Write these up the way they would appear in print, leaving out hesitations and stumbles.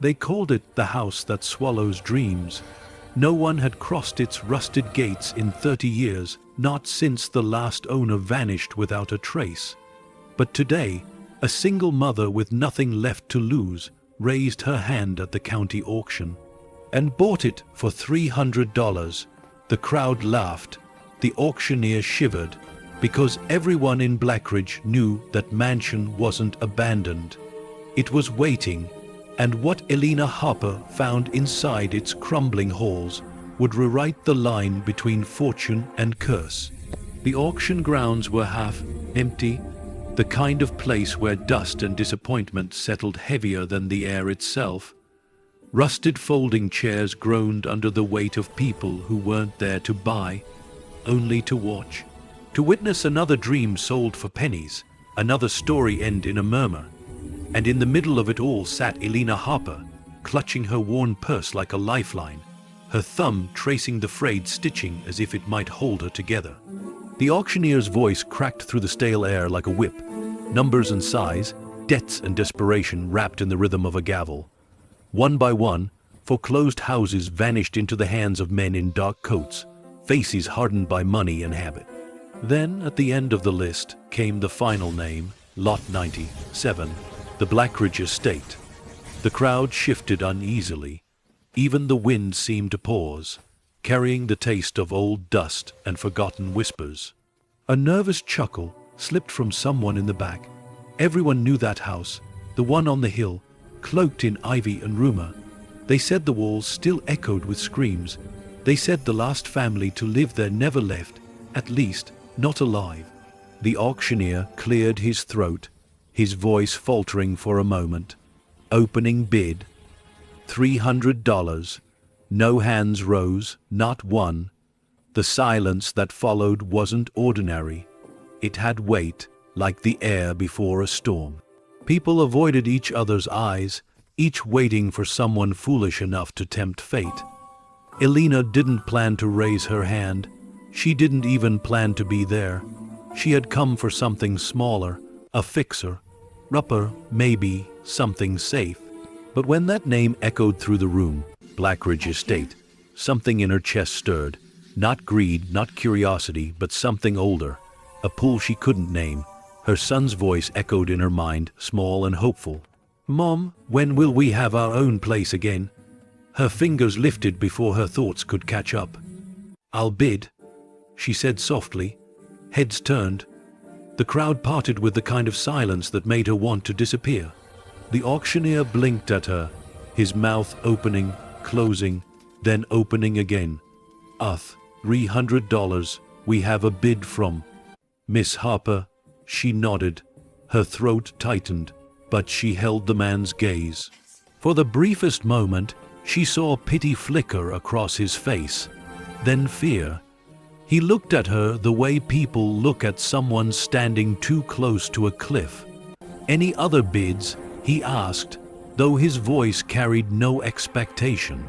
They called it the house that swallows dreams. No one had crossed its rusted gates in 30 years, not since the last owner vanished without a trace. But today, a single mother with nothing left to lose raised her hand at the county auction and bought it for $300. The crowd laughed. The auctioneer shivered, because everyone in Blackridge knew that mansion wasn't abandoned. It was waiting, and what Elena Harper found inside its crumbling halls would rewrite the line between fortune and curse. The auction grounds were half empty, the kind of place where dust and disappointment settled heavier than the air itself. Rusted folding chairs groaned under the weight of people who weren't there to buy, only to watch, to witness another dream sold for pennies, another story end in a murmur. And in the middle of it all sat Elena Harper, clutching her worn purse like a lifeline, her thumb tracing the frayed stitching as if it might hold her together. The auctioneer's voice cracked through the stale air like a whip. Numbers and size, debts and desperation wrapped in the rhythm of a gavel. One by one, foreclosed houses vanished into the hands of men in dark coats, faces hardened by money and habit. Then, at the end of the list, came the final name, Lot 97, the Blackridge estate. The crowd shifted uneasily. Even the wind seemed to pause, carrying the taste of old dust and forgotten whispers. A nervous chuckle slipped from someone in the back. Everyone knew that house, the one on the hill, cloaked in ivy and rumor. They said the walls still echoed with screams. They said the last family to live there never left, at least not alive. The auctioneer cleared his throat, his voice faltering for a moment. Opening bid, $300. No hands rose, not one. The silence that followed wasn't ordinary. It had weight, like the air before a storm. People avoided each other's eyes, each waiting for someone foolish enough to tempt fate. Elena didn't plan to raise her hand. She didn't even plan to be there. She had come for something smaller, a fixer, rupper, maybe something safe. But when that name echoed through the room, Blackridge Estate, something in her chest stirred. Not greed, not curiosity, but something older. A pull she couldn't name. Her son's voice echoed in her mind, small and hopeful. "Mom, when will we have our own place again?" Her fingers lifted before her thoughts could catch up. "I'll bid," she said softly. Heads turned. The crowd parted with the kind of silence that made her want to disappear. The auctioneer blinked at her, his mouth opening, closing, then opening again. $300, we have a bid from Miss Harper." She nodded. Her throat tightened, but she held the man's gaze. For the briefest moment, she saw pity flicker across his face, then fear. He looked at her the way people look at someone standing too close to a cliff. "Any other bids?" he asked, though his voice carried no expectation.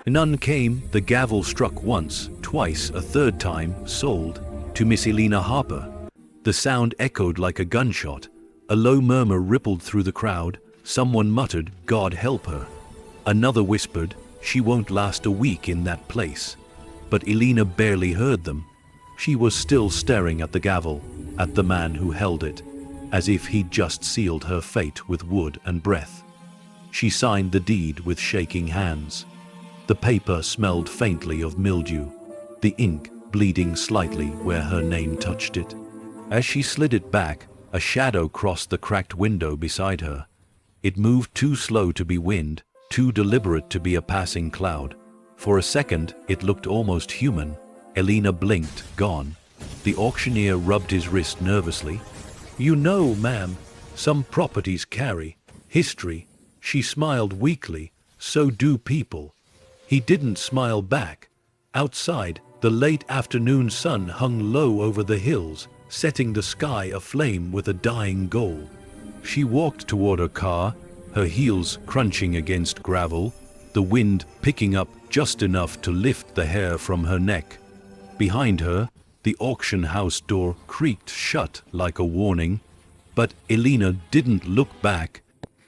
None came. The gavel struck once, twice, a third time, sold, to Miss Elena Harper. The sound echoed like a gunshot. A low murmur rippled through the crowd. Someone muttered, "God help her." Another whispered, "She won't last a week in that place." But Elena barely heard them. She was still staring at the gavel, at the man who held it, as if he'd just sealed her fate with wood and breath. She signed the deed with shaking hands. The paper smelled faintly of mildew, the ink bleeding slightly where her name touched it. As she slid it back, a shadow crossed the cracked window beside her. It moved too slow to be wind, too deliberate to be a passing cloud. For a second, it looked almost human. Elena blinked, gone. The auctioneer rubbed his wrist nervously. "You know, ma'am, some properties carry history." She smiled weakly. "So do people." He didn't smile back. Outside, the late afternoon sun hung low over the hills, setting the sky aflame with a dying goal. She walked toward her car, her heels crunching against gravel, the wind picking up just enough to lift the hair from her neck. Behind her, the auction house door creaked shut like a warning, but Elena didn't look back.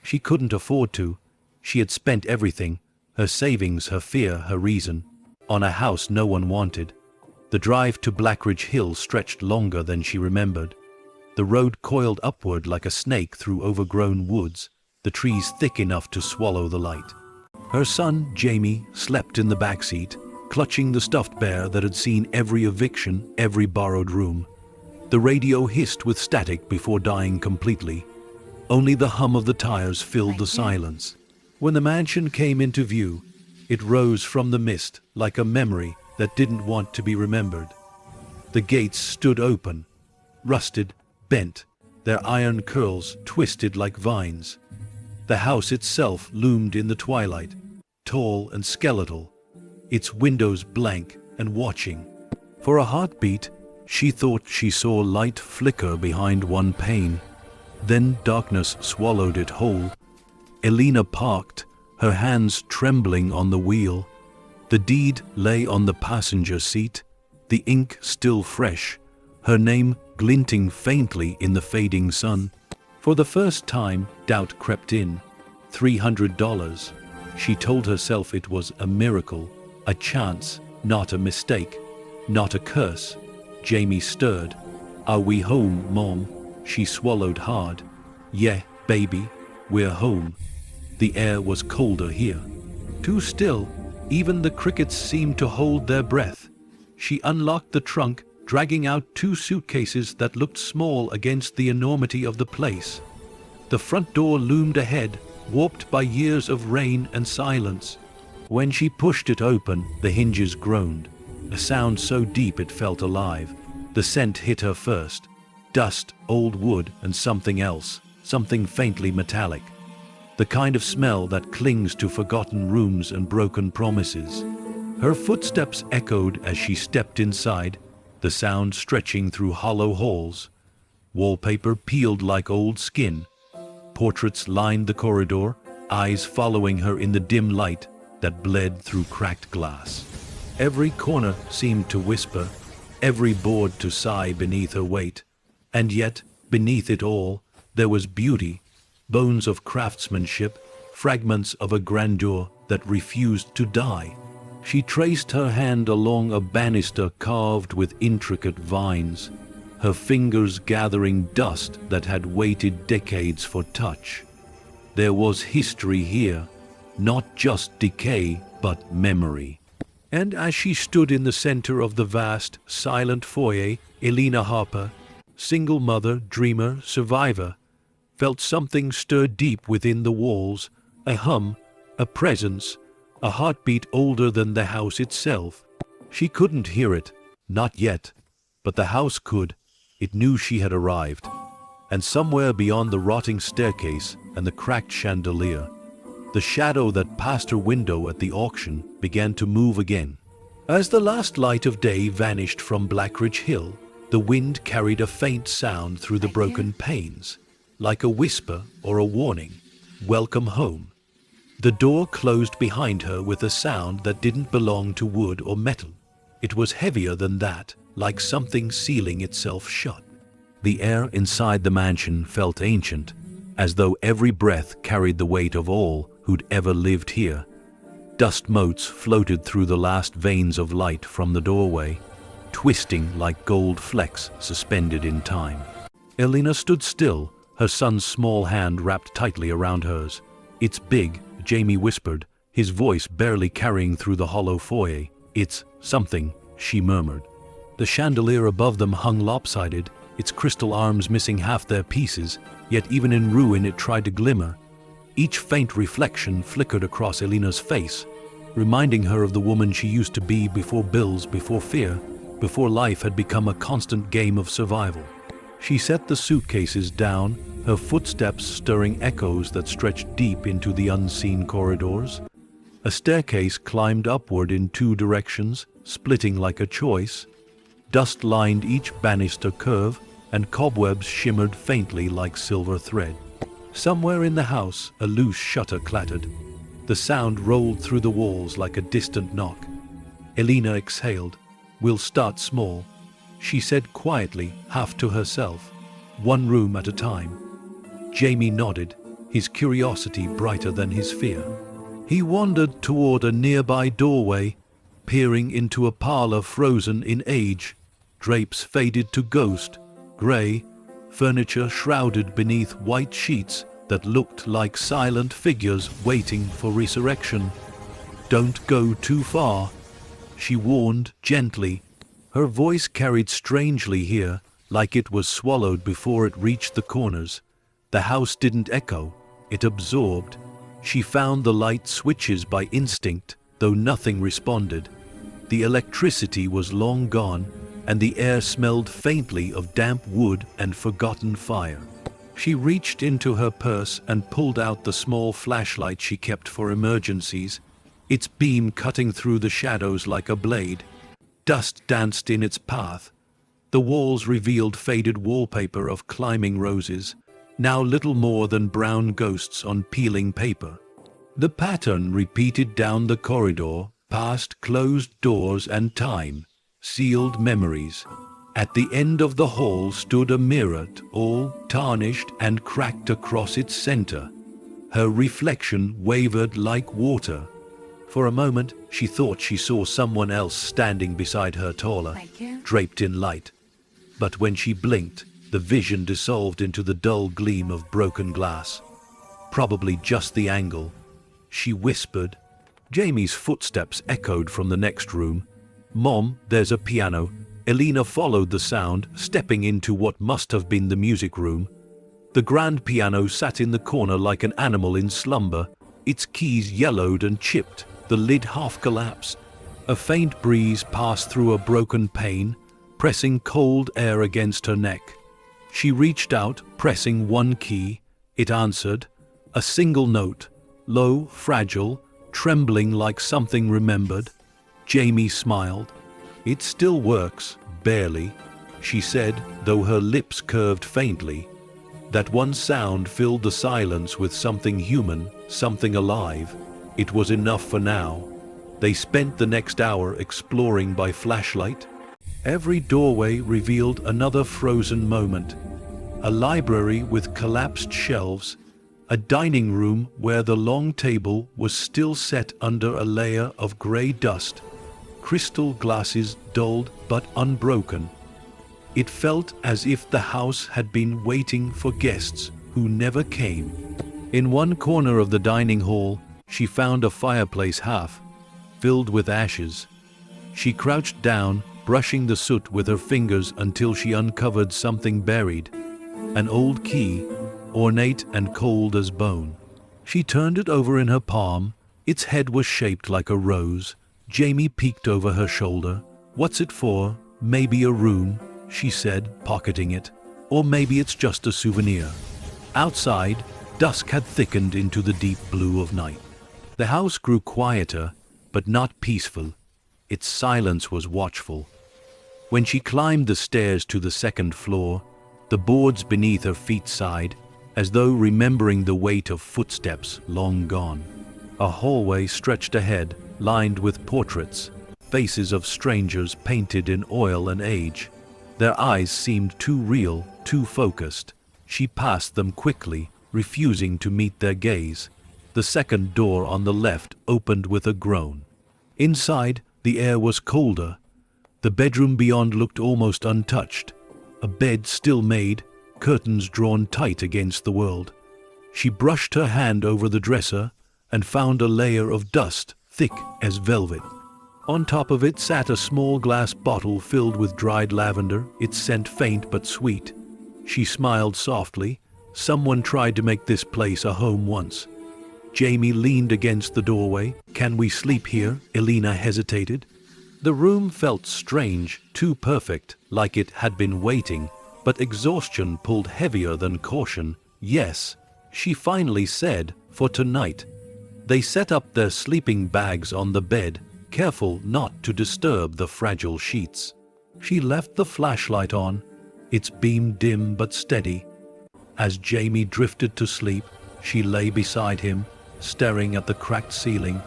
She couldn't afford to. She had spent everything, her savings, her fear, her reason, on a house no one wanted. The drive to Blackridge Hill stretched longer than she remembered. The road coiled upward like a snake through overgrown woods, the trees thick enough to swallow the light. Her son, Jamie, slept in the backseat, clutching the stuffed bear that had seen every eviction, every borrowed room. The radio hissed with static before dying completely. Only the hum of the tires filled the silence. When the mansion came into view, it rose from the mist like a memory that didn't want to be remembered. The gates stood open, rusted, bent, their iron curls twisted like vines. The house itself loomed in the twilight, tall and skeletal, its windows blank and watching. For a heartbeat, she thought she saw light flicker behind one pane. Then darkness swallowed it whole. Elena parked, her hands trembling on the wheel. The deed lay on the passenger seat, the ink still fresh, her name glinting faintly in the fading sun. For the first time, doubt crept in. $300. She told herself it was a miracle, a chance, not a mistake, not a curse. Jamie stirred. "Are we home, Mom?" She swallowed hard. "Yeah, baby, we're home." The air was colder here. Too still, even the crickets seemed to hold their breath. She unlocked the trunk, dragging out 2 suitcases that looked small against the enormity of the place. The front door loomed ahead, warped by years of rain and silence. When she pushed it open, the hinges groaned, a sound so deep it felt alive. The scent hit her first. Dust, old wood, and something else, something faintly metallic. The kind of smell that clings to forgotten rooms and broken promises. Her footsteps echoed as she stepped inside, the sound stretching through hollow halls. Wallpaper peeled like old skin. Portraits lined the corridor, eyes following her in the dim light that bled through cracked glass. Every corner seemed to whisper, every board to sigh beneath her weight. And yet, beneath it all, there was beauty, bones of craftsmanship, fragments of a grandeur that refused to die. She traced her hand along a banister carved with intricate vines, her fingers gathering dust that had waited decades for touch. There was history here, not just decay, but memory. And as she stood in the center of the vast, silent foyer, Elena Harper, single mother, dreamer, survivor, felt something stir deep within the walls, a hum, a presence, a heartbeat older than the house itself. She couldn't hear it, not yet, but the house could. It knew she had arrived. And somewhere beyond the rotting staircase and the cracked chandelier, the shadow that passed her window at the auction began to move again. As the last light of day vanished from Blackridge Hill, the wind carried a faint sound through the broken panes, like a whisper or a warning. Welcome home. The door closed behind her with a sound that didn't belong to wood or metal. It was heavier than that, like something sealing itself shut. The air inside the mansion felt ancient, as though every breath carried the weight of all who'd ever lived here. Dust motes floated through the last veins of light from the doorway, twisting like gold flecks suspended in time. Elena stood still, her son's small hand wrapped tightly around hers. "It's big," Jamie whispered, his voice barely carrying through the hollow foyer. "It's something," she murmured. The chandelier above them hung lopsided, its crystal arms missing half their pieces, yet even in ruin it tried to glimmer. Each faint reflection flickered across Elena's face, reminding her of the woman she used to be before bills, before fear, before life had become a constant game of survival. She set the suitcases down, her footsteps stirring echoes that stretched deep into the unseen corridors. A staircase climbed upward in 2 directions, splitting like a choice. Dust lined each banister curve, and cobwebs shimmered faintly like silver thread. Somewhere in the house, a loose shutter clattered. The sound rolled through the walls like a distant knock. Elena exhaled. "We'll start small," she said quietly, half to herself. "One room at a time." Jamie nodded, his curiosity brighter than his fear. He wandered toward a nearby doorway, peering into a parlor frozen in age, drapes faded to ghost, gray, furniture shrouded beneath white sheets that looked like silent figures waiting for resurrection. "Don't go too far," she warned gently. Her voice carried strangely here, like it was swallowed before it reached the corners. The house didn't echo, it absorbed. She found the light switches by instinct, though nothing responded. The electricity was long gone, and the air smelled faintly of damp wood and forgotten fire. She reached into her purse and pulled out the small flashlight she kept for emergencies, its beam cutting through the shadows like a blade. Dust danced in its path. The walls revealed faded wallpaper of climbing roses, now little more than brown ghosts on peeling paper. The pattern repeated down the corridor, past closed doors and time, sealed memories. At the end of the hall stood a mirror, all tarnished and cracked across its center. Her reflection wavered like water. For a moment, she thought she saw someone else standing beside her, taller, draped in light. But when she blinked, the vision dissolved into the dull gleam of broken glass. Probably just the angle. She whispered. Jamie's footsteps echoed from the next room. "Mom, there's a piano." Elena followed the sound, stepping into what must have been the music room. The grand piano sat in the corner like an animal in slumber, its keys yellowed and chipped, the lid half collapsed. A faint breeze passed through a broken pane, pressing cold air against her neck. She reached out, pressing one key. It answered, a single note, low, fragile, trembling like something remembered. Jamie smiled. "It still works, barely," she said, though her lips curved faintly. That one sound filled the silence with something human, something alive. It was enough for now. They spent the next hour exploring by flashlight. Every doorway revealed another frozen moment. A library with collapsed shelves, a dining room where the long table was still set under a layer of gray dust, crystal glasses dulled but unbroken. It felt as if the house had been waiting for guests who never came. In one corner of the dining hall, she found a fireplace half filled with ashes. She crouched down, brushing the soot with her fingers until she uncovered something buried. An old key, ornate and cold as bone. She turned it over in her palm. Its head was shaped like a rose. Jamie peeked over her shoulder. "What's it for? Maybe a room," she said, pocketing it. "Or maybe it's just a souvenir." Outside, dusk had thickened into the deep blue of night. The house grew quieter, but not peaceful. Its silence was watchful. When she climbed the stairs to the second floor, the boards beneath her feet sighed, as though remembering the weight of footsteps long gone. A hallway stretched ahead, lined with portraits, faces of strangers painted in oil and age. Their eyes seemed too real, too focused. She passed them quickly, refusing to meet their gaze. The second door on the left opened with a groan. Inside, the air was colder. The bedroom beyond looked almost untouched. A bed still made, curtains drawn tight against the world. She brushed her hand over the dresser and found a layer of dust, thick as velvet. On top of it sat a small glass bottle filled with dried lavender, its scent faint but sweet. She smiled softly. Someone tried to make this place a home once. Jamie leaned against the doorway. "Can we sleep here?" Elena hesitated. The room felt strange, too perfect, like it had been waiting, but exhaustion pulled heavier than caution. "Yes," she finally said, "for tonight." They set up their sleeping bags on the bed, careful not to disturb the fragile sheets. She left the flashlight on, its beam dim but steady. As Jamie drifted to sleep, she lay beside him, staring at the cracked ceiling.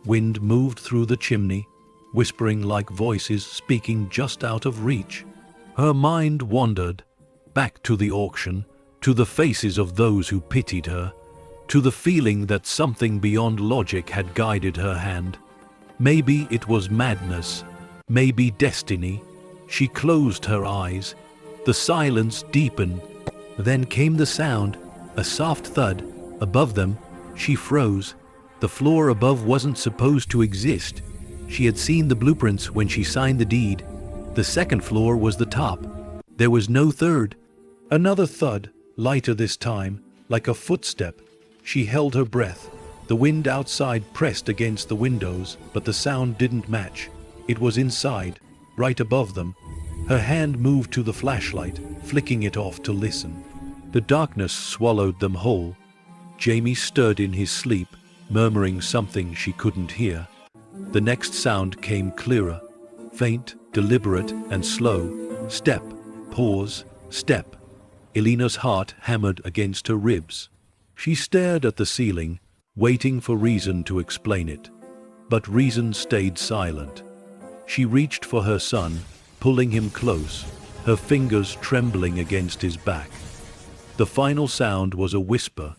Wind moved through the chimney, whispering like voices speaking just out of reach. Her mind wandered, back to the auction, to the faces of those who pitied her, to the feeling that something beyond logic had guided her hand. Maybe it was madness, maybe destiny. She closed her eyes. The silence deepened. Then came the sound, a soft thud. Above them, she froze. The floor above wasn't supposed to exist. She had seen the blueprints when she signed the deed. The second floor was the top. There was no third. Another thud, lighter this time, like a footstep. She held her breath. The wind outside pressed against the windows, but the sound didn't match. It was inside, right above them. Her hand moved to the flashlight, flicking it off to listen. The darkness swallowed them whole. Jamie stirred in his sleep, murmuring something she couldn't hear. The next sound came clearer, faint, deliberate, and slow. Step, pause, step. Elena's heart hammered against her ribs. She stared at the ceiling, waiting for reason to explain it. But reason stayed silent. She reached for her son, pulling him close, her fingers trembling against his back. The final sound was a whisper,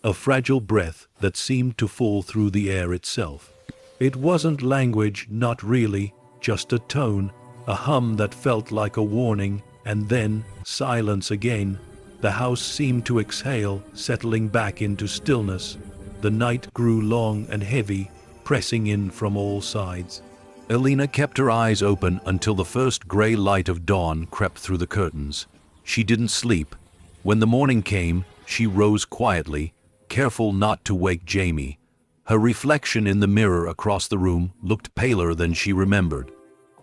a fragile breath that seemed to fall through the air itself. It wasn't language, not really, just a tone, a hum that felt like a warning, and then silence again. The house seemed to exhale, settling back into stillness. The night grew long and heavy, pressing in from all sides. Elena kept her eyes open until the first gray light of dawn crept through the curtains. She didn't sleep. When the morning came, she rose quietly, careful not to wake Jamie. Her reflection in the mirror across the room looked paler than she remembered.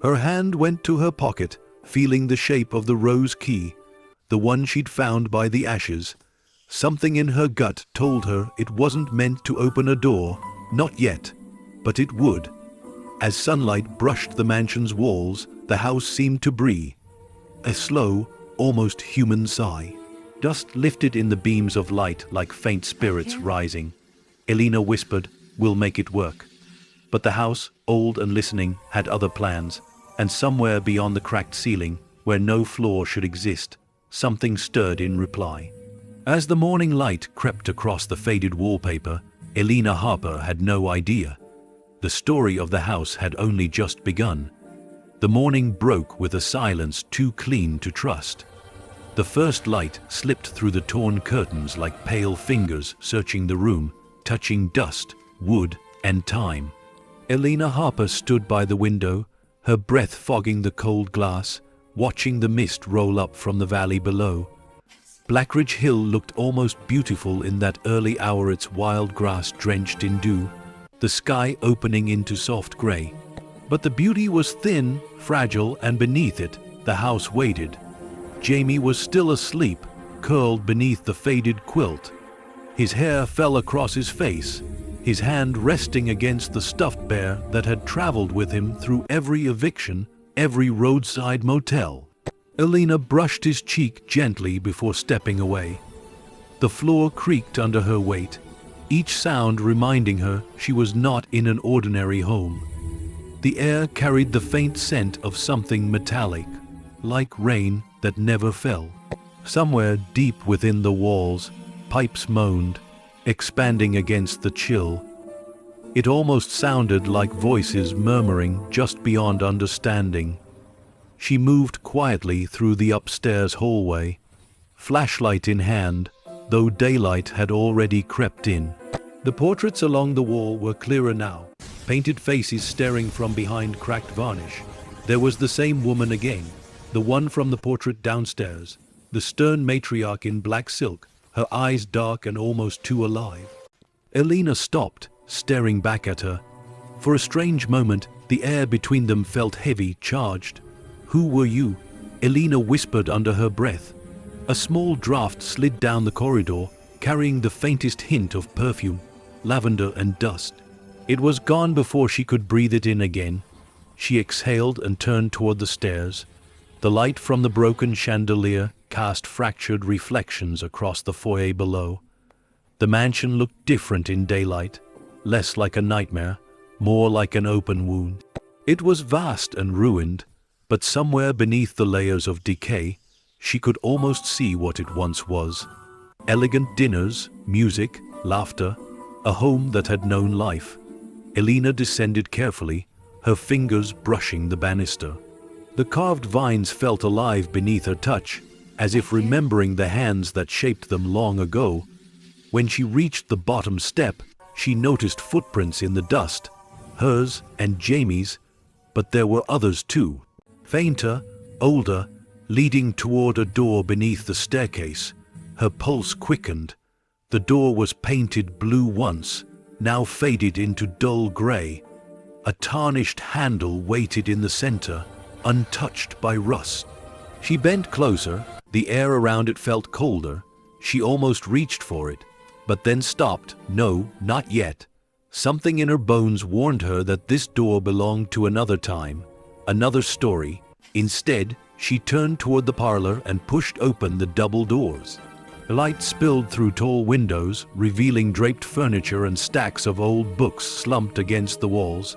Her hand went to her pocket, feeling the shape of the rose key, the one she'd found by the ashes. Something in her gut told her it wasn't meant to open a door, not yet, but it would. As sunlight brushed the mansion's walls, the house seemed to breathe. A slow, almost human sigh. Dust lifted in the beams of light like faint spirits rising. Elena whispered, "We'll make it work." But the house, old and listening, had other plans, and somewhere beyond the cracked ceiling, where no floor should exist, something stirred in reply. As the morning light crept across the faded wallpaper, Elena Harper had no idea. The story of the house had only just begun. The morning broke with a silence too clean to trust. The first light slipped through the torn curtains like pale fingers searching the room, touching dust, wood, and time. Elena Harper stood by the window, her breath fogging the cold glass, watching the mist roll up from the valley below. Blackridge Hill looked almost beautiful in that early hour, its wild grass drenched in dew, the sky opening into soft gray. But the beauty was thin, fragile, and beneath it, the house waited. Jamie was still asleep, curled beneath the faded quilt. His hair fell across his face, his hand resting against the stuffed bear that had traveled with him through every eviction, every roadside motel. Elena brushed his cheek gently before stepping away. The floor creaked under her weight, each sound reminding her she was not in an ordinary home. The air carried the faint scent of something metallic, like rain that never fell. Somewhere deep within the walls, pipes moaned, expanding against the chill. It almost sounded like voices murmuring just beyond understanding. She moved quietly through the upstairs hallway, flashlight in hand, though daylight had already crept in. The portraits along the wall were clearer now, painted faces staring from behind cracked varnish. There was the same woman again, the one from the portrait downstairs, the stern matriarch in black silk, her eyes dark and almost too alive. Elena stopped, staring back at her. For a strange moment, the air between them felt heavy, charged. "Who were you?" Elena whispered under her breath. A small draft slid down the corridor, carrying the faintest hint of perfume, lavender and dust. It was gone before she could breathe it in again. She exhaled and turned toward the stairs. The light from the broken chandelier cast fractured reflections across the foyer below. The mansion looked different in daylight, less like a nightmare, more like an open wound. It was vast and ruined, but somewhere beneath the layers of decay, she could almost see what it once was. Elegant dinners, music, laughter, a home that had known life. Elena descended carefully, her fingers brushing the banister. The carved vines felt alive beneath her touch, as if remembering the hands that shaped them long ago. When she reached the bottom step, she noticed footprints in the dust, hers and Jamie's, but there were others too. Fainter, older, leading toward a door beneath the staircase. Her pulse quickened. The door was painted blue once, now faded into dull gray. A tarnished handle waited in the center, untouched by rust. She bent closer. The air around it felt colder. She almost reached for it, but then stopped. No, not yet. Something in her bones warned her that this door belonged to another time, another story. Instead, she turned toward the parlor and pushed open the double doors. Light spilled through tall windows, revealing draped furniture and stacks of old books slumped against the walls.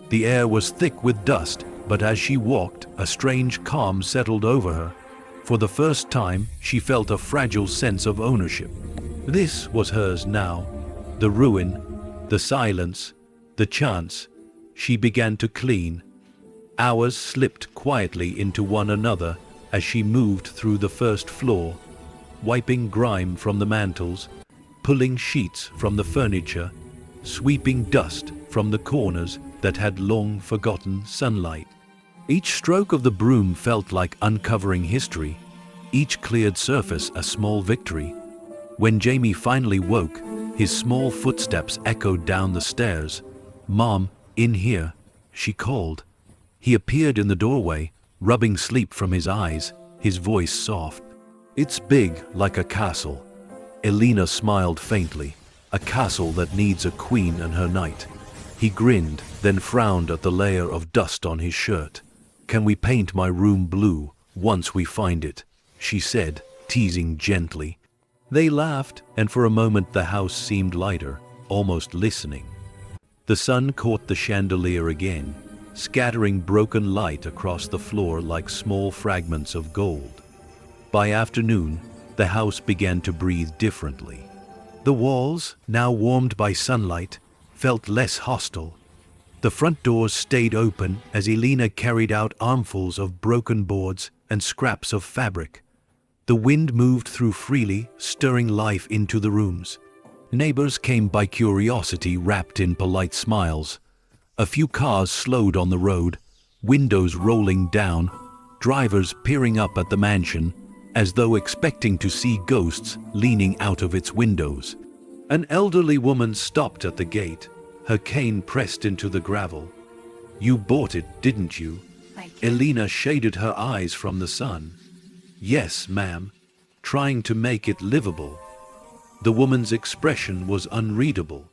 The air was thick with dust, but as she walked, a strange calm settled over her. For the first time, she felt a fragile sense of ownership. This was hers now. The ruin, the silence, the chance. She began to clean. Hours slipped quietly into one another as she moved through the first floor, wiping grime from the mantels, pulling sheets from the furniture, sweeping dust from the corners that had long forgotten sunlight. Each stroke of the broom felt like uncovering history, each cleared surface a small victory. When Jamie finally woke, his small footsteps echoed down the stairs. "Mom, in here," she called. He appeared in the doorway, rubbing sleep from his eyes, his voice soft. "It's big, like a castle." Elena smiled faintly. "A castle that needs a queen and her knight." He grinned, then frowned at the layer of dust on his shirt. "Can we paint my room blue, once we find it?" she said, teasing gently. They laughed, and for a moment the house seemed lighter, almost listening. The sun caught the chandelier again, scattering broken light across the floor like small fragments of gold. By afternoon, the house began to breathe differently. The walls, now warmed by sunlight, felt less hostile. The front doors stayed open as Elena carried out armfuls of broken boards and scraps of fabric. The wind moved through freely, stirring life into the rooms. Neighbors came by curiosity wrapped in polite smiles. A few cars slowed on the road, windows rolling down, drivers peering up at the mansion, as though expecting to see ghosts leaning out of its windows. An elderly woman stopped at the gate, her cane pressed into the gravel. "You bought it, didn't you?" Elena shaded her eyes from the sun. "Yes, ma'am, trying to make it livable." The woman's expression was unreadable.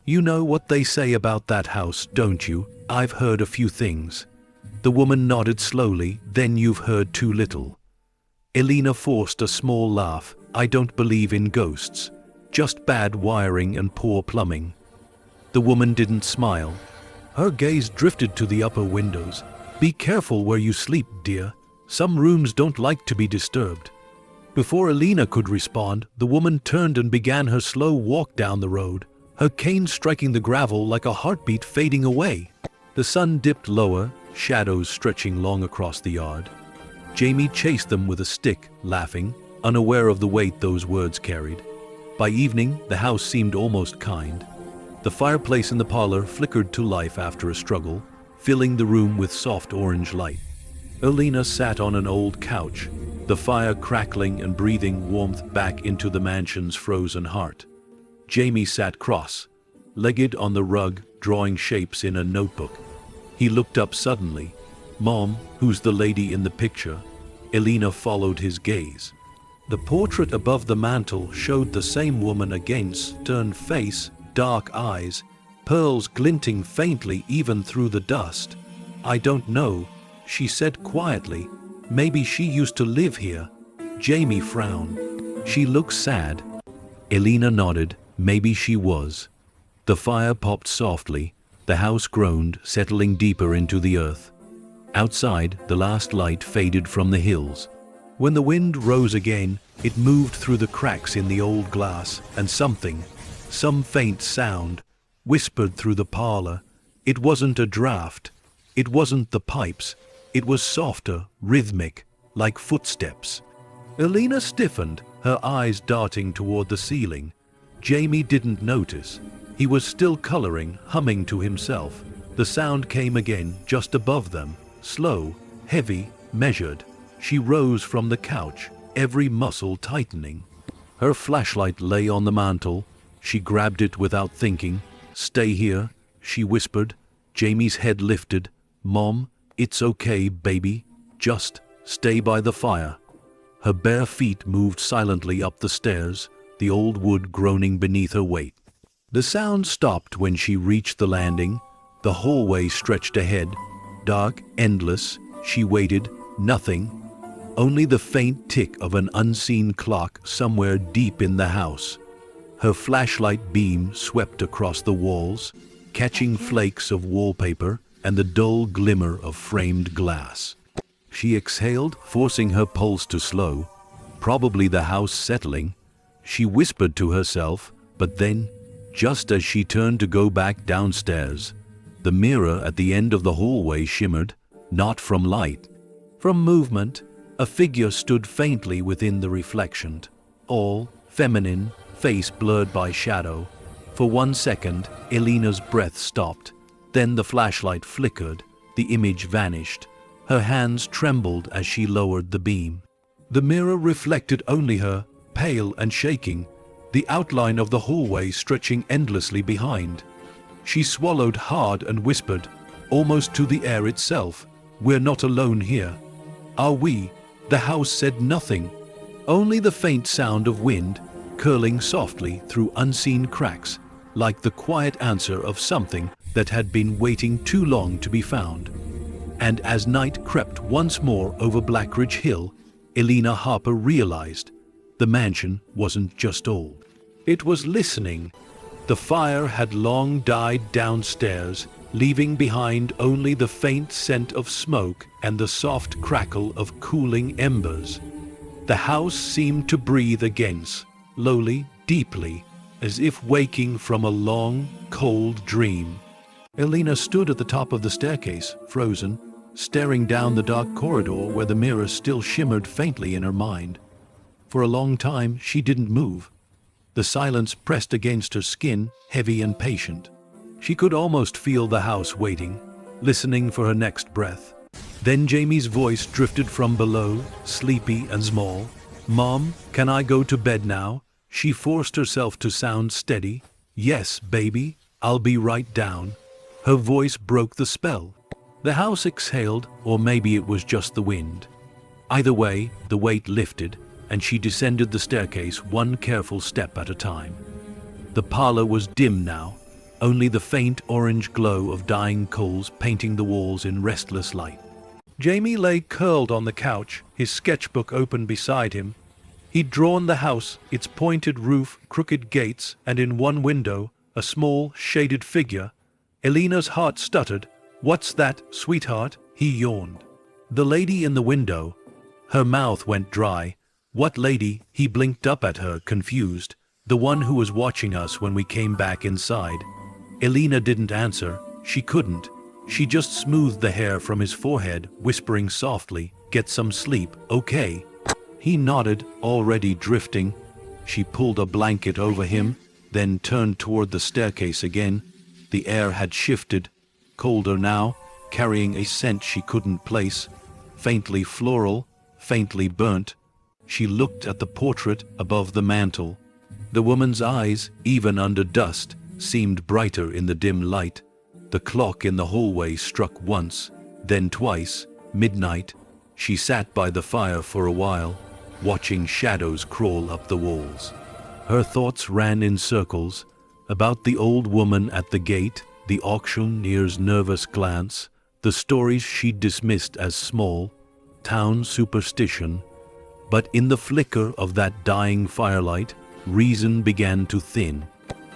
"You know what they say about that house, don't you? I've heard a few things." The woman nodded slowly. "Then you've heard too little." Elena forced a small laugh. "I don't believe in ghosts, just bad wiring and poor plumbing." The woman didn't smile. Her gaze drifted to the upper windows. "Be careful where you sleep, dear. Some rooms don't like to be disturbed." Before Elena could respond, the woman turned and began her slow walk down the road, her cane striking the gravel like a heartbeat fading away. The sun dipped lower, shadows stretching long across the yard. Jamie chased them with a stick, laughing, unaware of the weight those words carried. By evening, the house seemed almost kind. The fireplace in the parlor flickered to life after a struggle, filling the room with soft orange light. Elena sat on an old couch, the fire crackling and breathing warmth back into the mansion's frozen heart. Jamie sat cross-legged on the rug, drawing shapes in a notebook. He looked up suddenly. "Mom, who's the lady in the picture?" Elena followed his gaze. The portrait above the mantel showed the same woman again, stern face, dark eyes, pearls glinting faintly even through the dust. "I don't know," she said quietly. "Maybe she used to live here." Jamie frowned. "She looks sad." Elena nodded. Maybe she was. The fire popped softly. The house groaned, settling deeper into the earth. Outside, the last light faded from the hills. When the wind rose again, it moved through the cracks in the old glass, and something, Some faint sound whispered through the parlor. It wasn't a draft. It wasn't the pipes. It was softer, rhythmic, like footsteps. Elena stiffened, her eyes darting toward the ceiling. Jamie didn't notice. He was still coloring, humming to himself. The sound came again, just above them. Slow, heavy, measured. She rose from the couch, every muscle tightening. Her flashlight lay on the mantel. She grabbed it without thinking. "Stay here," she whispered. Jamie's head lifted. "Mom, it's okay, baby. Just stay by the fire." Her bare feet moved silently up the stairs, the old wood groaning beneath her weight. The sound stopped when she reached the landing. The hallway stretched ahead, dark, endless. She waited. Nothing. Only the faint tick of an unseen clock somewhere deep in the house. Her flashlight beam swept across the walls, catching flakes of wallpaper and the dull glimmer of framed glass. She exhaled, forcing her pulse to slow. Probably the house settling. She whispered to herself, but then, just as she turned to go back downstairs, the mirror at the end of the hallway shimmered, not from light, from movement. A figure stood faintly within the reflection, all feminine, face blurred by shadow. For 1 second, Elena's breath stopped. Then the flashlight flickered, the image vanished. Her hands trembled as she lowered the beam. The mirror reflected only her, pale and shaking, the outline of the hallway stretching endlessly behind. She swallowed hard and whispered, almost to the air itself, "We're not alone here." "Are we?" The house said nothing, only the faint sound of wind curling softly through unseen cracks, like the quiet answer of something that had been waiting too long to be found. And as night crept once more over Blackridge Hill, Elena Harper realized the mansion wasn't just old. It was listening. The fire had long died downstairs, leaving behind only the faint scent of smoke and the soft crackle of cooling embers. The house seemed to breathe again, slowly, deeply, as if waking from a long, cold dream. Elena stood at the top of the staircase, frozen, staring down the dark corridor where the mirror still shimmered faintly in her mind. For a long time she didn't move. The silence pressed against her skin, heavy and patient. She could almost feel the house waiting, listening for her next breath. Then Jamie's voice drifted from below, sleepy and small. "Mom, can I go to bed now?" She forced herself to sound steady. "Yes, baby, I'll be right down." Her voice broke the spell. The house exhaled, or maybe it was just the wind. Either way, the weight lifted, and she descended the staircase one careful step at a time. The parlor was dim now, only the faint orange glow of dying coals painting the walls in restless light. Jamie lay curled on the couch, his sketchbook open beside him. He'd drawn the house, its pointed roof, crooked gates, and in one window, a small, shaded figure. Elena's heart stuttered. "What's that, sweetheart?" He yawned. "The lady in the window." Her mouth went dry. "What lady?" He blinked up at her, confused. "The one who was watching us when we came back inside." Elena didn't answer. She couldn't. She just smoothed the hair from his forehead, whispering softly, "Get some sleep, okay?" He nodded, already drifting. She pulled a blanket over him, then turned toward the staircase again. The air had shifted, colder now, carrying a scent she couldn't place, faintly floral, faintly burnt. She looked at the portrait above the mantel. The woman's eyes, even under dust, seemed brighter in the dim light. The clock in the hallway struck once, then twice, midnight. She sat by the fire for a while, watching shadows crawl up the walls. Her thoughts ran in circles, about the old woman at the gate, the auctioneer's nervous glance, the stories she'd dismissed as small, town superstition. But in the flicker of that dying firelight, reason began to thin.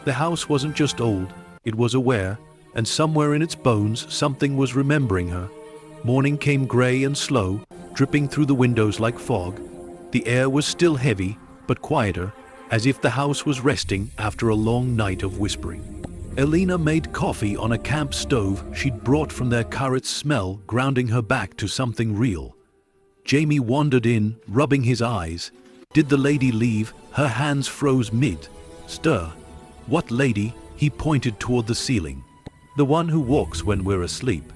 The house wasn't just old, it was aware, and somewhere in its bones something was remembering her. Morning came gray and slow, dripping through the windows like fog. The air was still heavy, but quieter, as if the house was resting after a long night of whispering. Elena made coffee on a camp stove she'd brought from their carrot smell, grounding her back to something real. Jamie wandered in, rubbing his eyes. Did the lady leave? Her hands froze mid-stir. What lady? He pointed toward the ceiling. The one who walks when we're asleep.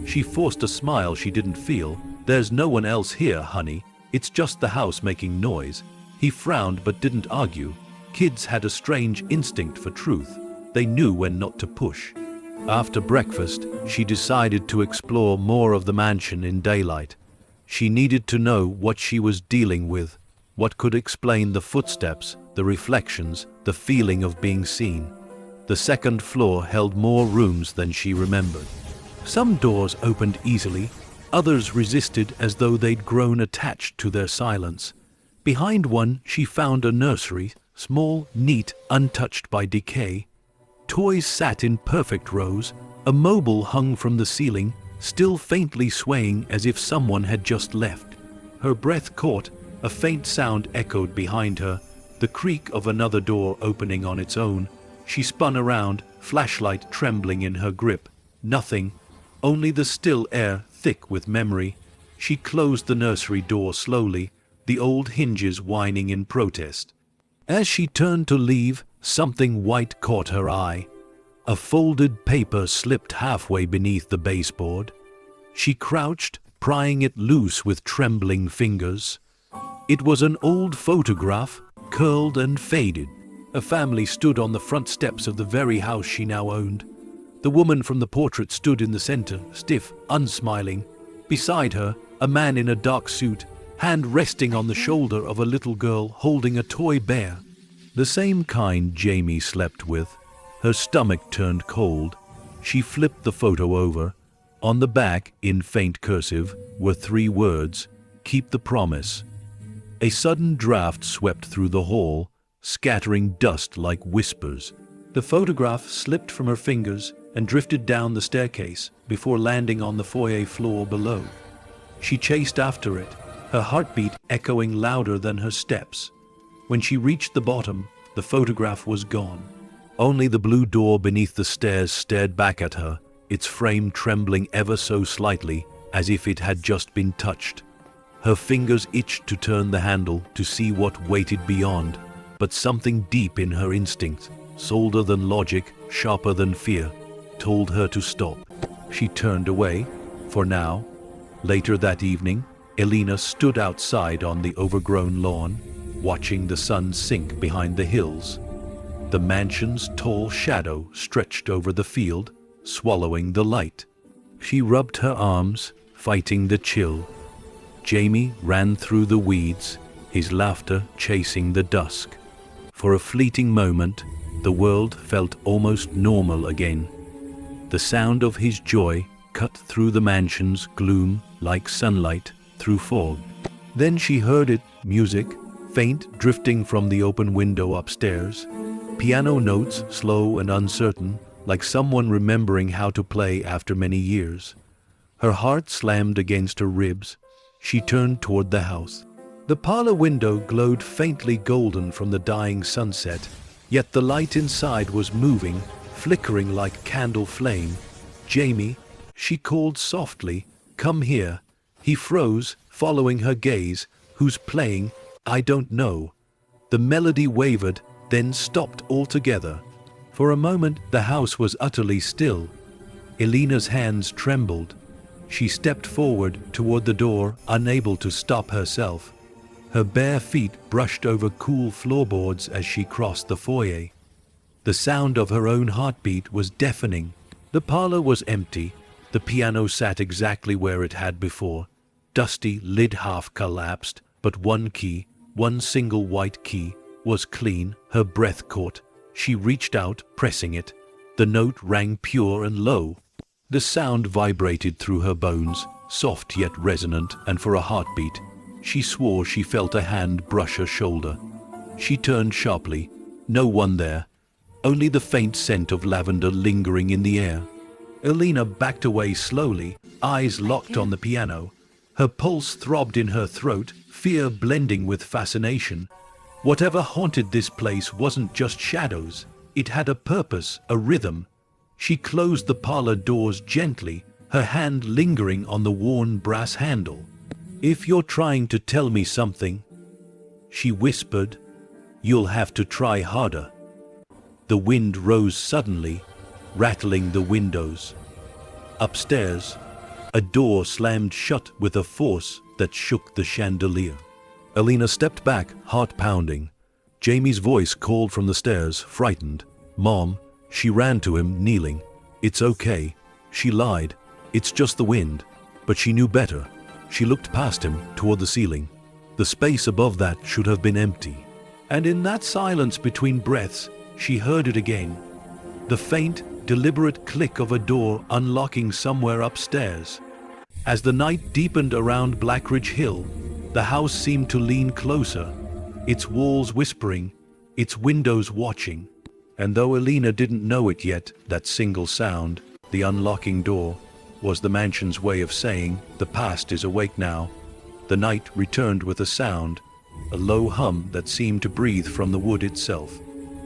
She forced a smile she didn't feel. There's no one else here, honey. It's just the house making noise. He frowned but didn't argue. Kids had a strange instinct for truth. They knew when not to push. After breakfast, she decided to explore more of the mansion in daylight. She needed to know what she was dealing with, what could explain the footsteps, the reflections, the feeling of being seen. The second floor held more rooms than she remembered. Some doors opened easily, others resisted as though they'd grown attached to their silence. Behind one, she found a nursery, small, neat, untouched by decay. Toys sat in perfect rows, a mobile hung from the ceiling, still faintly swaying as if someone had just left. Her breath caught, a faint sound echoed behind her, the creak of another door opening on its own. She spun around, flashlight trembling in her grip. Nothing, only the still air thick with memory. She closed the nursery door slowly, the old hinges whining in protest. As she turned to leave, something white caught her eye. A folded paper slipped halfway beneath the baseboard. She crouched, prying it loose with trembling fingers. It was an old photograph, curled and faded. A family stood on the front steps of the very house she now owned. The woman from the portrait stood in the center, stiff, unsmiling. Beside her, a man in a dark suit, hand resting on the shoulder of a little girl holding a toy bear. The same kind Jamie slept with. Her stomach turned cold. She flipped the photo over. On the back, in faint cursive, were 3 words, "Keep the promise." A sudden draft swept through the hall, scattering dust like whispers. The photograph slipped from her fingers and drifted down the staircase before landing on the foyer floor below. She chased after it, her heartbeat echoing louder than her steps. When she reached the bottom, the photograph was gone. Only the blue door beneath the stairs stared back at her, its frame trembling ever so slightly, as if it had just been touched. Her fingers itched to turn the handle to see what waited beyond, but something deep in her instinct, solder than logic, sharper than fear, told her to stop. She turned away, for now. Later that evening, Elena stood outside on the overgrown lawn, watching the sun sink behind the hills. The mansion's tall shadow stretched over the field, swallowing the light. She rubbed her arms, fighting the chill. Jamie ran through the weeds, his laughter chasing the dusk. For a fleeting moment, the world felt almost normal again. The sound of his joy cut through the mansion's gloom like sunlight through fog. Then she heard it, music, faint, drifting from the open window upstairs. Piano notes, slow and uncertain, like someone remembering how to play after many years. Her heart slammed against her ribs. She turned toward the house. The parlor window glowed faintly golden from the dying sunset, yet the light inside was moving, flickering like candle flame. "Jamie," she called softly, "come here." He froze, following her gaze. "Who's playing?" "I don't know." The melody wavered, then stopped altogether. For a moment, the house was utterly still. Elena's hands trembled. She stepped forward toward the door, unable to stop herself. Her bare feet brushed over cool floorboards as she crossed the foyer. The sound of her own heartbeat was deafening. The parlor was empty. The piano sat exactly where it had before. Dusty, lid half collapsed, but one key, one single white key, was clean. Her breath caught. She reached out, pressing it. The note rang pure and low. The sound vibrated through her bones, soft yet resonant, and for a heartbeat, she swore she felt a hand brush her shoulder. She turned sharply. No one there. Only the faint scent of lavender lingering in the air. Elena backed away slowly, eyes locked on the piano. Her pulse throbbed in her throat, fear blending with fascination. Whatever haunted this place wasn't just shadows. It had a purpose, a rhythm. She closed the parlor doors gently, her hand lingering on the worn brass handle. "If you're trying to tell me something," she whispered, "you'll have to try harder." The wind rose suddenly, rattling the windows. Upstairs, a door slammed shut with a force that shook the chandelier. Alina stepped back, heart pounding. Jamie's voice called from the stairs, frightened. "Mom." She ran to him, kneeling. "It's okay." She lied. "It's just the wind." But she knew better. She looked past him, toward the ceiling. The space above that should have been empty. And in that silence between breaths, she heard it again. The faint, deliberate click of a door unlocking somewhere upstairs. As the night deepened around Blackridge Hill, the house seemed to lean closer, its walls whispering, its windows watching. And though Alina didn't know it yet, that single sound, the unlocking door, was the mansion's way of saying, "The past is awake now." The night returned with a sound, a low hum that seemed to breathe from the wood itself.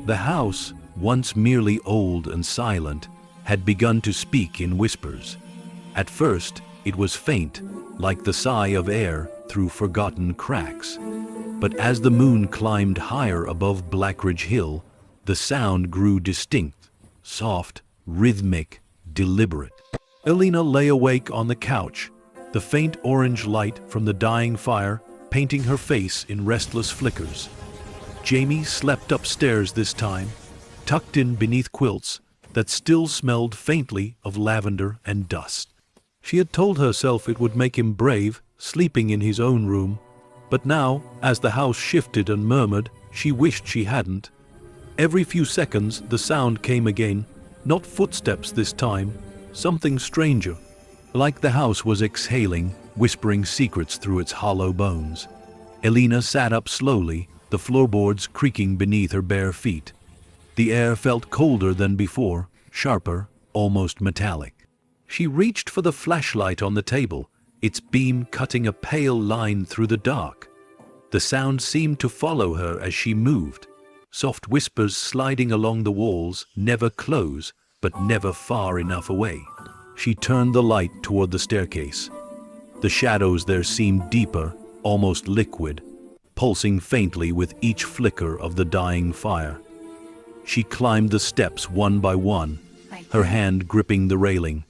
The house, once merely old and silent, had begun to speak in whispers. At first, it was faint, like the sigh of air through forgotten cracks. But as the moon climbed higher above Blackridge Hill, the sound grew distinct, soft, rhythmic, deliberate. Alina lay awake on the couch, the faint orange light from the dying fire painting her face in restless flickers. Jamie slept upstairs this time, tucked in beneath quilts that still smelled faintly of lavender and dust. She had told herself it would make him brave, sleeping in his own room, but now, as the house shifted and murmured, she wished she hadn't. Every few seconds the sound came again, not footsteps this time, something stranger, like the house was exhaling, whispering secrets through its hollow bones. Alina sat up slowly, the floorboards creaking beneath her bare feet. The air felt colder than before, sharper, almost metallic. She reached for the flashlight on the table, its beam cutting a pale line through the dark. The sound seemed to follow her as she moved, soft whispers sliding along the walls, never close, but never far enough away. She turned the light toward the staircase. The shadows there seemed deeper, almost liquid, pulsing faintly with each flicker of the dying fire. She climbed the steps one by one, her hand gripping the railing,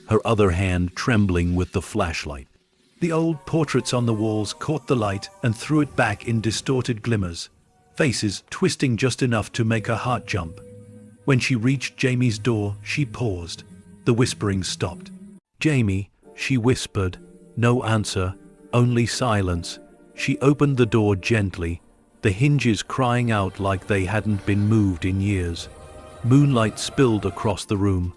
her other hand trembling with the flashlight. The old portraits on the walls caught the light and threw it back in distorted glimmers, faces twisting just enough to make her heart jump. When she reached Jamie's door, she paused. The whispering stopped. "Jamie," she whispered. No answer, only silence. She opened the door gently, the hinges crying out like they hadn't been moved in years. Moonlight spilled across the room.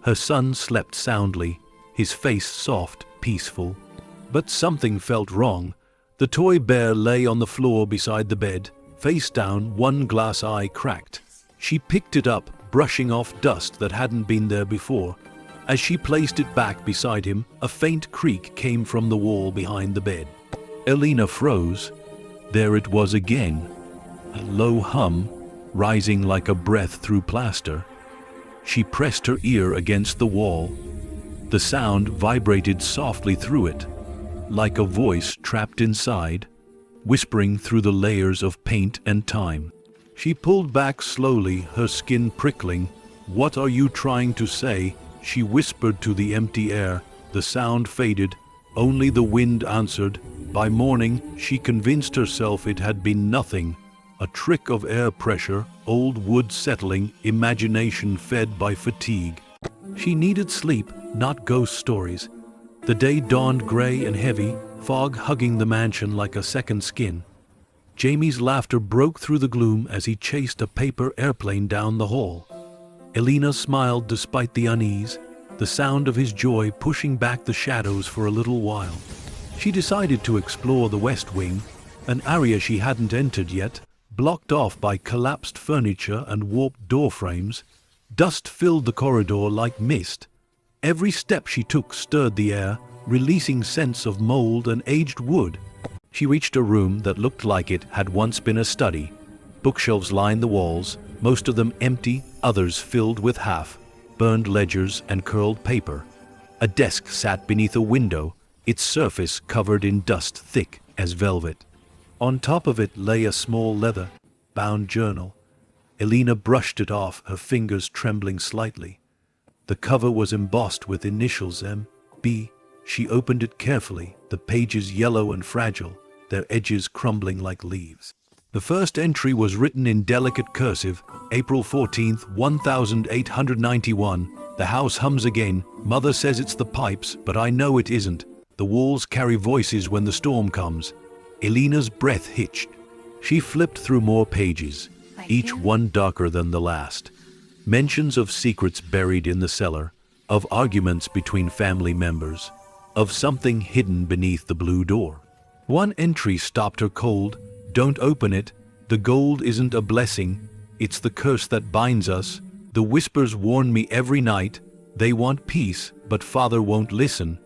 Her son slept soundly, his face soft, peaceful. But something felt wrong. The toy bear lay on the floor beside the bed, face down, one glass eye cracked. She picked it up, brushing off dust that hadn't been there before. As she placed it back beside him, a faint creak came from the wall behind the bed. Alina froze. There it was again, a low hum, rising like a breath through plaster. She pressed her ear against the wall. The sound vibrated softly through it, like a voice trapped inside, whispering through the layers of paint and time. She pulled back slowly, her skin prickling. "What are you trying to say?" she whispered to the empty air. The sound faded. Only the wind answered. By morning, she convinced herself it had been nothing. A trick of air pressure, old wood settling, imagination fed by fatigue. She needed sleep, not ghost stories. The day dawned gray and heavy, fog hugging the mansion like a second skin. Jamie's laughter broke through the gloom as he chased a paper airplane down the hall. Alina smiled despite the unease, the sound of his joy pushing back the shadows for a little while. She decided to explore the West Wing, an area she hadn't entered yet, blocked off by collapsed furniture and warped door frames. Dust filled the corridor like mist. Every step she took stirred the air, releasing scents of mold and aged wood. She reached a room that looked like it had once been a study. Bookshelves lined the walls, most of them empty, others filled with half-burned ledgers and curled paper. A desk sat beneath a window, its surface covered in dust thick as velvet. On top of it lay a small leather-bound journal. Elena brushed it off, her fingers trembling slightly. The cover was embossed with initials M.B. She opened it carefully, the pages yellow and fragile, their edges crumbling like leaves. The first entry was written in delicate cursive, April 14th, 1891. The house hums again. Mother says it's the pipes, but I know it isn't. The walls carry voices when the storm comes. Elena's breath hitched. She flipped through more pages, each one darker than the last. Mentions of secrets buried in the cellar, of arguments between family members, of something hidden beneath the blue door. One entry stopped her cold. Don't open it. The gold isn't a blessing. It's the curse that binds us. The whispers warn me every night. They want peace, but Father won't listen.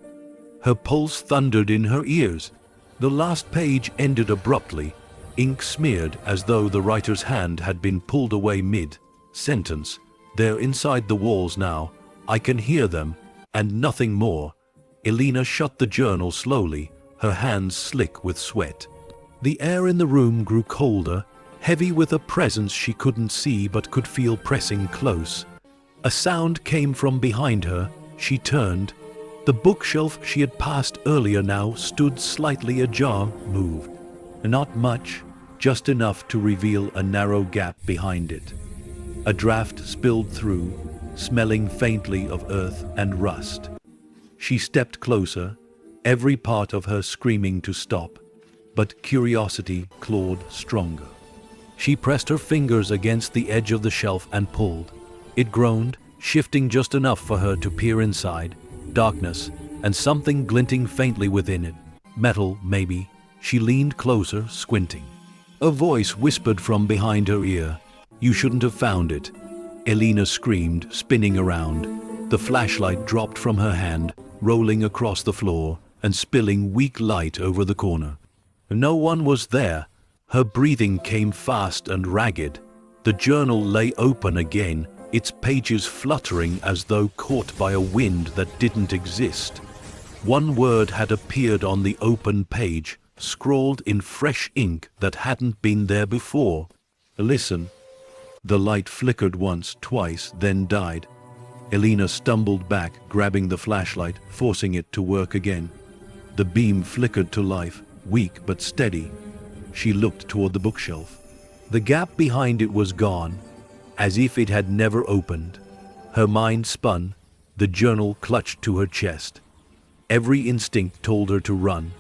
Her pulse thundered in her ears. The last page ended abruptly, ink smeared as though the writer's hand had been pulled away mid-sentence. They're inside the walls now. I can hear them, and nothing more. Elena shut the journal slowly, her hands slick with sweat. The air in the room grew colder, heavy with a presence she couldn't see but could feel pressing close. A sound came from behind her. She turned. The bookshelf she had passed earlier now stood slightly ajar, moved. Not much, just enough to reveal a narrow gap behind it. A draft spilled through, smelling faintly of earth and rust. She stepped closer, every part of her screaming to stop, but curiosity clawed stronger. She pressed her fingers against the edge of the shelf and pulled. It groaned, shifting just enough for her to peer inside. Darkness, and something glinting faintly within it. Metal, maybe. She leaned closer, squinting. A voice whispered from behind her ear. You shouldn't have found it. Elena screamed, spinning around. The flashlight dropped from her hand, rolling across the floor and spilling weak light over the corner. No one was there. Her breathing came fast and ragged. The journal lay open again, its pages fluttering as though caught by a wind that didn't exist. One word had appeared on the open page, scrawled in fresh ink that hadn't been there before. Listen. The light flickered once, twice, then died. Elena stumbled back, grabbing the flashlight, forcing it to work again. The beam flickered to life, weak but steady. She looked toward the bookshelf. The gap behind it was gone, as if it had never opened. Her mind spun, the journal clutched to her chest. Every instinct told her to run,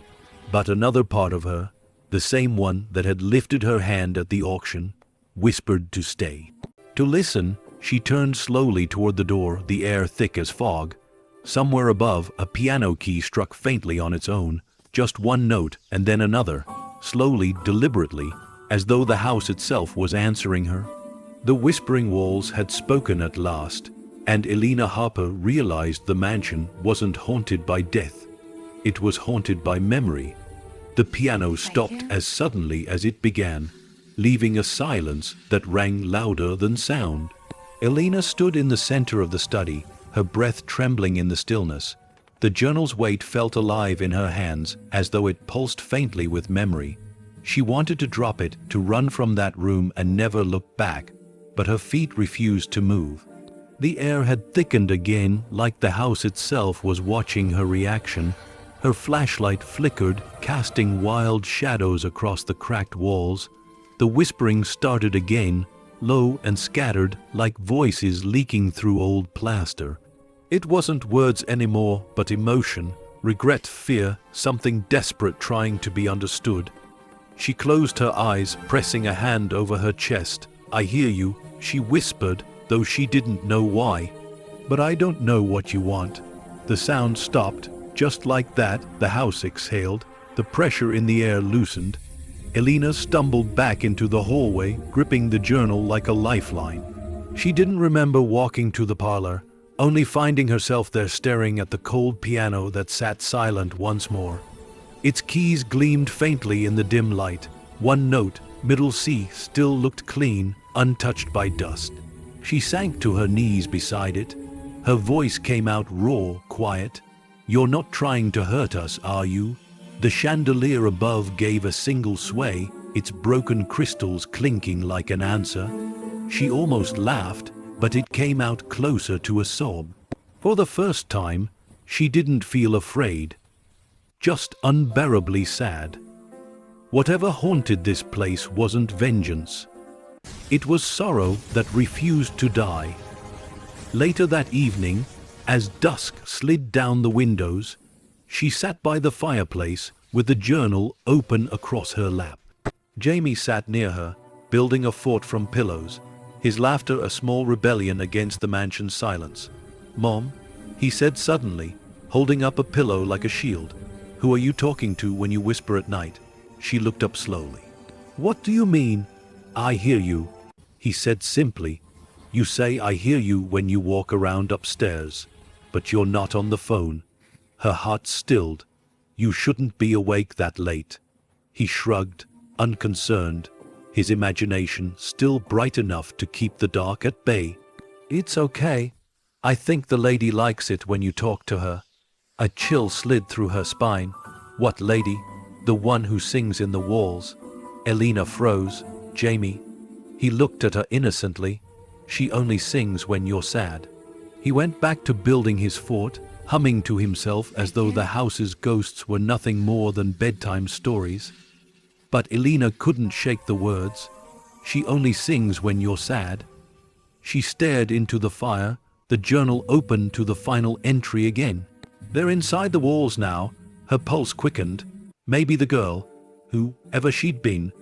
but another part of her, the same one that had lifted her hand at the auction, whispered to stay. To listen, she turned slowly toward the door, the air thick as fog. Somewhere above, a piano key struck faintly on its own, just one note and then another, slowly, deliberately, as though the house itself was answering her. The whispering walls had spoken at last, and Elena Harper realized the mansion wasn't haunted by death. It was haunted by memory. The piano stopped as suddenly as it began, leaving a silence that rang louder than sound. Elena stood in the center of the study, her breath trembling in the stillness. The journal's weight felt alive in her hands, as though it pulsed faintly with memory. She wanted to drop it, to run from that room and never look back, but her feet refused to move. The air had thickened again, like the house itself was watching her reaction. Her flashlight flickered, casting wild shadows across the cracked walls. The whispering started again, low and scattered, like voices leaking through old plaster. It wasn't words anymore, but emotion, regret, fear, something desperate trying to be understood. She closed her eyes, pressing a hand over her chest. I hear you, she whispered, though she didn't know why. But I don't know what you want. The sound stopped. Just like that, the house exhaled. The pressure in the air loosened. Elena stumbled back into the hallway, gripping the journal like a lifeline. She didn't remember walking to the parlor, only finding herself there staring at the cold piano that sat silent once more. Its keys gleamed faintly in the dim light. One note, middle C, still looked clean, untouched by dust. She sank to her knees beside it. Her voice came out raw, quiet. "You're not trying to hurt us, are you?" The chandelier above gave a single sway, its broken crystals clinking like an answer. She almost laughed, but it came out closer to a sob. For the first time, she didn't feel afraid, just unbearably sad. Whatever haunted this place wasn't vengeance. It was sorrow that refused to die. Later that evening, as dusk slid down the windows, she sat by the fireplace with the journal open across her lap. Jamie sat near her, building a fort from pillows, his laughter a small rebellion against the mansion's silence. "Mom," he said suddenly, holding up a pillow like a shield. "Who are you talking to when you whisper at night?" She looked up slowly. "What do you mean?" "I hear you," he said simply. "You say I hear you when you walk around upstairs, but you're not on the phone." Her heart stilled. "You shouldn't be awake that late." He shrugged, unconcerned, his imagination still bright enough to keep the dark at bay. "It's okay. I think the lady likes it when you talk to her." A chill slid through her spine. "What lady?" "The one who sings in the walls." Elena froze. "Jamie." He looked at her innocently. "She only sings when you're sad." He went back to building his fort, humming to himself as though the house's ghosts were nothing more than bedtime stories. But Elena couldn't shake the words. "She only sings when you're sad." She stared into the fire, the journal open to the final entry again. They're inside the walls now. Her pulse quickened. Maybe the girl, whoever she'd been,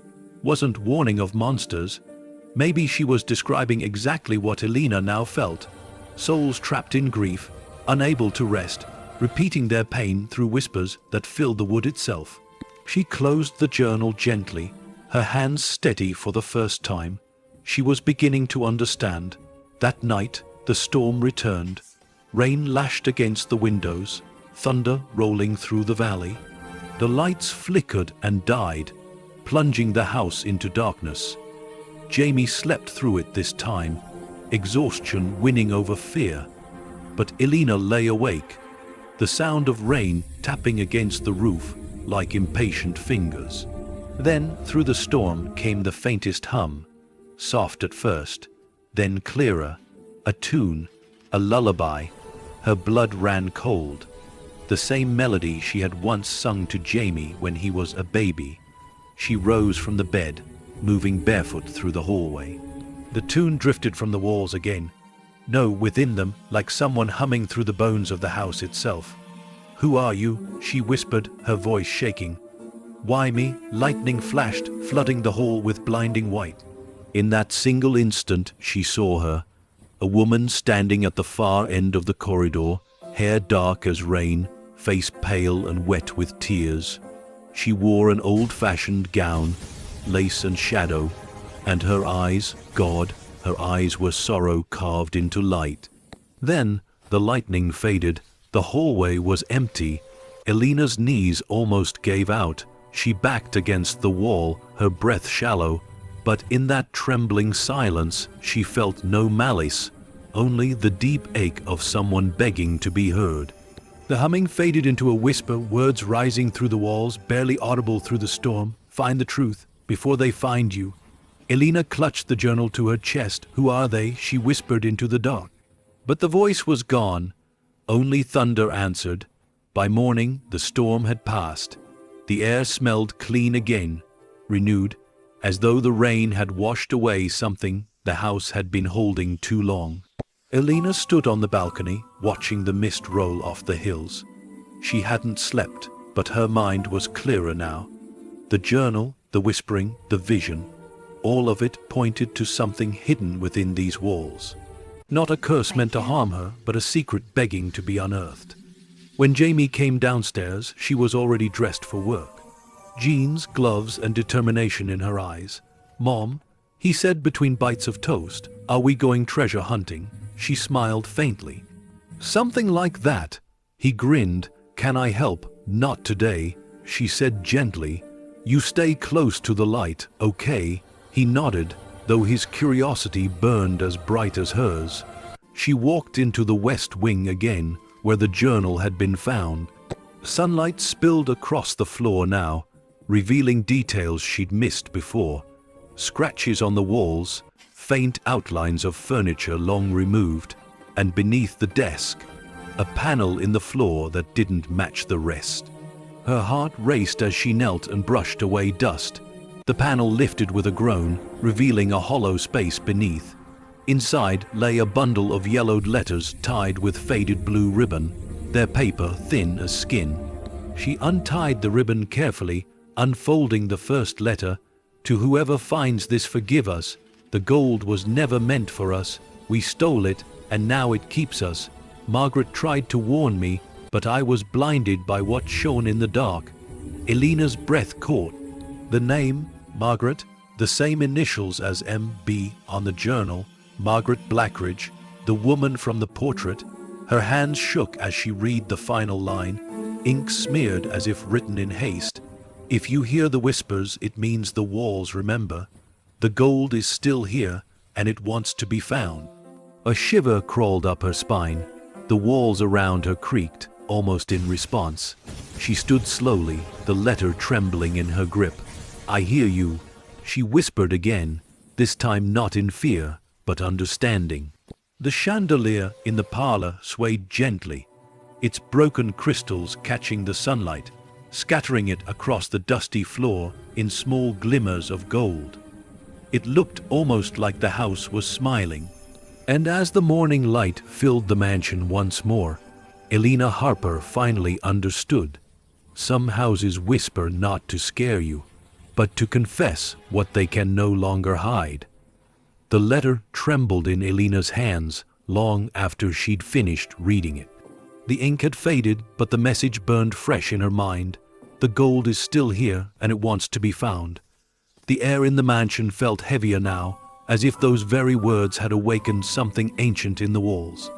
wasn't warning of monsters. Maybe she was describing exactly what Elena now felt. Souls trapped in grief, unable to rest, repeating their pain through whispers that filled the wood itself. She closed the journal gently, her hands steady for the first time. She was beginning to understand. That night, the storm returned. Rain lashed against the windows, thunder rolling through the valley. The lights flickered and died, plunging the house into darkness. Jamie slept through it this time, exhaustion winning over fear. But Elena lay awake, the sound of rain tapping against the roof like impatient fingers. Then, through the storm, came the faintest hum, soft at first, then clearer, a tune, a lullaby. Her blood ran cold. The same melody she had once sung to Jamie when he was a baby. She rose from the bed, moving barefoot through the hallway. The tune drifted from the walls again. No, within them, like someone humming through the bones of the house itself. "Who are you?" she whispered, her voice shaking. "Why me?" Lightning flashed, flooding the hall with blinding white. In that single instant she saw her, a woman standing at the far end of the corridor, hair dark as rain, face pale and wet with tears. She wore an old-fashioned gown, lace and shadow, and her eyes, God, her eyes were sorrow carved into light. Then the lightning faded. The hallway was empty. Elena's knees almost gave out. She backed against the wall, her breath shallow. But in that trembling silence, she felt no malice, only the deep ache of someone begging to be heard. The humming faded into a whisper, words rising through the walls, barely audible through the storm. "Find the truth, before they find you." Elena clutched the journal to her chest. "Who are they?" she whispered into the dark. But the voice was gone. Only thunder answered. By morning, the storm had passed. The air smelled clean again, renewed, as though the rain had washed away something the house had been holding too long. Elena stood on the balcony, watching the mist roll off the hills. She hadn't slept, but her mind was clearer now. The journal, the whispering, the vision, all of it pointed to something hidden within these walls. Not a curse meant to harm her, but a secret begging to be unearthed. When Jamie came downstairs, she was already dressed for work. Jeans, gloves, and determination in her eyes. "Mom," he said between bites of toast, "are we going treasure hunting?" She smiled faintly. "Something like that." He grinned. "Can I help?" "Not today." she said gently. You stay close to the light, okay? He nodded, though his curiosity burned as bright as hers. She walked into the west wing again, where the journal had been found. Sunlight spilled across the floor now, revealing details she'd missed before. Scratches on the walls, faint outlines of furniture long removed, and beneath the desk, a panel in the floor that didn't match the rest. Her heart raced as she knelt and brushed away dust. The panel lifted with a groan, revealing a hollow space beneath. Inside lay a bundle of yellowed letters tied with faded blue ribbon, their paper thin as skin. She untied the ribbon carefully, unfolding the first letter. To whoever finds this, forgive us. The gold was never meant for us. We stole it, and now it keeps us. Margaret tried to warn me, but I was blinded by what shone in the dark. Elena's breath caught. The name, Margaret, the same initials as M.B. on the journal, Margaret Blackridge, the woman from the portrait. Her hands shook as she read the final line, ink smeared as if written in haste. If you hear the whispers, it means the walls remember. The gold is still here, and it wants to be found. A shiver crawled up her spine. The walls around her creaked, almost in response. She stood slowly, the letter trembling in her grip. I hear you, she whispered again, this time not in fear, but understanding. The chandelier in the parlor swayed gently, its broken crystals catching the sunlight, scattering it across the dusty floor in small glimmers of gold. It looked almost like the house was smiling. And as the morning light filled the mansion once more, Elena Harper finally understood. Some houses whisper not to scare you, but to confess what they can no longer hide. The letter trembled in Elena's hands long after she'd finished reading it. The ink had faded, but the message burned fresh in her mind. The gold is still here, and it wants to be found. The air in the mansion felt heavier now, as if those very words had awakened something ancient in the walls.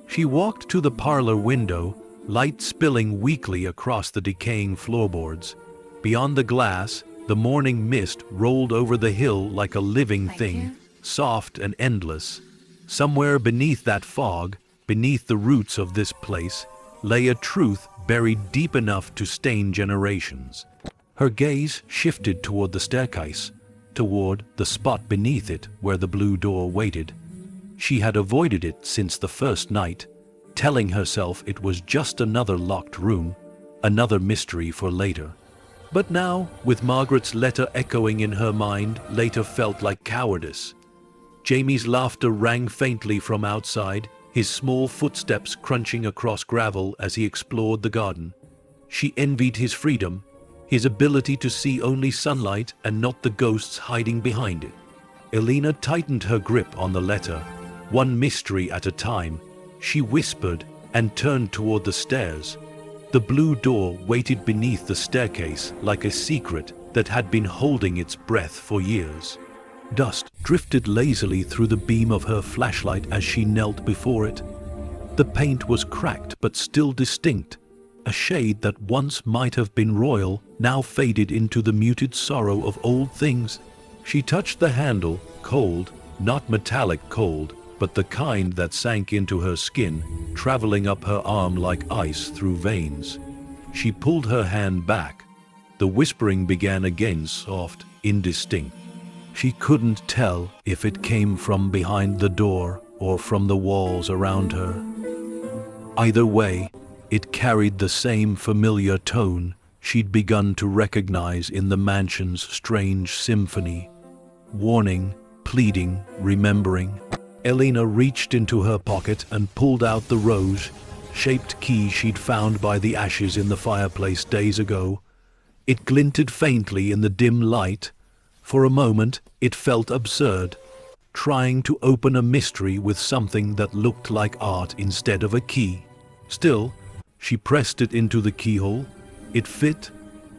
She walked to the parlor window, light spilling weakly across the decaying floorboards. Beyond the glass, the morning mist rolled over the hill like a living thing, soft and endless. Somewhere beneath that fog, beneath the roots of this place, lay a truth buried deep enough to stain generations. Her gaze shifted toward the staircase, toward the spot beneath it where the blue door waited. She had avoided it since the first night, telling herself it was just another locked room, another mystery for later. But now, with Margaret's letter echoing in her mind, later felt like cowardice. Jamie's laughter rang faintly from outside, his small footsteps crunching across gravel as he explored the garden. She envied his freedom, his ability to see only sunlight and not the ghosts hiding behind it. Elena tightened her grip on the letter, one mystery at a time. She whispered and turned toward the stairs. The blue door waited beneath the staircase like a secret that had been holding its breath for years. Dust drifted lazily through the beam of her flashlight as she knelt before it. The paint was cracked but still distinct. A shade that once might have been royal now faded into the muted sorrow of old things. She touched the handle, cold, not metallic cold, but the kind that sank into her skin, traveling up her arm like ice through veins. She pulled her hand back. The whispering began again, soft, indistinct. She couldn't tell if it came from behind the door or from the walls around her. Either way, it carried the same familiar tone she'd begun to recognize in the mansion's strange symphony. Warning, pleading, remembering. Elena reached into her pocket and pulled out the rose-shaped key she'd found by the ashes in the fireplace days ago. It glinted faintly in the dim light. For a moment, it felt absurd, trying to open a mystery with something that looked like art instead of a key. Still, she pressed it into the keyhole. It fit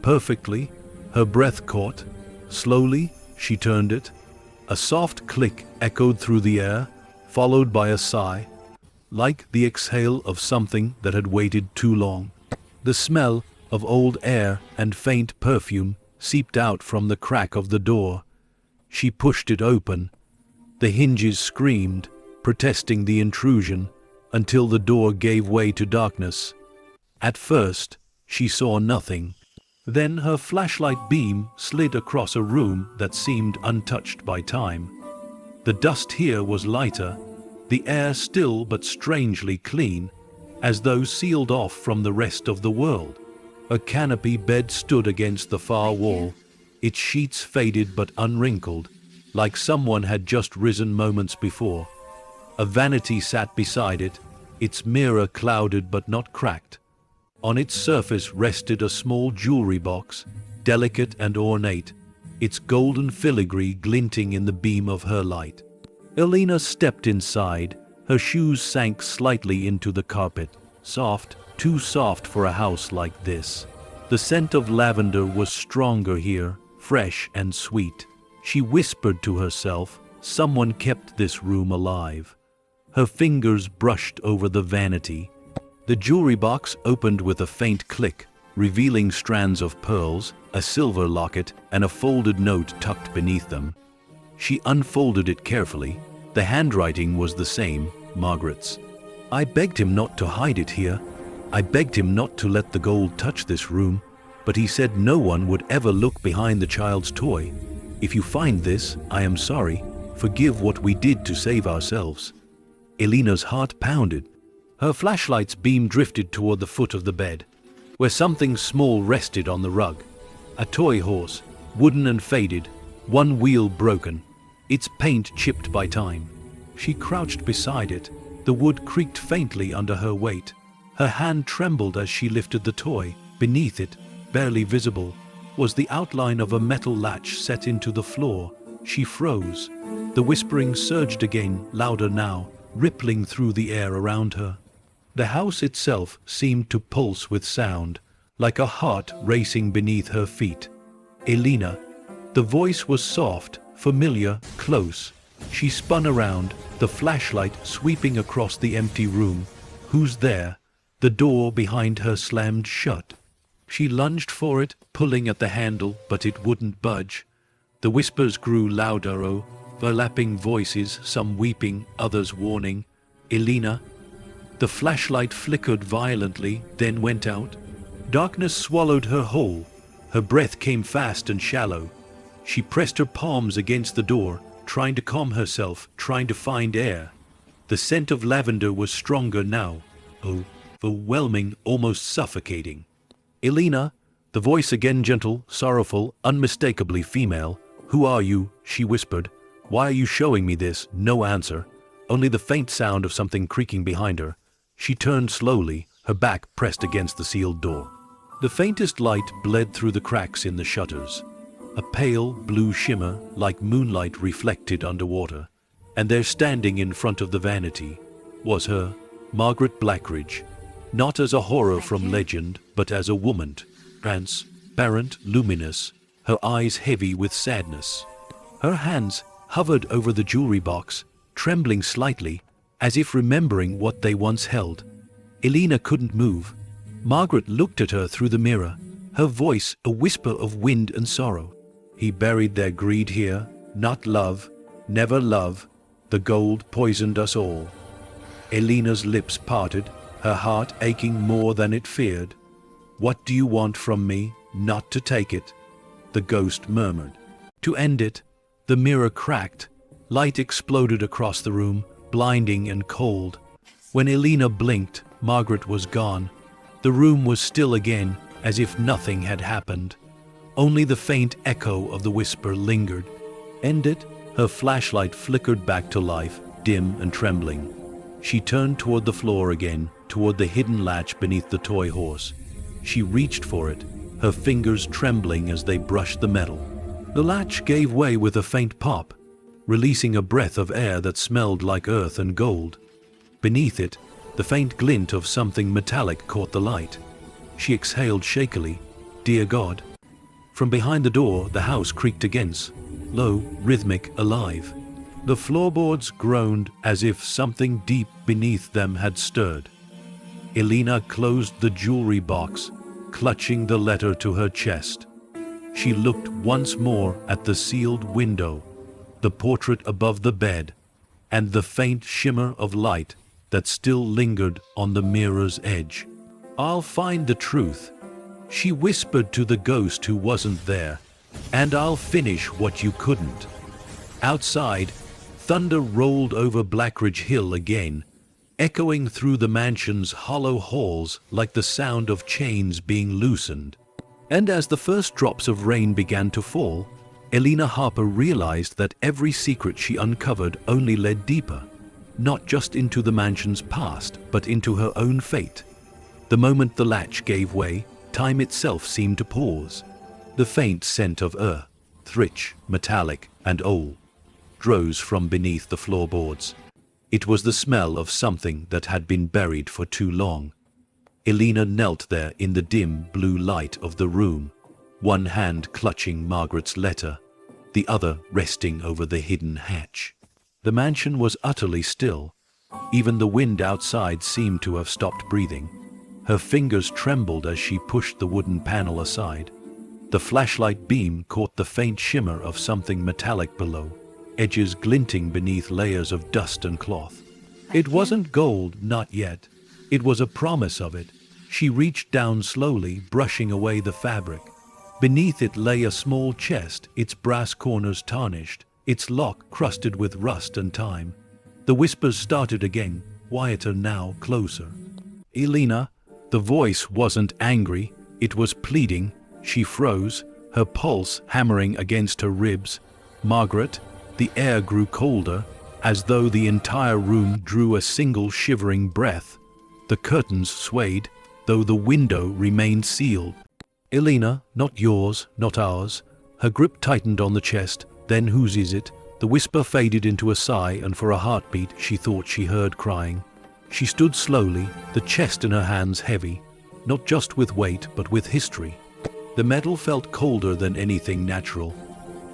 perfectly. Her breath caught. Slowly, she turned it. A soft click echoed through the air, followed by a sigh, like the exhale of something that had waited too long. The smell of old air and faint perfume seeped out from the crack of the door. She pushed it open. The hinges screamed, protesting the intrusion, until the door gave way to darkness. At first, she saw nothing. Then her flashlight beam slid across a room that seemed untouched by time. The dust here was lighter, the air still but strangely clean, as though sealed off from the rest of the world. A canopy bed stood against the far wall, its sheets faded but unwrinkled, like someone had just risen moments before. A vanity sat beside it, its mirror clouded but not cracked. On its surface rested a small jewelry box, delicate and ornate, its golden filigree glinting in the beam of her light. Elena stepped inside. Her shoes sank slightly into the carpet, soft, too soft for a house like this. The scent of lavender was stronger here, fresh and sweet. She whispered to herself, someone kept this room alive. Her fingers brushed over the vanity. The jewelry box opened with a faint click, revealing strands of pearls, a silver locket, and a folded note tucked beneath them. She unfolded it carefully. The handwriting was the same, Margaret's. I begged him not to hide it here. I begged him not to let the gold touch this room, but he said no one would ever look behind the child's toy. If you find this, I am sorry. Forgive what we did to save ourselves. Elena's heart pounded. Her flashlight's beam drifted toward the foot of the bed, where something small rested on the rug. A toy horse, wooden and faded, one wheel broken, its paint chipped by time. She crouched beside it. The wood creaked faintly under her weight. Her hand trembled as she lifted the toy. Beneath it, barely visible, was the outline of a metal latch set into the floor. She froze. The whispering surged again, louder now, rippling through the air around her. The house itself seemed to pulse with sound, like a heart racing beneath her feet. Elena. The voice was soft, familiar, close. She spun around, the flashlight sweeping across the empty room. Who's there? The door behind her slammed shut. She lunged for it, pulling at the handle, but it wouldn't budge. The whispers grew louder, overlapping voices, some weeping, others warning. Elena. The flashlight flickered violently, then went out. Darkness swallowed her whole. Her breath came fast and shallow. She pressed her palms against the door, trying to calm herself, trying to find air. The scent of lavender was stronger now, overwhelming, almost suffocating. Elena, the voice again gentle, sorrowful, unmistakably female. Who are you? She whispered. Why are you showing me this? No answer. Only the faint sound of something creaking behind her. She turned slowly, her back pressed against the sealed door. The faintest light bled through the cracks in the shutters. A pale blue shimmer, like moonlight reflected underwater. And there, standing in front of the vanity, was her, Margaret Blackridge. Not as a horror from legend, but as a woman, transparent, luminous, her eyes heavy with sadness. Her hands hovered over the jewelry box, trembling slightly, as if remembering what they once held. Elena couldn't move. Margaret looked at her through the mirror, her voice a whisper of wind and sorrow. He buried their greed here, not love, never love. The gold poisoned us all. Elena's lips parted, her heart aching more than it feared. What do you want from me? Not to take it, the ghost murmured. To end it, the mirror cracked. Light exploded across the room, blinding and cold. When Elena blinked, Margaret was gone. The room was still again, as if nothing had happened. Only the faint echo of the whisper lingered. Ended, her flashlight flickered back to life, dim and trembling. She turned toward the floor again, toward the hidden latch beneath the toy horse. She reached for it, her fingers trembling as they brushed the metal. The latch gave way with a faint pop, releasing a breath of air that smelled like earth and gold. Beneath it, the faint glint of something metallic caught the light. She exhaled shakily. Dear God. From behind the door, the house creaked again, low, rhythmic, alive. The floorboards groaned as if something deep beneath them had stirred. Elena closed the jewelry box, clutching the letter to her chest. She looked once more at the sealed window, the portrait above the bed, and the faint shimmer of light that still lingered on the mirror's edge. "I'll find the truth," she whispered to the ghost who wasn't there, "and I'll finish what you couldn't." Outside, thunder rolled over Blackridge Hill again, echoing through the mansion's hollow halls like the sound of chains being loosened. And as the first drops of rain began to fall, Elena Harper realized that every secret she uncovered only led deeper, not just into the mansion's past, but into her own fate. The moment the latch gave way, time itself seemed to pause. The faint scent of earth, rich, metallic, and old, rose from beneath the floorboards. It was the smell of something that had been buried for too long. Elena knelt there in the dim blue light of the room, one hand clutching Margaret's letter, the other resting over the hidden hatch. The mansion was utterly still. Even the wind outside seemed to have stopped breathing. Her fingers trembled as she pushed the wooden panel aside. The flashlight beam caught the faint shimmer of something metallic below, edges glinting beneath layers of dust and cloth. It wasn't gold, not yet. It was a promise of it. She reached down slowly, brushing away the fabric. Beneath it lay a small chest, its brass corners tarnished, its lock crusted with rust and time. The whispers started again, quieter now, closer. "Elena." The voice wasn't angry, it was pleading. She froze, her pulse hammering against her ribs. "Margaret." The air grew colder, as though the entire room drew a single shivering breath. The curtains swayed, though the window remained sealed. "Elena, not yours, not ours." Her grip tightened on the chest. "Then whose is it?" The whisper faded into a sigh, and for a heartbeat she thought she heard crying. She stood slowly, the chest in her hands heavy, not just with weight, but with history. The metal felt colder than anything natural.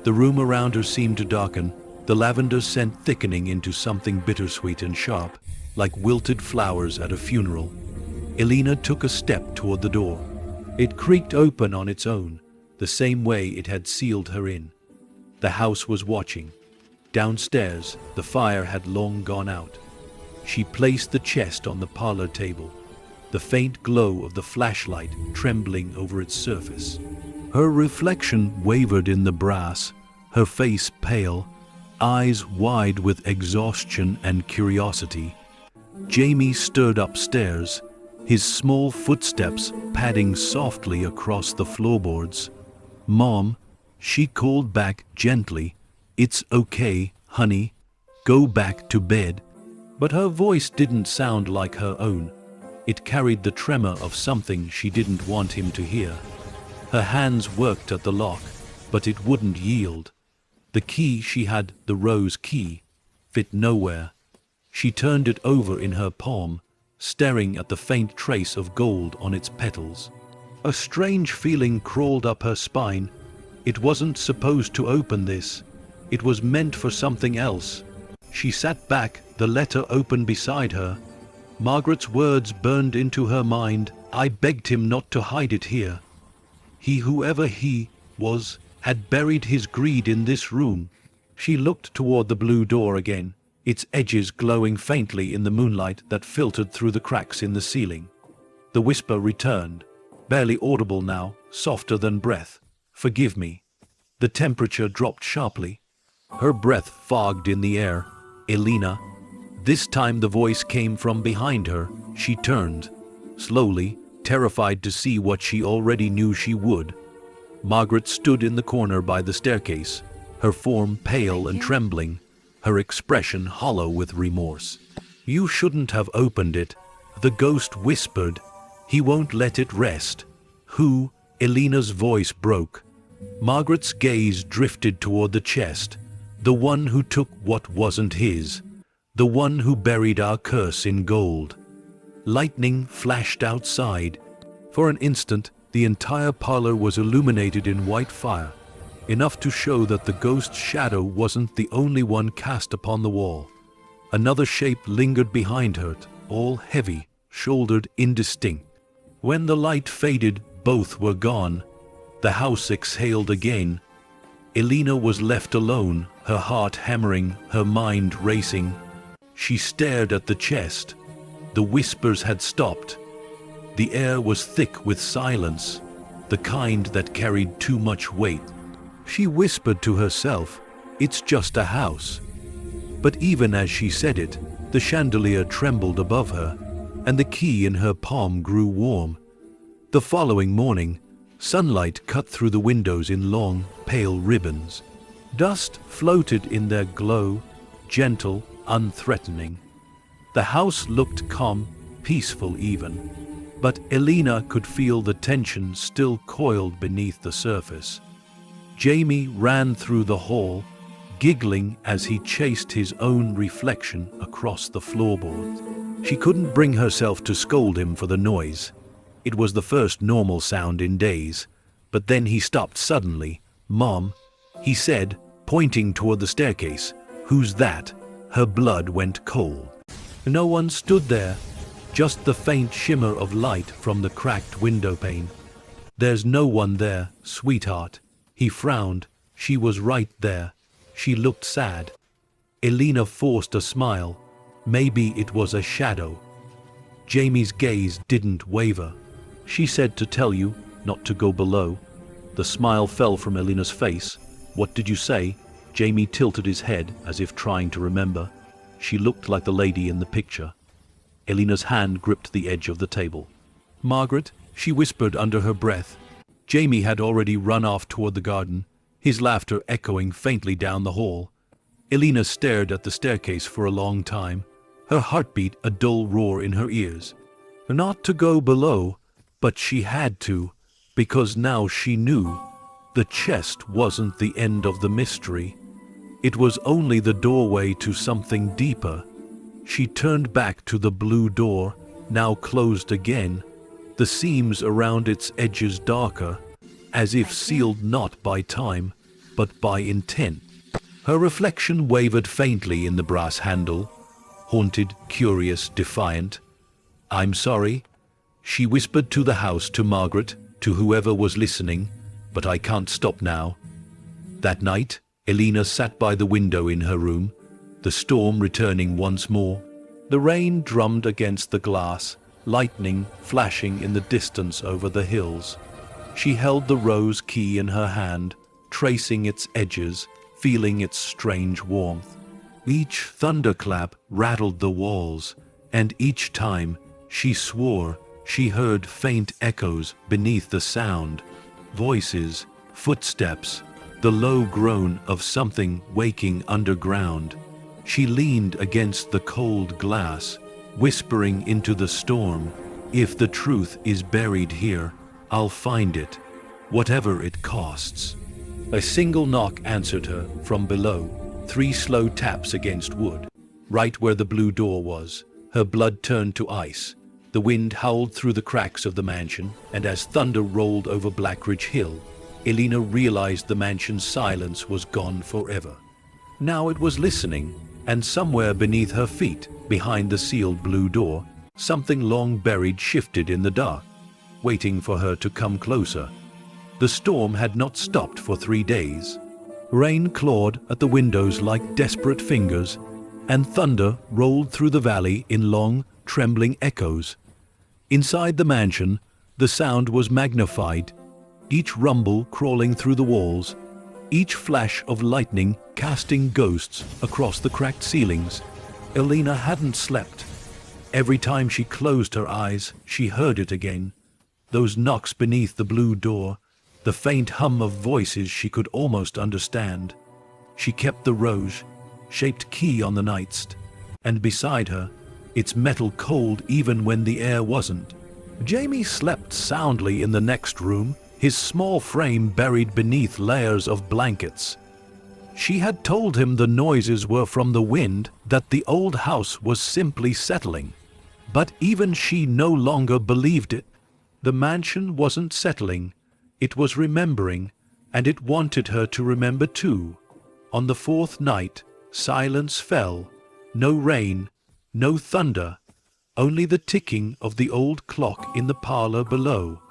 The room around her seemed to darken, the lavender scent thickening into something bittersweet and sharp, like wilted flowers at a funeral. Elena took a step toward the door. It creaked open on its own, the same way it had sealed her in. The house was watching. Downstairs, the fire had long gone out. She placed the chest on the parlor table, the faint glow of the flashlight trembling over its surface. Her reflection wavered in the brass, her face pale, eyes wide with exhaustion and curiosity. Jamie stirred upstairs, his small footsteps padding softly across the floorboards. "Mom," she called back gently, "it's okay, honey. Go back to bed." But her voice didn't sound like her own. It carried the tremor of something she didn't want him to hear. Her hands worked at the lock, but it wouldn't yield. The key she had, the rose key, fit nowhere. She turned it over in her palm, staring at the faint trace of gold on its petals. A strange feeling crawled up her spine. It wasn't supposed to open this. It was meant for something else. She sat back, the letter open beside her. Margaret's words burned into her mind. "I begged him not to hide it here. He, whoever he was, had buried his greed in this room." She looked toward the blue door again, its edges glowing faintly in the moonlight that filtered through the cracks in the ceiling. The whisper returned, barely audible now, softer than breath. "Forgive me." The temperature dropped sharply. Her breath fogged in the air. "Elena." This time the voice came from behind her. She turned, slowly, terrified to see what she already knew she would. Margaret stood in the corner by the staircase, her form pale and trembling, her expression hollow with remorse. "You shouldn't have opened it," the ghost whispered. "He won't let it rest." "Who?" Elena's voice broke. Margaret's gaze drifted toward the chest. "The one who took what wasn't his. The one who buried our curse in gold." Lightning flashed outside. For an instant, the entire parlor was illuminated in white fire, enough to show that the ghost's shadow wasn't the only one cast upon the wall. Another shape lingered behind her, all heavy, shouldered, indistinct. When the light faded, Both were gone. The house exhaled again. Elena was left alone, her heart hammering, her mind racing. She stared at the chest. The whispers had stopped. The air was thick with silence, the kind that carried too much weight. She whispered to herself, "It's just a house." But even as she said it, the chandelier trembled above her, and the key in her palm grew warm. The following morning, sunlight cut through the windows in long, pale ribbons. Dust floated in their glow, gentle, unthreatening. The house looked calm, peaceful even. But Elena could feel the tension still coiled beneath the surface. Jamie ran through the hall, giggling as he chased his own reflection across the floorboard. She couldn't bring herself to scold him for the noise. It was the first normal sound in days. But then he stopped suddenly. "Mom," he said, pointing toward the staircase. "Who's that?" Her blood went cold. No one stood there, just the faint shimmer of light from the cracked window pane. "There's no one there, sweetheart." He frowned. She was right there. She looked sad. Elena forced a smile. Maybe it was a shadow. Jamie's gaze didn't waver. "She said to tell you not to go below." The smile fell from Elena's face. "What did you say?" Jamie tilted his head as if trying to remember. She looked like the lady in the picture. Elena's hand gripped the edge of the table. "Margaret," she whispered under her breath. Jamie had already run off toward the garden, his laughter echoing faintly down the hall. Elena stared at the staircase for a long time, her heartbeat a dull roar in her ears. Not to go below, but she had to, because now she knew the chest wasn't the end of the mystery. It was only the doorway to something deeper. She turned back to the blue door, now closed again, the seams around its edges darker, as if sealed not by time, but by intent. Her reflection wavered faintly in the brass handle, haunted, curious, defiant. "I'm sorry," she whispered to the house, to Margaret, to whoever was listening, "but I can't stop now." That night, Elena sat by the window in her room, the storm returning once more. The rain drummed against the glass, lightning flashing in the distance over the hills. She held the rose key in her hand, tracing its edges, feeling its strange warmth. Each thunderclap rattled the walls, and each time she swore she heard faint echoes beneath the sound, voices, footsteps, the low groan of something waking underground. She leaned against the cold glass, whispering into the storm, "If the truth is buried here, I'll find it, whatever it costs." A single knock answered her from below, 3 slow taps against wood, right where the blue door was. Her blood turned to ice. The wind howled through the cracks of the mansion, and as thunder rolled over Blackridge Hill, Elena realized the mansion's silence was gone forever. Now it was listening, and somewhere beneath her feet, behind the sealed blue door, something long buried shifted in the dark, waiting for her to come closer. The storm had not stopped for 3 days. Rain clawed at the windows like desperate fingers, and thunder rolled through the valley in long, trembling echoes. Inside the mansion, the sound was magnified, each rumble crawling through the walls, each flash of lightning casting ghosts across the cracked ceilings. Elena hadn't slept. Every time she closed her eyes, she heard it again. Those knocks beneath the blue door, the faint hum of voices she could almost understand. She kept the rose-shaped key on the nightstand, and beside her, its metal cold even when the air wasn't. Jamie slept soundly in the next room, his small frame buried beneath layers of blankets. She had told him the noises were from the wind, that the old house was simply settling. But even she no longer believed it. The mansion wasn't settling, it was remembering, and it wanted her to remember too. On the 4th night, silence fell. No rain, no thunder, only the ticking of the old clock in the parlor below.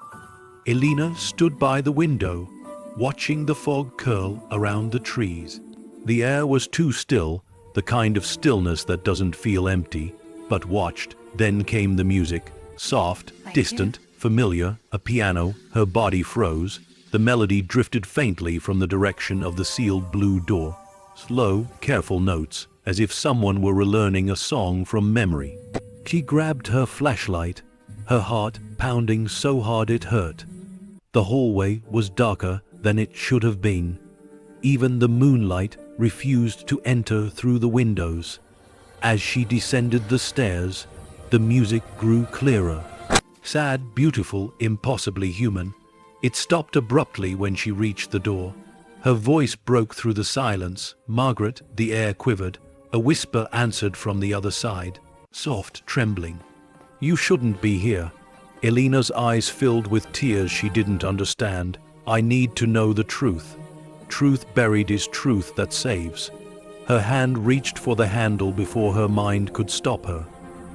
Elena stood by the window, watching the fog curl around the trees. The air was too still, the kind of stillness that doesn't feel empty, but watched. Then came the music, soft, distant, familiar, a piano. Her body froze. The melody drifted faintly from the direction of the sealed blue door. Slow, careful notes, as if someone were relearning a song from memory. She grabbed her flashlight, her heart pounding so hard it hurt. The hallway was darker than it should have been. Even the moonlight refused to enter through the windows. As she descended the stairs, the music grew clearer. Sad, beautiful, impossibly human. It stopped abruptly when she reached the door. Her voice broke through the silence. "Margaret," the air quivered. A whisper answered from the other side, soft, trembling. "You shouldn't be here." Elena's eyes filled with tears she didn't understand. "I need to know the truth. Truth buried is truth that saves." Her hand reached for the handle before her mind could stop her.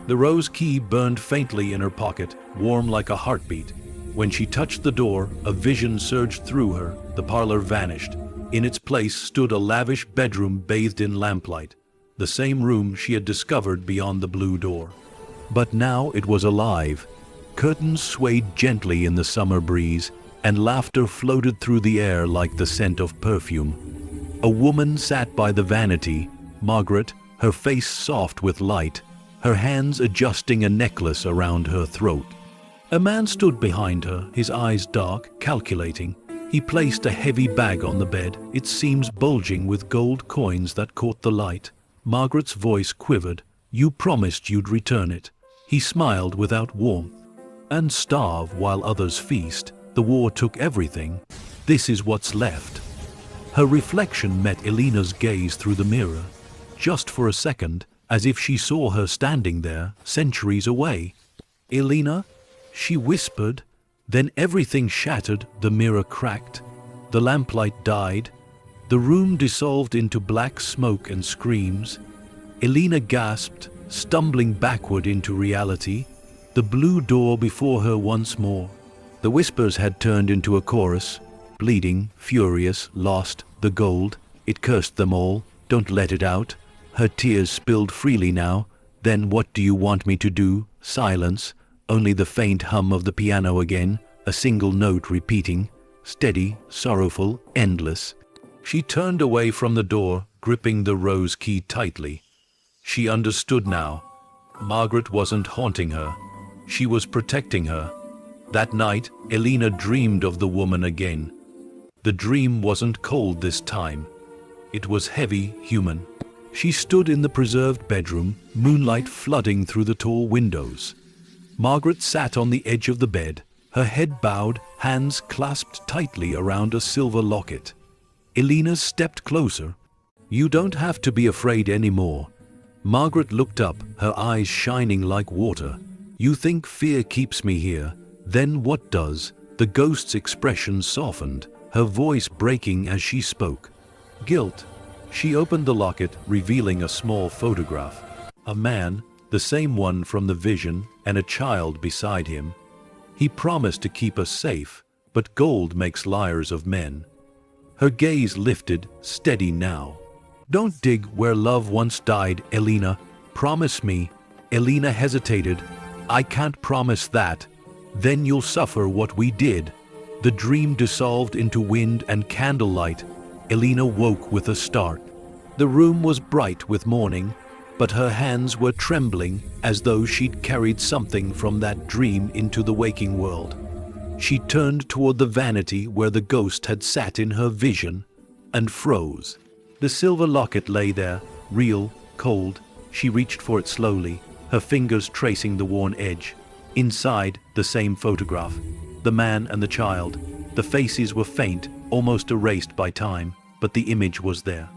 The rose key burned faintly in her pocket, warm like a heartbeat. When she touched the door, a vision surged through her. The parlor vanished. In its place stood a lavish bedroom bathed in lamplight, the same room she had discovered beyond the blue door. But now it was alive. Curtains swayed gently in the summer breeze, and laughter floated through the air like the scent of perfume. A woman sat by the vanity, Margaret, her face soft with light, her hands adjusting a necklace around her throat. A man stood behind her, his eyes dark, calculating. He placed a heavy bag on the bed, its seams bulging with gold coins that caught the light. Margaret's voice quivered. "You promised you'd return it." He smiled without warmth. "And starve while others feast. The war took everything. This is what's left." Her reflection met Elena's gaze through the mirror. Just for a second, as if she saw her standing there, centuries away. "Elena?" she whispered. Then everything shattered, the mirror cracked, the lamplight died, the room dissolved into black smoke and screams. Elena gasped, stumbling backward into reality, the blue door before her once more. The whispers had turned into a chorus, bleeding, furious, lost, the gold. It cursed them all. "Don't let it out." Her tears spilled freely now. "Then what do you want me to do?" Silence. Only the faint hum of the piano again, a single note repeating, steady, sorrowful, endless. She turned away from the door, gripping the rose key tightly. She understood now. Margaret wasn't haunting her. She was protecting her. That night, Elena dreamed of the woman again. The dream wasn't cold this time. It was heavy, human. She stood in the preserved bedroom, moonlight flooding through the tall windows. Margaret sat on the edge of the bed, her head bowed, hands clasped tightly around a silver locket. Elena stepped closer. "You don't have to be afraid anymore." Margaret looked up, her eyes shining like water. "You think fear keeps me here. Then what does?" The ghost's expression softened, her voice breaking as she spoke. "Guilt." She opened the locket, revealing a small photograph. A man, the same one from the vision, and a child beside him. He promised to keep us safe, but gold makes liars of men. Her gaze lifted, steady now. "Don't dig where love once died, Elena. Promise me." Elena hesitated. "I can't promise that. Then you'll suffer what we did." The dream dissolved into wind and candlelight. Elena woke with a start. The room was bright with morning, but her hands were trembling as though she'd carried something from that dream into the waking world. She turned toward the vanity where the ghost had sat in her vision, and froze. The silver locket lay there, real, cold. She reached for it slowly, her fingers tracing the worn edge. Inside, the same photograph. The man and the child. The faces were faint, almost erased by time, but the image was there.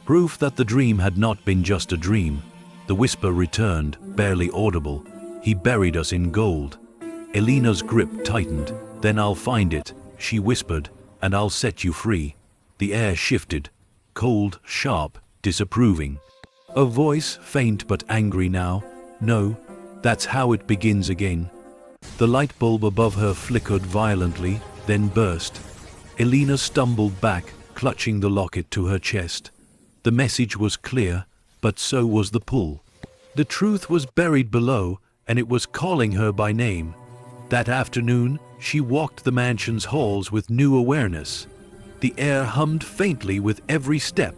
Proof that the dream had not been just a dream. The whisper returned, barely audible. "He buried us in gold." Elena's grip tightened. "Then I'll find it," she whispered, "and I'll set you free." The air shifted, cold, sharp, disapproving. A voice, faint but angry now. "No, that's how it begins again." The light bulb above her flickered violently, then burst. Elena stumbled back, clutching the locket to her chest. The message was clear, but so was the pull. The truth was buried below, and it was calling her by name. That afternoon, she walked the mansion's halls with new awareness. The air hummed faintly with every step,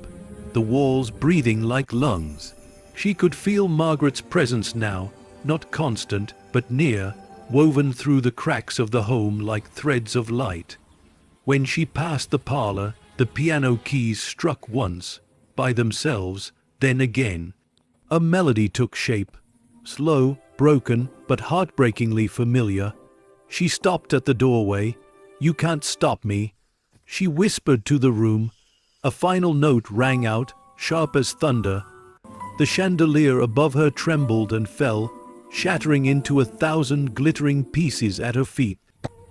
the walls breathing like lungs. She could feel Margaret's presence now, not constant, but near, woven through the cracks of the home like threads of light. When she passed the parlor, the piano keys struck once, by themselves, then again. A melody took shape, slow, broken, but heartbreakingly familiar. She stopped at the doorway. "You can't stop me," she whispered to the room. A final note rang out, sharp as thunder. The chandelier above her trembled and fell, shattering into 1,000 glittering pieces at her feet.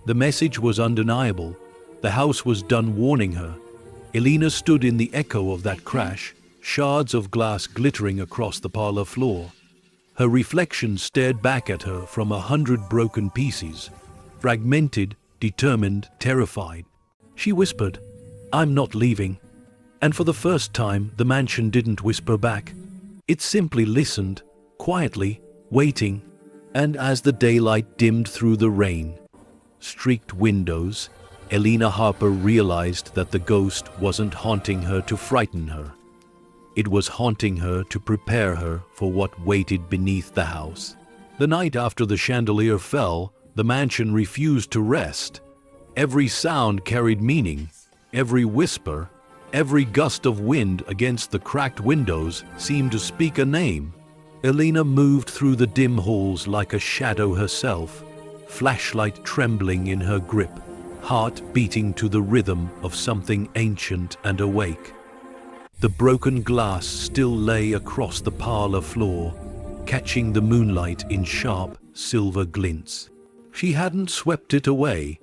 The message was undeniable. The house was done warning her. Elena stood in the echo of that crash, shards of glass glittering across the parlor floor. Her reflection stared back at her from 100 broken pieces, fragmented, determined, terrified. She whispered, "I'm not leaving." And for the first time, the mansion didn't whisper back. It simply listened, quietly, waiting. And as the daylight dimmed through the rain-streaked windows, Elena Harper realized that the ghost wasn't haunting her to frighten her. It was haunting her to prepare her for what waited beneath the house. The night after the chandelier fell, the mansion refused to rest. Every sound carried meaning. Every whisper, every gust of wind against the cracked windows seemed to speak a name. Elena moved through the dim halls like a shadow herself, flashlight trembling in her grip, heart beating to the rhythm of something ancient and awake. The broken glass still lay across the parlor floor, catching the moonlight in sharp silver glints. She hadn't swept it away.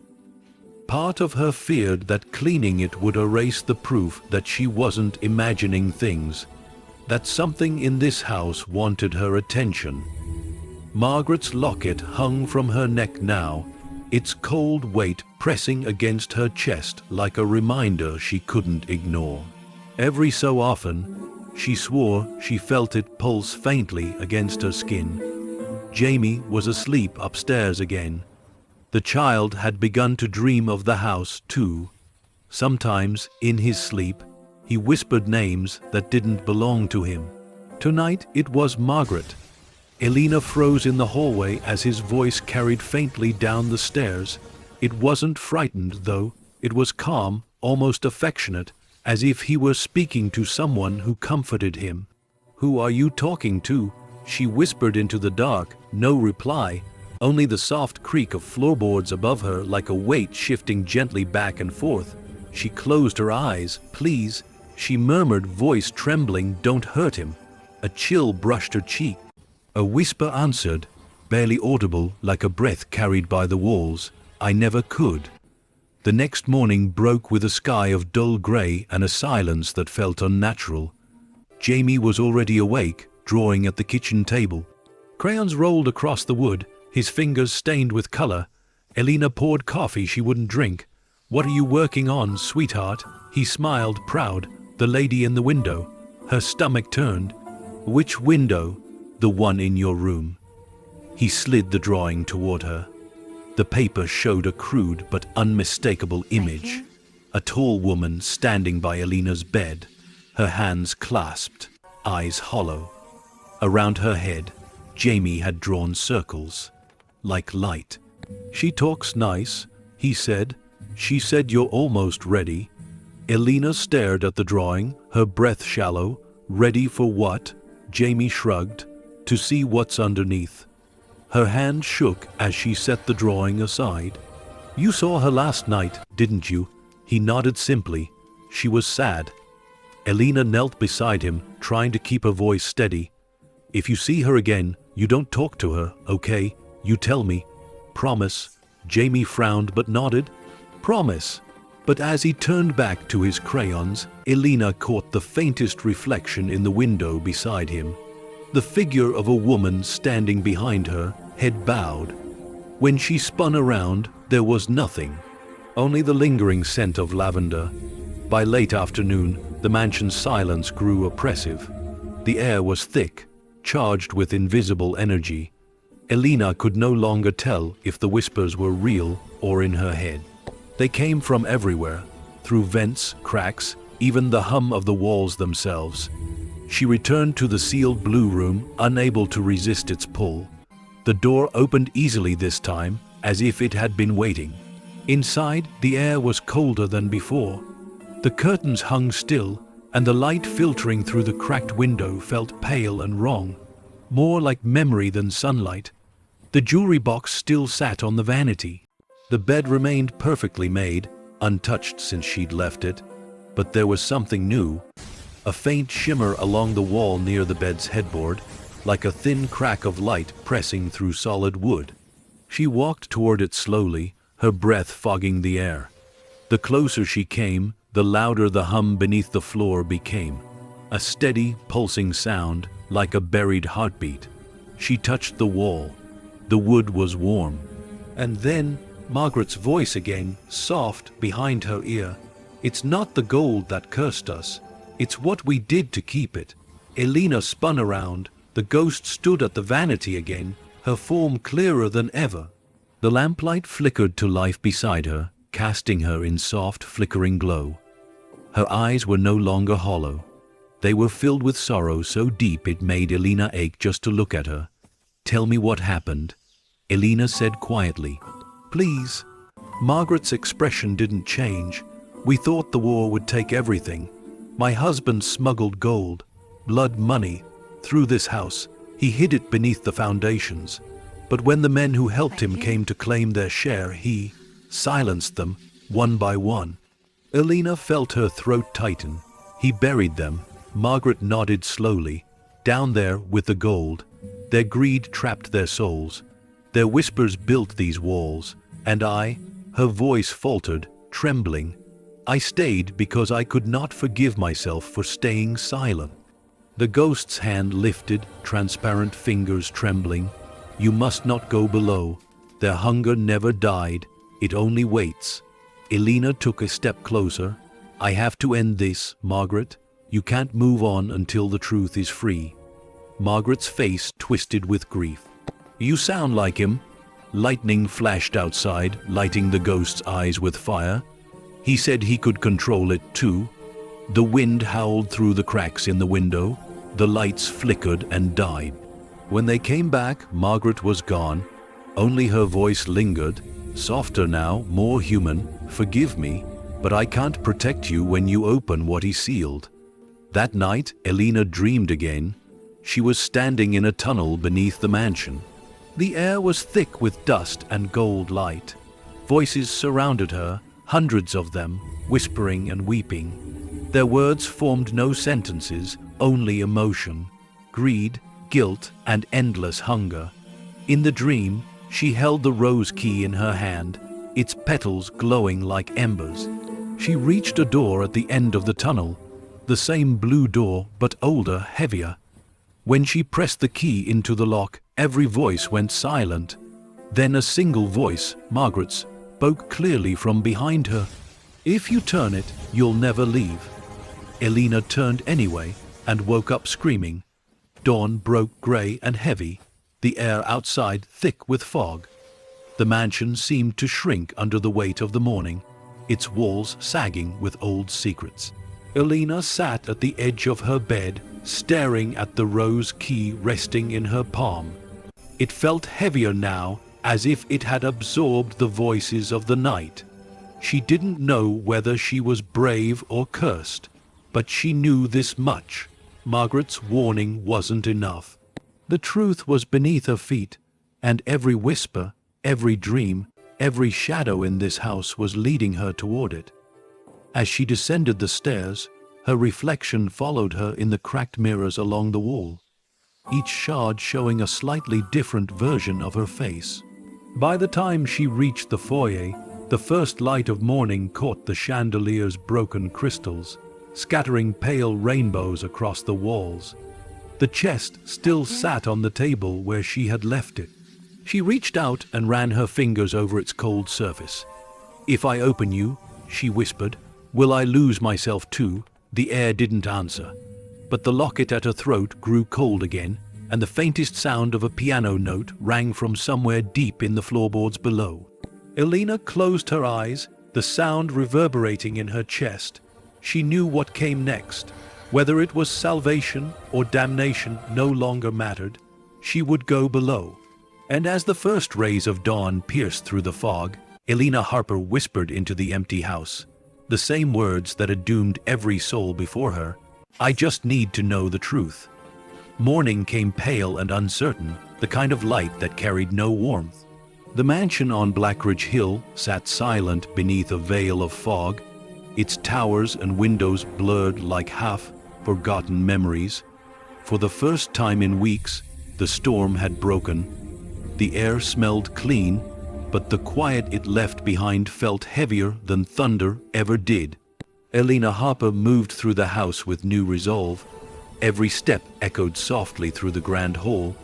Part of her feared that cleaning it would erase the proof that she wasn't imagining things, that something in this house wanted her attention. Margaret's locket hung from her neck now, its cold weight pressing against her chest like a reminder she couldn't ignore. Every so often, she swore she felt it pulse faintly against her skin. Jamie was asleep upstairs again. The child had begun to dream of the house, too. Sometimes, in his sleep, he whispered names that didn't belong to him. Tonight, it was Margaret. Elena froze in the hallway as his voice carried faintly down the stairs. It wasn't frightened, though. It was calm, almost affectionate, as if he were speaking to someone who comforted him. "Who are you talking to?" she whispered into the dark. No reply. Only the soft creak of floorboards above her like a weight shifting gently back and forth. She closed her eyes. "Please," she murmured, voice trembling, "don't hurt him." A chill brushed her cheek. A whisper answered, barely audible, like a breath carried by the walls, "I never could." The next morning broke with a sky of dull grey and a silence that felt unnatural. Jamie was already awake, drawing at the kitchen table. Crayons rolled across the wood, his fingers stained with color. Elena poured coffee she wouldn't drink. "What are you working on, sweetheart?" He smiled, proud. "The lady in the window." Her stomach turned. "Which window?" "The one in your room." He slid the drawing toward her. The paper showed a crude but unmistakable image. A tall woman standing by Elena's bed, her hands clasped, eyes hollow. Around her head, Jamie had drawn circles, like light. "She talks nice," he said. "She said you're almost ready." Elena stared at the drawing, her breath shallow. "Ready for what?" Jamie shrugged. "To see what's underneath." Her hand shook as she set the drawing aside. "You saw her last night, didn't you?" He nodded simply. She was sad. Elena knelt beside him, trying to keep her voice steady. "If you see her again, you don't talk to her, okay? You tell me. Promise." Jamie frowned but nodded. "Promise." But as he turned back to his crayons, Elena caught the faintest reflection in the window beside him. The figure of a woman standing behind her, head bowed. When she spun around, there was nothing, only the lingering scent of lavender. By late afternoon, the mansion's silence grew oppressive. The air was thick, charged with invisible energy. Elena could no longer tell if the whispers were real or in her head. They came from everywhere, through vents, cracks, even the hum of the walls themselves. She returned to the sealed blue room, unable to resist its pull. The door opened easily this time, as if it had been waiting. Inside, the air was colder than before. The curtains hung still, and the light filtering through the cracked window felt pale and wrong, more like memory than sunlight. The jewelry box still sat on the vanity. The bed remained perfectly made, untouched since she'd left it, but there was something new. A faint shimmer along the wall near the bed's headboard, like a thin crack of light pressing through solid wood. She walked toward it slowly, her breath fogging the air. The closer she came, the louder the hum beneath the floor became. A steady, pulsing sound, like a buried heartbeat. She touched the wall. The wood was warm. And then, Margaret's voice again, soft, behind her ear. "It's not the gold that cursed us. It's what we did to keep it." Elena spun around. The ghost stood at the vanity again, her form clearer than ever. The lamplight flickered to life beside her, casting her in soft, flickering glow. Her eyes were no longer hollow. They were filled with sorrow so deep it made Elena ache just to look at her. "Tell me what happened," Elena said quietly. "Please." Margaret's expression didn't change. "We thought the war would take everything. My husband smuggled gold, blood money, through this house. He hid it beneath the foundations. But when the men who helped him came to claim their share, he silenced them, one by one." Elena felt her throat tighten. "He buried them," Margaret nodded slowly, "down there with the gold. Their greed trapped their souls. Their whispers built these walls. And I," her voice faltered, trembling, "I stayed because I could not forgive myself for staying silent." The ghost's hand lifted, transparent fingers trembling. "You must not go below. Their hunger never died. It only waits." Elena took a step closer. "I have to end this, Margaret. You can't move on until the truth is free." Margaret's face twisted with grief. "You sound like him." Lightning flashed outside, lighting the ghost's eyes with fire. "He said he could control it too." The wind howled through the cracks in the window. The lights flickered and died. When they came back, Margaret was gone. Only her voice lingered, softer now, more human. "Forgive me, but I can't protect you when you open what he sealed." That night, Elena dreamed again. She was standing in a tunnel beneath the mansion. The air was thick with dust and gold light. Voices surrounded her, hundreds of them, whispering and weeping. Their words formed no sentences, only emotion, greed, guilt, and endless hunger. In the dream, she held the rose key in her hand, its petals glowing like embers. She reached a door at the end of the tunnel, the same blue door, but older, heavier. When she pressed the key into the lock, every voice went silent. Then a single voice, Margaret's, spoke clearly from behind her. "If you turn it, you'll never leave." Elena turned anyway, and woke up screaming. Dawn broke grey and heavy, the air outside thick with fog. The mansion seemed to shrink under the weight of the morning, its walls sagging with old secrets. Elena sat at the edge of her bed, staring at the rose key resting in her palm. It felt heavier now, as if it had absorbed the voices of the night. She didn't know whether she was brave or cursed, but she knew this much. Margaret's warning wasn't enough. The truth was beneath her feet, and every whisper, every dream, every shadow in this house was leading her toward it. As she descended the stairs, her reflection followed her in the cracked mirrors along the wall, each shard showing a slightly different version of her face. By the time she reached the foyer, the first light of morning caught the chandelier's broken crystals, scattering pale rainbows across the walls. The chest still sat on the table where she had left it. She reached out and ran her fingers over its cold surface. "If I open you," she whispered, "will I lose myself too?" The air didn't answer, but the locket at her throat grew cold again, and the faintest sound of a piano note rang from somewhere deep in the floorboards below. Elena closed her eyes, the sound reverberating in her chest. She knew what came next. Whether it was salvation or damnation no longer mattered. She would go below. And as the first rays of dawn pierced through the fog, Elena Harper whispered into the empty house, the same words that had doomed every soul before her. "I just need to know the truth." Morning came pale and uncertain, the kind of light that carried no warmth. The mansion on Blackridge Hill sat silent beneath a veil of fog, its towers and windows blurred like half-forgotten memories. For the first time in weeks, the storm had broken. The air smelled clean, but the quiet it left behind felt heavier than thunder ever did. Elena Harper moved through the house with new resolve. Every step echoed softly through the grand hall,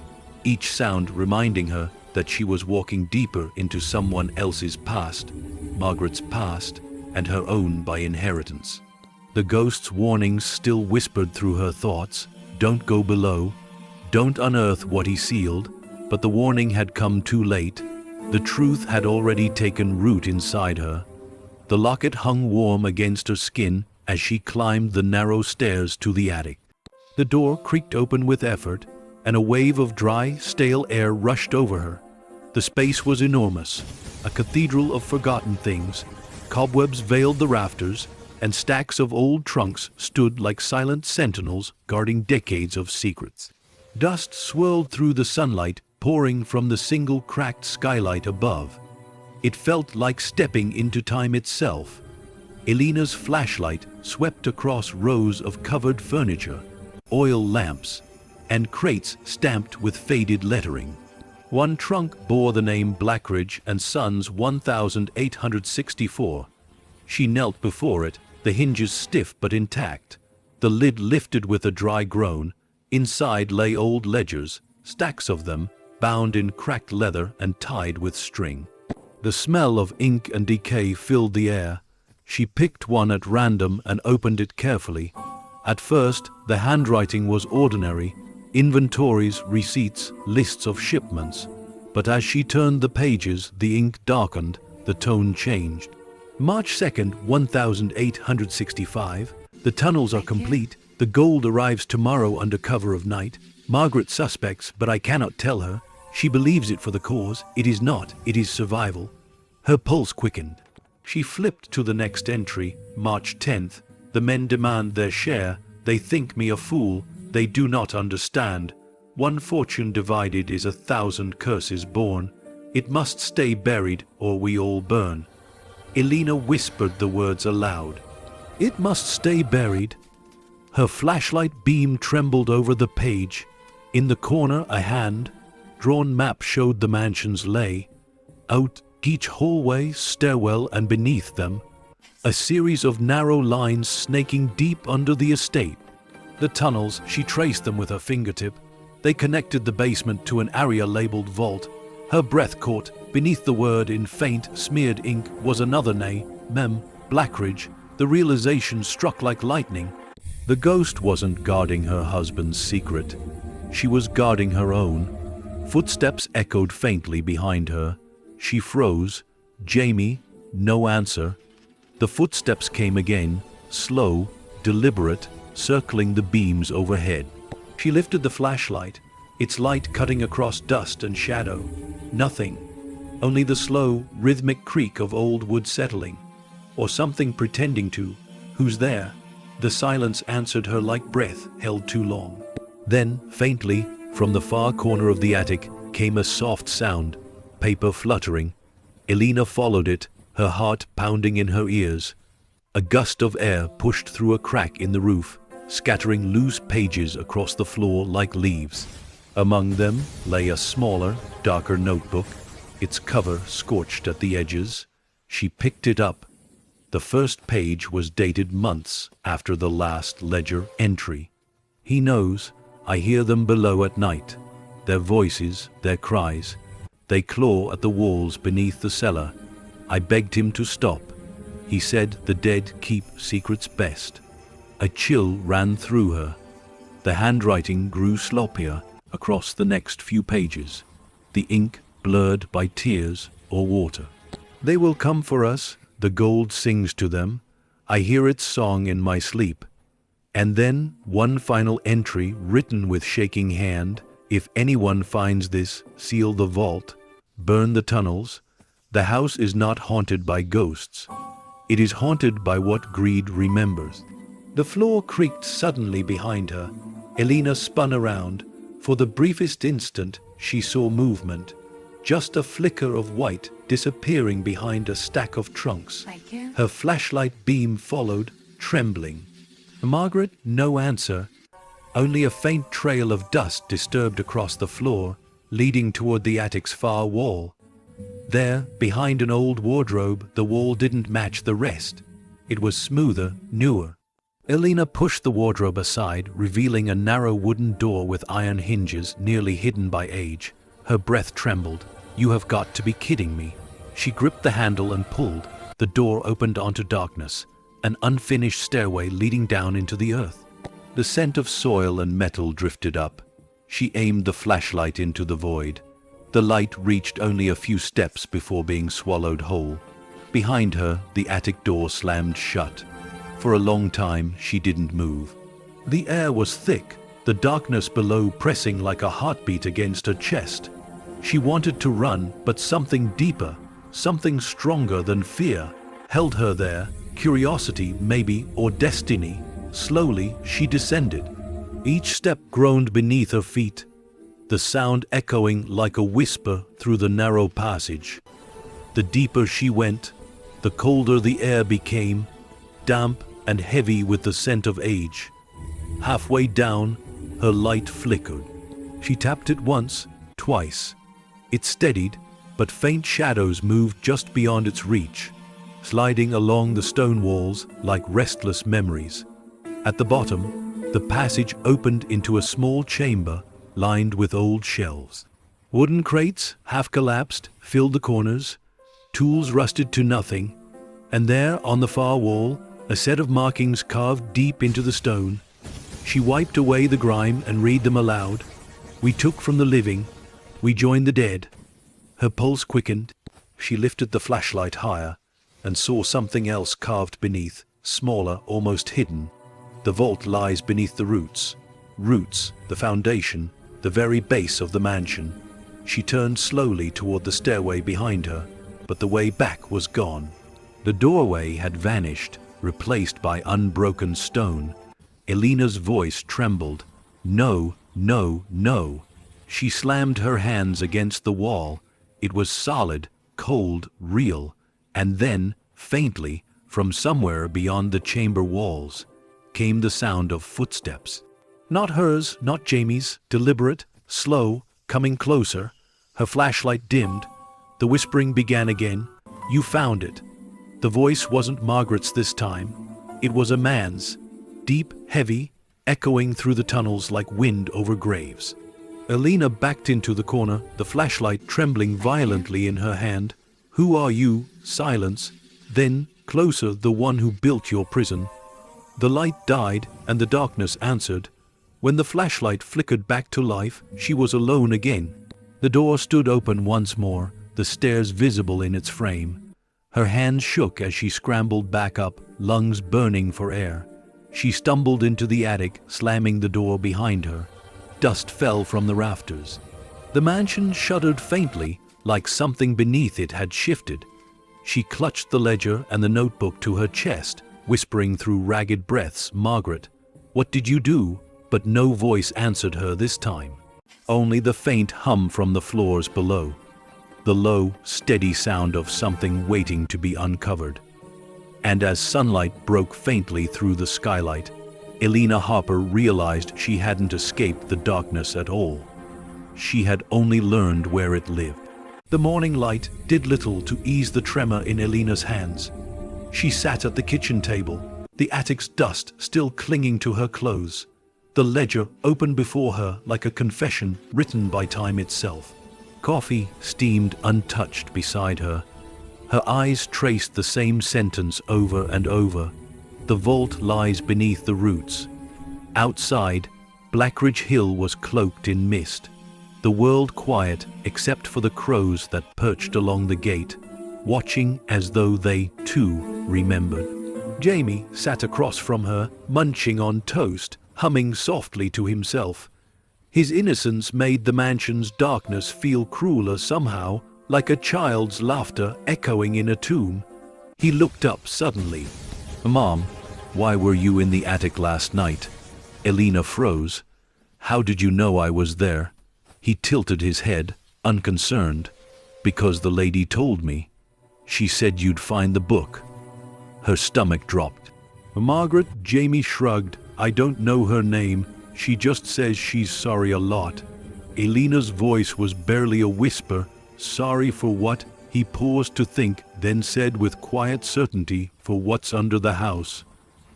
each sound reminding her that she was walking deeper into someone else's past, Margaret's past, and her own by inheritance. The ghost's warnings still whispered through her thoughts. Don't go below, don't unearth what he sealed, but the warning had come too late. The truth had already taken root inside her. The locket hung warm against her skin as she climbed the narrow stairs to the attic. The door creaked open with effort, and a wave of dry, stale air rushed over her. The space was enormous, a cathedral of forgotten things. Cobwebs veiled the rafters, and stacks of old trunks stood like silent sentinels guarding decades of secrets. Dust swirled through the sunlight, pouring from the single cracked skylight above. It felt like stepping into time itself. Elena's flashlight swept across rows of covered furniture, oil lamps, and crates stamped with faded lettering. One trunk bore the name Blackridge and Sons 1864. She knelt before it, the hinges stiff but intact. The lid lifted with a dry groan. Inside lay old ledgers, stacks of them, bound in cracked leather and tied with string. The smell of ink and decay filled the air. She picked one at random and opened it carefully. At first, the handwriting was ordinary, inventories, receipts, lists of shipments. But as she turned the pages, the ink darkened, the tone changed. March 2nd, 1865. The tunnels are complete. The gold arrives tomorrow under cover of night. Margaret suspects, but I cannot tell her. She believes it for the cause. It is not. It is survival. Her pulse quickened. She flipped to the next entry. March 10th. The men demand their share. They think me a fool. They do not understand. One fortune divided is 1,000 curses born. It must stay buried or we all burn. Elena whispered the words aloud. It must stay buried. Her flashlight beam trembled over the page. In the corner, a hand-drawn map showed the mansion's lay. Out each hallway, stairwell, and beneath them, a series of narrow lines snaking deep under the estate. The tunnels, she traced them with her fingertip. They connected the basement to an area labeled vault. Her breath caught. Beneath the word in faint, smeared ink was another name, Blackridge. The realization struck like lightning. The ghost wasn't guarding her husband's secret. She was guarding her own. Footsteps echoed faintly behind her. She froze. Jamie, no answer. The footsteps came again, slow, deliberate, circling the beams overhead. She lifted the flashlight, its light cutting across dust and shadow. Nothing. Only the slow, rhythmic creak of old wood settling. Or something pretending to. Who's there? The silence answered her like breath held too long. Then, faintly, from the far corner of the attic, came a soft sound, paper fluttering. Elena followed it, her heart pounding in her ears. A gust of air pushed through a crack in the roof, scattering loose pages across the floor like leaves. Among them lay a smaller, darker notebook, its cover scorched at the edges. She picked it up. The first page was dated months after the last ledger entry. He knows, I hear them below at night. Their voices, their cries. They claw at the walls beneath the cellar. I begged him to stop. He said the dead keep secrets best. A chill ran through her. The handwriting grew sloppier across the next few pages, the ink blurred by tears or water. They will come for us, the gold sings to them. I hear its song in my sleep. And then one final entry written with shaking hand. If anyone finds this, seal the vault, burn the tunnels. The house is not haunted by ghosts. It is haunted by what greed remembers. The floor creaked suddenly behind her. Elena spun around. For the briefest instant, she saw movement. Just a flicker of white disappearing behind a stack of trunks. Her flashlight beam followed, trembling. Margaret, no answer. Only a faint trail of dust disturbed across the floor, leading toward the attic's far wall. There, behind an old wardrobe, the wall didn't match the rest. It was smoother, newer. Elena pushed the wardrobe aside, revealing a narrow wooden door with iron hinges nearly hidden by age. Her breath trembled. You have got to be kidding me. She gripped the handle and pulled. The door opened onto darkness, an unfinished stairway leading down into the earth. The scent of soil and metal drifted up. She aimed the flashlight into the void. The light reached only a few steps before being swallowed whole. Behind her, the attic door slammed shut. For a long time, she didn't move. The air was thick, the darkness below pressing like a heartbeat against her chest. She wanted to run, but something deeper, something stronger than fear, held her there. Curiosity, maybe, or destiny. Slowly, she descended. Each step groaned beneath her feet, the sound echoing like a whisper through the narrow passage. The deeper she went, the colder the air became, damp and heavy with the scent of age. Halfway down, her light flickered. She tapped it once, twice. It steadied, but faint shadows moved just beyond its reach, sliding along the stone walls like restless memories. At the bottom, the passage opened into a small chamber lined with old shelves. Wooden crates, half collapsed, filled the corners, tools rusted to nothing, and there, on the far wall, a set of markings carved deep into the stone. She wiped away the grime and read them aloud. We took from the living, we joined the dead. Her pulse quickened. She lifted the flashlight higher and saw something else carved beneath, smaller, almost hidden. The vault lies beneath the roots. Roots, the foundation, the very base of the mansion. She turned slowly toward the stairway behind her, but the way back was gone. The doorway had vanished, replaced by unbroken stone. Elena's voice trembled. No, no, no. She slammed her hands against the wall. It was solid, cold, real. And then, faintly, from somewhere beyond the chamber walls, came the sound of footsteps. Not hers, not Jamie's, deliberate, slow, coming closer. Her flashlight dimmed. The whispering began again. You found it. The voice wasn't Margaret's this time. It was a man's, deep, heavy, echoing through the tunnels like wind over graves. Elena backed into the corner, the flashlight trembling violently in her hand. Who are you? Silence. Then, closer, the one who built your prison. The light died, and the darkness answered. When the flashlight flickered back to life, she was alone again. The door stood open once more, the stairs visible in its frame. Her hands shook as she scrambled back up, lungs burning for air. She stumbled into the attic, slamming the door behind her. Dust fell from the rafters. The mansion shuddered faintly, like something beneath it had shifted. She clutched the ledger and the notebook to her chest, whispering through ragged breaths, Margaret, what did you do? But no voice answered her this time. Only the faint hum from the floors below. The low, steady sound of something waiting to be uncovered. And as sunlight broke faintly through the skylight, Elena Harper realized she hadn't escaped the darkness at all. She had only learned where it lived. The morning light did little to ease the tremor in Elena's hands. She sat at the kitchen table, the attic's dust still clinging to her clothes. The ledger opened before her like a confession written by time itself. coffee steamed untouched beside her. Her eyes traced the same sentence over and over. The vault lies beneath the roots. Outside, Blackridge Hill was cloaked in mist, the world quiet except for the crows that perched along the gate, watching as though they, too, remembered. Jamie sat across from her, munching on toast, humming softly to himself. His innocence made the mansion's darkness feel crueler somehow, like a child's laughter echoing in a tomb. He looked up suddenly. "Mom, why were you in the attic last night?" Elena froze. "How did you know I was there?" He tilted his head, unconcerned. "Because the lady told me. She said you'd find the book." Her stomach dropped. "Margaret," Jamie shrugged. "I don't know her name. She just says she's sorry a lot." Elena's voice was barely a whisper. "Sorry for what?" He paused to think, then said with quiet certainty, "For what's under the house."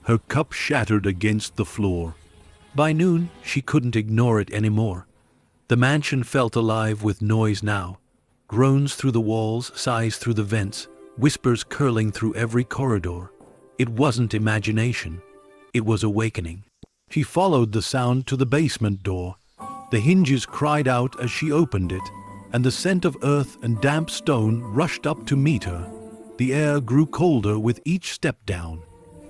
Her cup shattered against the floor. By noon, she couldn't ignore it anymore. The mansion felt alive with noise now. Groans through the walls, sighs through the vents, whispers curling through every corridor. It wasn't imagination. It was awakening. She followed the sound to the basement door. The hinges cried out as she opened it, and the scent of earth and damp stone rushed up to meet her. The air grew colder with each step down.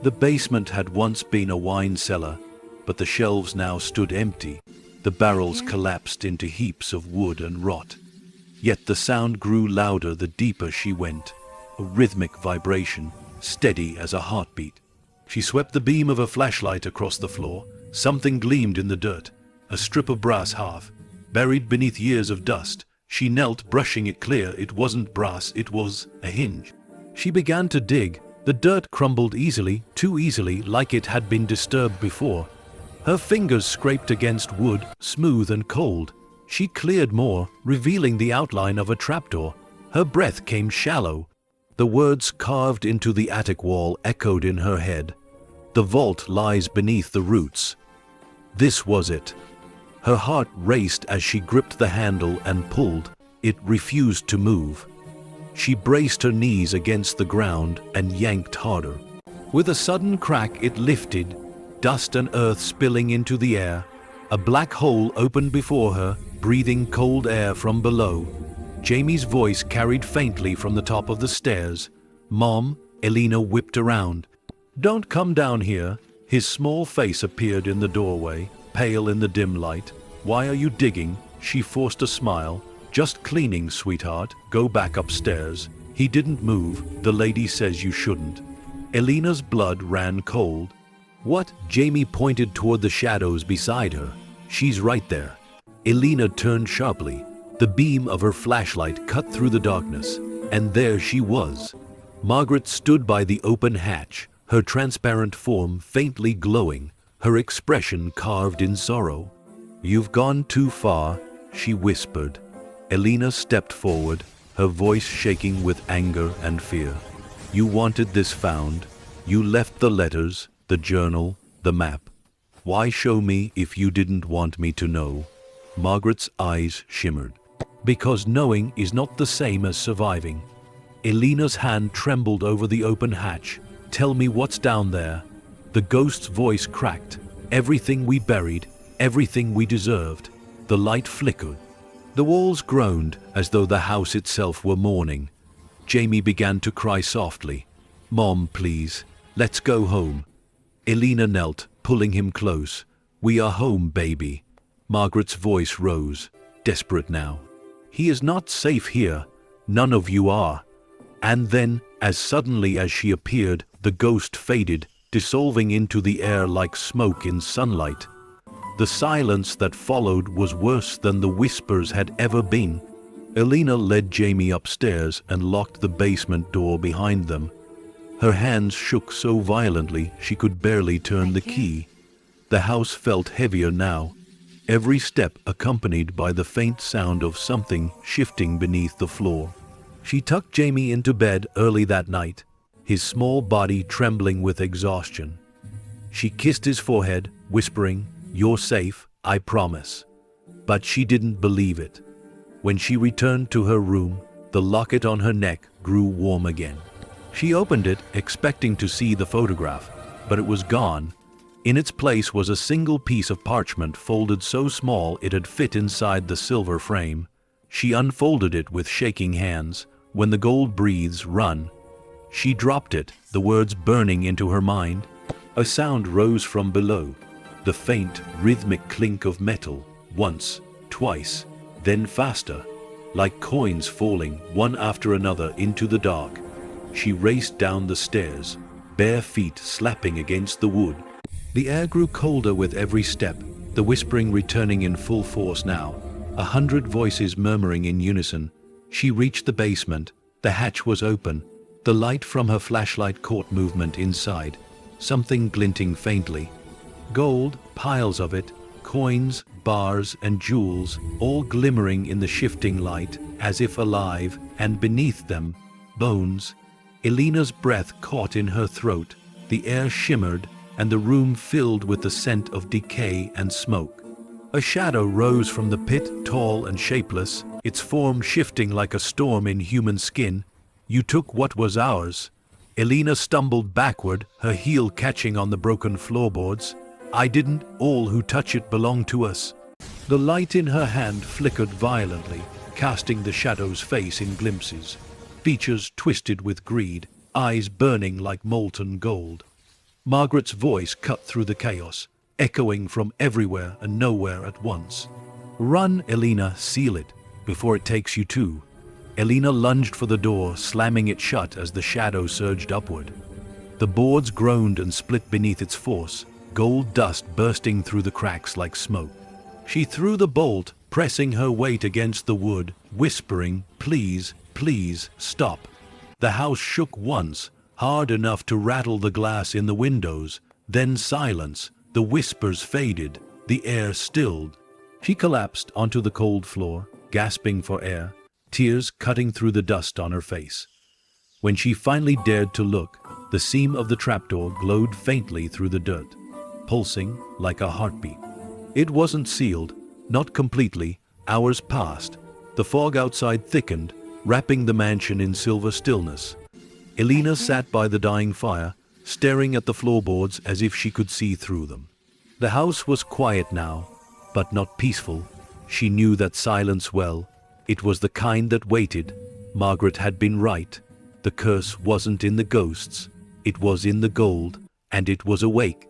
The basement had once been a wine cellar, but the shelves now stood empty. The barrels collapsed into heaps of wood and rot. Yet the sound grew louder the deeper she went, a rhythmic vibration, steady as a heartbeat. She swept the beam of a flashlight across the floor. Something gleamed in the dirt, a strip of brass half, buried beneath years of dust. She knelt, brushing it clear. It wasn't brass, it was a hinge. She began to dig. The dirt crumbled easily, too easily, like it had been disturbed before. Her fingers scraped against wood, smooth and cold. She cleared more, revealing the outline of a trapdoor. Her breath came shallow. The words carved into the attic wall echoed in her head. "The vault lies beneath the roots." This was it. Her heart raced as she gripped the handle and pulled. It refused to move. She braced her knees against the ground and yanked harder. With a sudden crack, it lifted, dust and earth spilling into the air. A black hole opened before her, breathing cold air from below. Jamie's voice carried faintly from the top of the stairs. "Mom," Elena whipped around. "Don't come down here." His small face appeared in the doorway, pale in the dim light. "Why are you digging?" She forced a smile. "Just cleaning, sweetheart. Go back upstairs." He didn't move. "The lady says you shouldn't." Elena's blood ran cold. "What?" Jamie pointed toward the shadows beside her. "She's right there." Elena turned sharply. The beam of her flashlight cut through the darkness, and there she was. Margaret stood by the open hatch, her transparent form faintly glowing, her expression carved in sorrow. "You've gone too far," she whispered. Elena stepped forward, her voice shaking with anger and fear. "You wanted this found. You left the letters, the journal, the map. Why show me if you didn't want me to know?" Margaret's eyes shimmered. "Because knowing is not the same as surviving." Elena's hand trembled over the open hatch. "Tell me what's down there." The ghost's voice cracked. "Everything we buried, everything we deserved." The light flickered. The walls groaned as though the house itself were mourning. Jamie began to cry softly. "Mom, please, let's go home." Elena knelt, pulling him close. "We are home, baby." Margaret's voice rose, desperate now. "He is not safe here. None of you are." And then, as suddenly as she appeared, the ghost faded, dissolving into the air like smoke in sunlight. The silence that followed was worse than the whispers had ever been. Elena led Jamie upstairs and locked the basement door behind them. Her hands shook so violently she could barely turn the key. The house felt heavier now, every step accompanied by the faint sound of something shifting beneath the floor. She tucked Jamie into bed early that night, his small body trembling with exhaustion. She kissed his forehead, whispering, "You're safe, I promise." But she didn't believe it. When she returned to her room, the locket on her neck grew warm again. She opened it, expecting to see the photograph, but it was gone. In its place was a single piece of parchment folded so small it had fit inside the silver frame. She unfolded it with shaking hands. When the gold breathes, run. She dropped it, the words burning into her mind. A sound rose from below, the faint, rhythmic clink of metal, once, twice, then faster, like coins falling one after another into the dark. She raced down the stairs, bare feet slapping against the wood. The air grew colder with every step, the whispering returning in full force now, 100 voices murmuring in unison. She reached the basement. The hatch was open. The light from her flashlight caught movement inside, something glinting faintly. Gold, piles of it, coins, bars, and jewels, all glimmering in the shifting light, as if alive, and beneath them, bones. Elena's breath caught in her throat. The air shimmered, and the room filled with the scent of decay and smoke. A shadow rose from the pit, tall and shapeless, its form shifting like a storm in human skin. You took what was ours. Elena stumbled backward, her heel catching on the broken floorboards. I didn't. All who touch it belong to us. The light in her hand flickered violently, casting the shadow's face in glimpses. Features twisted with greed, eyes burning like molten gold. Margaret's voice cut through the chaos, echoing from everywhere and nowhere at once. Run, Elena, seal it, before it takes you too. Elena lunged for the door, slamming it shut as the shadow surged upward. The boards groaned and split beneath its force, gold dust bursting through the cracks like smoke. She threw the bolt, pressing her weight against the wood, whispering, "Please, please, stop." The house shook once, hard enough to rattle the glass in the windows, then silence. The whispers faded, the air stilled. She collapsed onto the cold floor, gasping for air, tears cutting through the dust on her face. When she finally dared to look, the seam of the trapdoor glowed faintly through the dirt, pulsing like a heartbeat. It wasn't sealed, not completely. Hours passed. The fog outside thickened, wrapping the mansion in silver stillness. Elena sat by the dying fire, staring at the floorboards as if she could see through them. The house was quiet now, but not peaceful. She knew that silence well. It was the kind that waited. Margaret had been right. The curse wasn't in the ghosts. It was in the gold, and it was awake.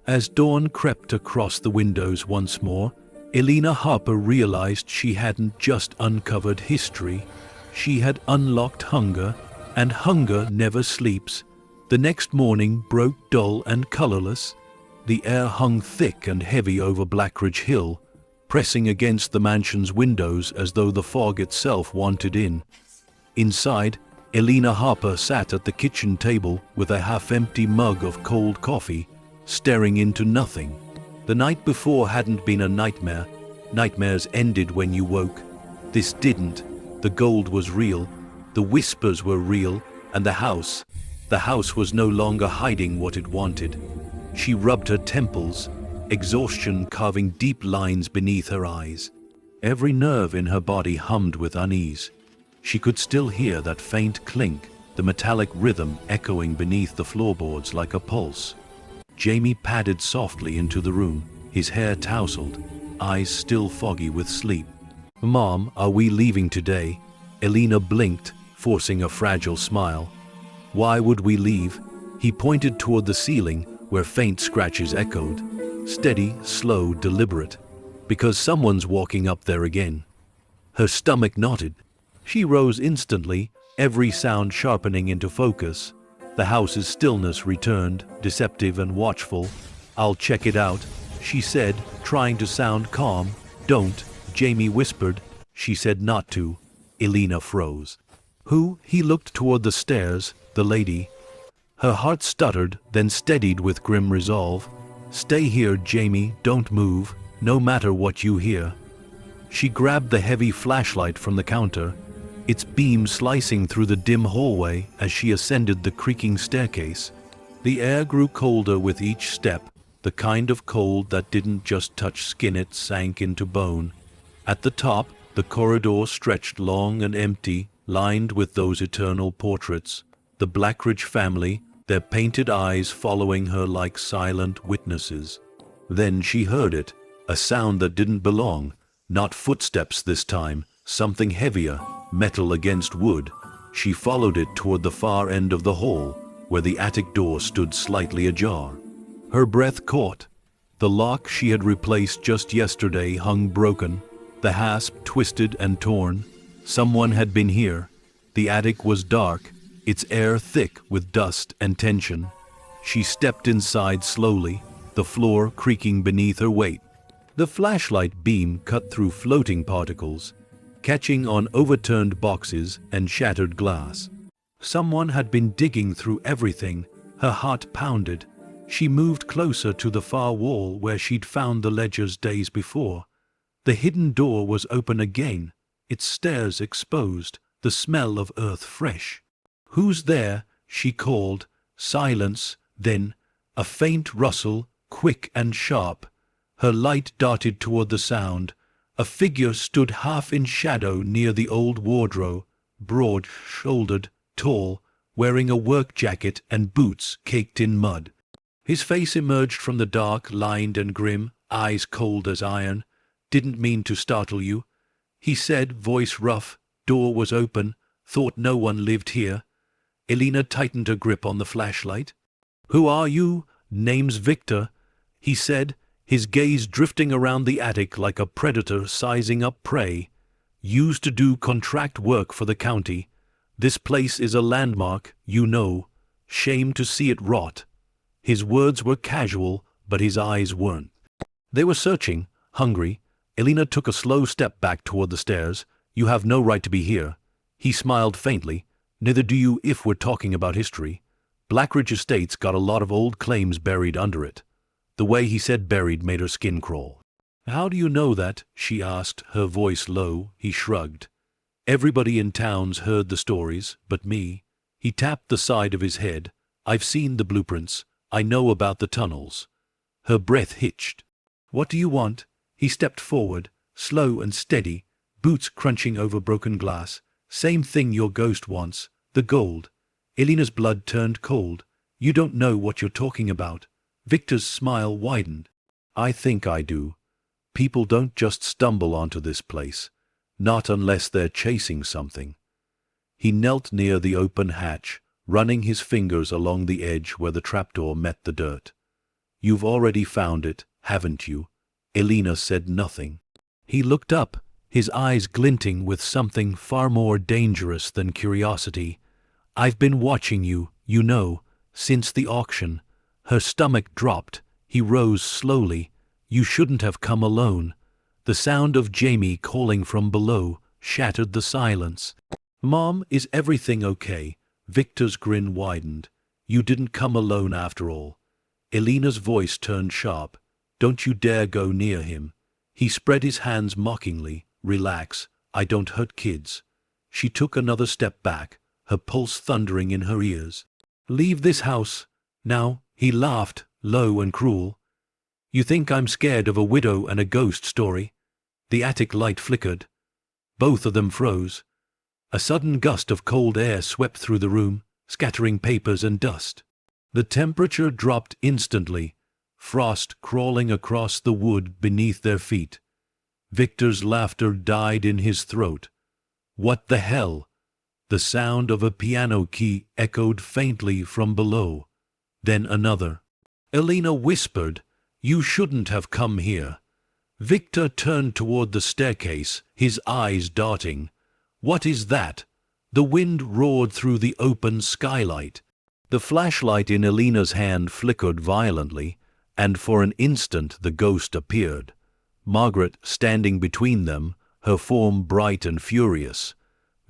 As dawn crept across the windows once more, Elena Harper realized she hadn't just uncovered history. She had unlocked hunger, and hunger never sleeps. The next morning broke dull and colorless. The air hung thick and heavy over Blackridge Hill, pressing against the mansion's windows as though the fog itself wanted in. Inside, Elena Harper sat at the kitchen table with a half-empty mug of cold coffee, staring into nothing. The night before hadn't been a nightmare. Nightmares ended when you woke. This didn't. The gold was real. The whispers were real, and the house was no longer hiding what it wanted. She rubbed her temples, exhaustion carving deep lines beneath her eyes. Every nerve in her body hummed with unease. She could still hear that faint clink, the metallic rhythm echoing beneath the floorboards like a pulse. Jamie padded softly into the room, his hair tousled, eyes still foggy with sleep. "Mom, are we leaving today?" Elena blinked, forcing a fragile smile. "Why would we leave?" He pointed toward the ceiling, where faint scratches echoed. Steady, slow, deliberate. "Because someone's walking up there again." Her stomach knotted. She rose instantly, every sound sharpening into focus. The house's stillness returned, deceptive and watchful. "I'll check it out," she said, trying to sound calm. "Don't," Jamie whispered. She said not to. Elena froze. "Who?" He looked toward the stairs. "The lady." Her heart stuttered, then steadied with grim resolve. "Stay here, Jamie, don't move, no matter what you hear." She grabbed the heavy flashlight from the counter, its beam slicing through the dim hallway as she ascended the creaking staircase. The air grew colder with each step, the kind of cold that didn't just touch skin, it sank into bone. At the top, The corridor stretched long and empty, lined with those eternal portraits, the Blackridge family, their painted eyes following her like silent witnesses. Then she heard it, a sound that didn't belong, not footsteps this time, something heavier, metal against wood. She followed it toward the far end of the hall, where the attic door stood slightly ajar. Her breath caught. The lock she had replaced just yesterday hung broken, the hasp twisted and torn. Someone had been here. The attic was dark, its air thick with dust and tension. She stepped inside slowly, the floor creaking beneath her weight. The flashlight beam cut through floating particles, catching on overturned boxes and shattered glass. Someone had been digging through everything. Her heart pounded. She moved closer to the far wall where she'd found the ledgers days before. The hidden door was open again, its stairs exposed, the smell of earth fresh. "Who's there?" she called. Silence, then a faint rustle, quick and sharp. Her light darted toward the sound. A figure stood half in shadow near the old wardrobe, broad-shouldered, tall, wearing a work jacket and boots caked in mud. His face emerged from the dark, lined and grim, eyes cold as iron. "Didn't mean to startle you," he said, voice rough. "Door was open. Thought no one lived here." Elena tightened her grip on the flashlight. "Who are you?" "Name's Victor," he said, his gaze drifting around the attic like a predator sizing up prey. "Used to do contract work for the county. This place is a landmark, you know. Shame to see it rot." His words were casual, but his eyes weren't. They were searching, hungry. Elena took a slow step back toward the stairs. "You have no right to be here." He smiled faintly. "Neither do you if we're talking about history. Blackridge Estate's got a lot of old claims buried under it." The way he said buried made her skin crawl. "How do you know that?" she asked, her voice low. He shrugged. "Everybody in town's heard the stories, but me." He tapped the side of his head. "I've seen the blueprints. I know about the tunnels." Her breath hitched. "What do you want?" He stepped forward, slow and steady, boots crunching over broken glass. "Same thing your ghost wants, the gold." Elena's blood turned cold. "You don't know what you're talking about." Victor's smile widened. "I think I do. People don't just stumble onto this place, not unless they're chasing something." He knelt near the open hatch, running his fingers along the edge where the trapdoor met the dirt. "You've already found it, haven't you?" Elena said nothing. He looked up, his eyes glinting with something far more dangerous than curiosity. "I've been watching you, you know, since the auction." Her stomach dropped. He rose slowly. "You shouldn't have come alone." The sound of Jamie calling from below shattered the silence. "Mom, is everything okay?" Victor's grin widened. "You didn't come alone after all." Elena's voice turned sharp. "Don't you dare go near him." He spread his hands mockingly. "Relax, I don't hurt kids." She took another step back, her pulse thundering in her ears. "Leave this house now." He laughed, low and cruel. "You think I'm scared of a widow and a ghost story?" The attic light flickered. Both of them froze. A sudden gust of cold air swept through the room, scattering papers and dust. The temperature dropped instantly, frost crawling across the wood beneath their feet. Victor's laughter died in his throat. "What the hell?" The sound of a piano key echoed faintly from below. Then another. Elena whispered, "You shouldn't have come here." Victor turned toward the staircase, his eyes darting. "What is that?" The wind roared through the open skylight. The flashlight in Elena's hand flickered violently, and for an instant the ghost appeared. Margaret standing between them, her form bright and furious.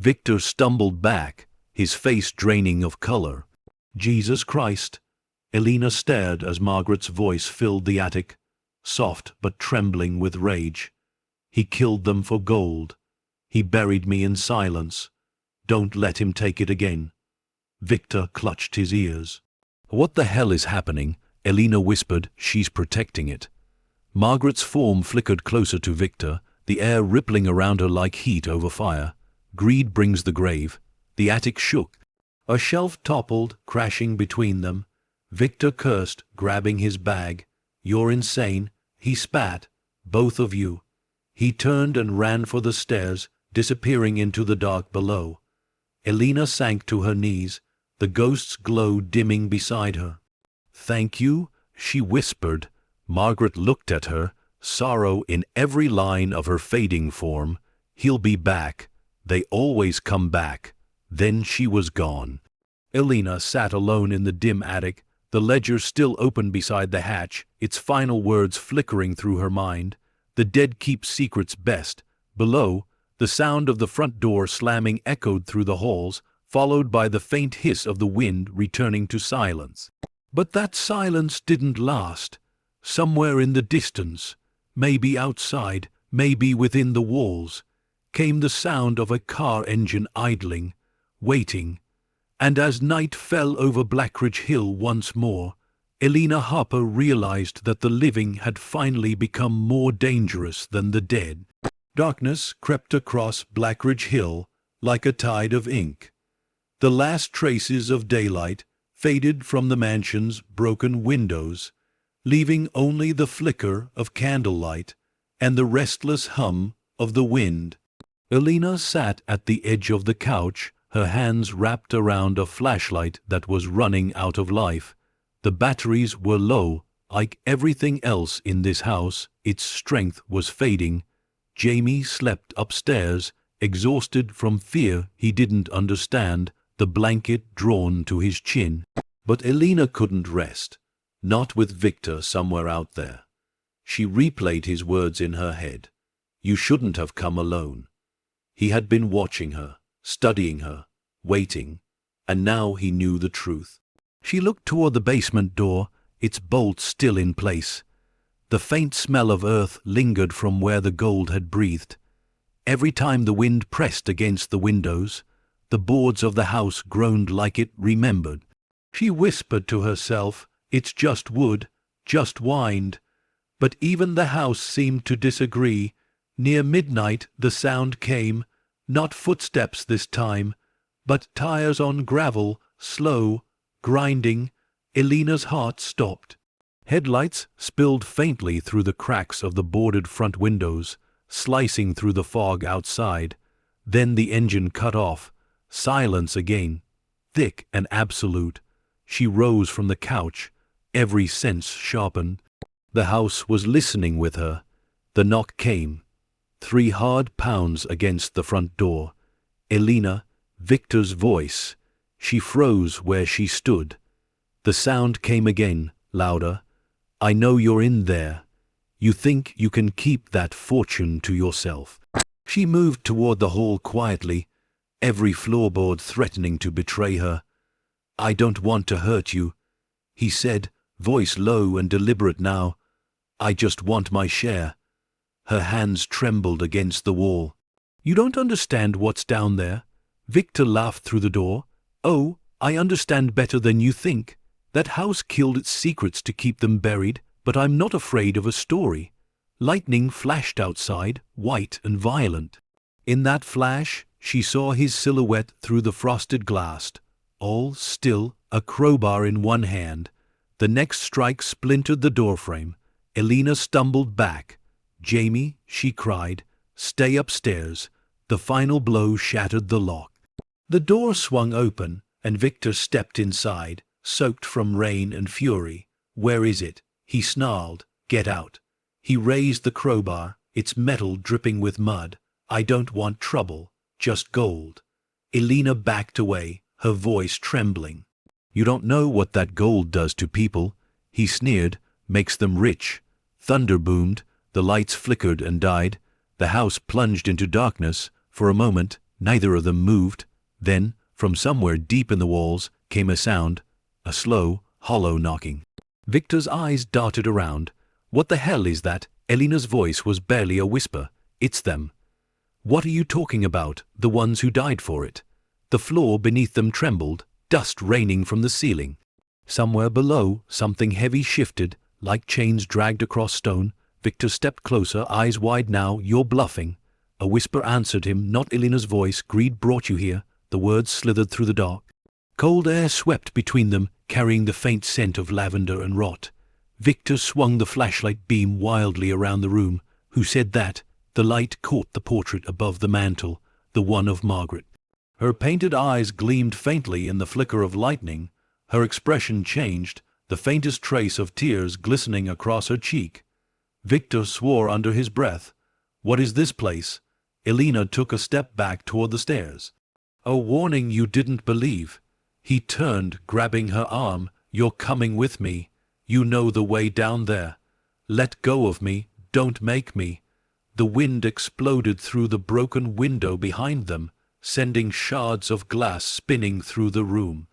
Victor stumbled back, his face draining of color. "Jesus Christ!" Elena stared as Margaret's voice filled the attic, soft but trembling with rage. "He killed them for gold. He buried me in silence. Don't let him take it again." Victor clutched his ears. "What the hell is happening?" Elena whispered. "She's protecting it." Margaret's form flickered closer to Victor, the air rippling around her like heat over fire. Greed brings the grave. The attic shook. A shelf toppled, crashing between them. Victor cursed, grabbing his bag. "You're insane," he spat. "Both of you." He turned and ran for the stairs, disappearing into the dark below. Elena sank to her knees, the ghost's glow dimming beside her. "Thank you," she whispered. Margaret looked at her, sorrow in every line of her fading form. "He'll be back. They always come back." Then she was gone. Elena sat alone in the dim attic, the ledger still open beside the hatch, its final words flickering through her mind. The dead keep secrets best. Below, the sound of the front door slamming echoed through the halls, followed by the faint hiss of the wind returning to silence. But that silence didn't last. Somewhere in the distance, maybe outside, maybe within the walls, came the sound of a car engine idling, waiting. And as night fell over Blackridge Hill once more, Elena Harper realized that the living had finally become more dangerous than the dead. Darkness crept across Blackridge Hill like a tide of ink. The last traces of daylight faded from the mansion's broken windows, leaving only the flicker of candlelight and the restless hum of the wind. Elena sat at the edge of the couch, her hands wrapped around a flashlight that was running out of life. The batteries were low, like everything else in this house. Its strength was fading. Jamie slept upstairs, exhausted from fear he didn't understand, the blanket drawn to his chin. But Elena couldn't rest, not with Victor somewhere out there. She replayed his words in her head. "You shouldn't have come alone." He had been watching her, studying her, waiting, and now he knew the truth. She looked toward the basement door, its bolt still in place. The faint smell of earth lingered from where the gold had breathed. Every time the wind pressed against the windows, the boards of the house groaned like it remembered. She whispered to herself, "It's just wood, just wind." But even the house seemed to disagree. Near midnight the sound came, not footsteps this time, but tires on gravel, slow, grinding. Elena's heart stopped. Headlights spilled faintly through the cracks of the boarded front windows, slicing through the fog outside. Then the engine cut off. Silence again, thick and absolute. She rose from the couch, every sense sharpened. The house was listening with her. The knock came. 3 hard pounds against the front door. Elena, Victor's voice. She froze where she stood. The sound came again, louder. "I know you're in there. You think you can keep that fortune to yourself." She moved toward the hall quietly, every floorboard threatening to betray her. "I don't want to hurt you," he said, voice low and deliberate now. "I just want my share." Her hands trembled against the wall. "You don't understand what's down there." Victor laughed through the door. "Oh, I understand better than you think. That house killed its secrets to keep them buried, but I'm not afraid of a story." Lightning flashed outside, white and violent. In that flash, she saw his silhouette through the frosted glass, all still, a crowbar in one hand. The next strike splintered the doorframe. Elena stumbled back. "Jamie," she cried, "stay upstairs." The final blow shattered the lock. The door swung open, and Victor stepped inside, soaked from rain and fury. "Where is it?" he snarled. "Get out." He raised the crowbar, its metal dripping with mud. "I don't want trouble, just gold." Elena backed away, her voice trembling. "You don't know what that gold does to people," he sneered. "Makes them rich." Thunder boomed, the lights flickered and died. The house plunged into darkness. For a moment, neither of them moved. Then, from somewhere deep in the walls, came a sound, a slow, hollow knocking. Victor's eyes darted around. "What the hell is that?" Elena's voice was barely a whisper. "It's them." "What are you talking about? The ones who died for it?" The floor beneath them trembled, dust raining from the ceiling. Somewhere below, something heavy shifted, like chains dragged across stone. Victor stepped closer, eyes wide now. "You're bluffing." A whisper answered him, not Elena's voice. "Greed brought you here." The words slithered through the dark. Cold air swept between them, carrying the faint scent of lavender and rot. Victor swung the flashlight beam wildly around the room. "Who said that?" The light caught the portrait above the mantel, the one of Margaret. Her painted eyes gleamed faintly in the flicker of lightning. Her expression changed, the faintest trace of tears glistening across her cheek. Victor swore under his breath. "What is this place?" Elena took a step back toward the stairs. "A warning you didn't believe." He turned, grabbing her arm. "You're coming with me. You know the way down there. Let go of me. Don't make me." The wind exploded through the broken window behind them, sending shards of glass spinning through the room.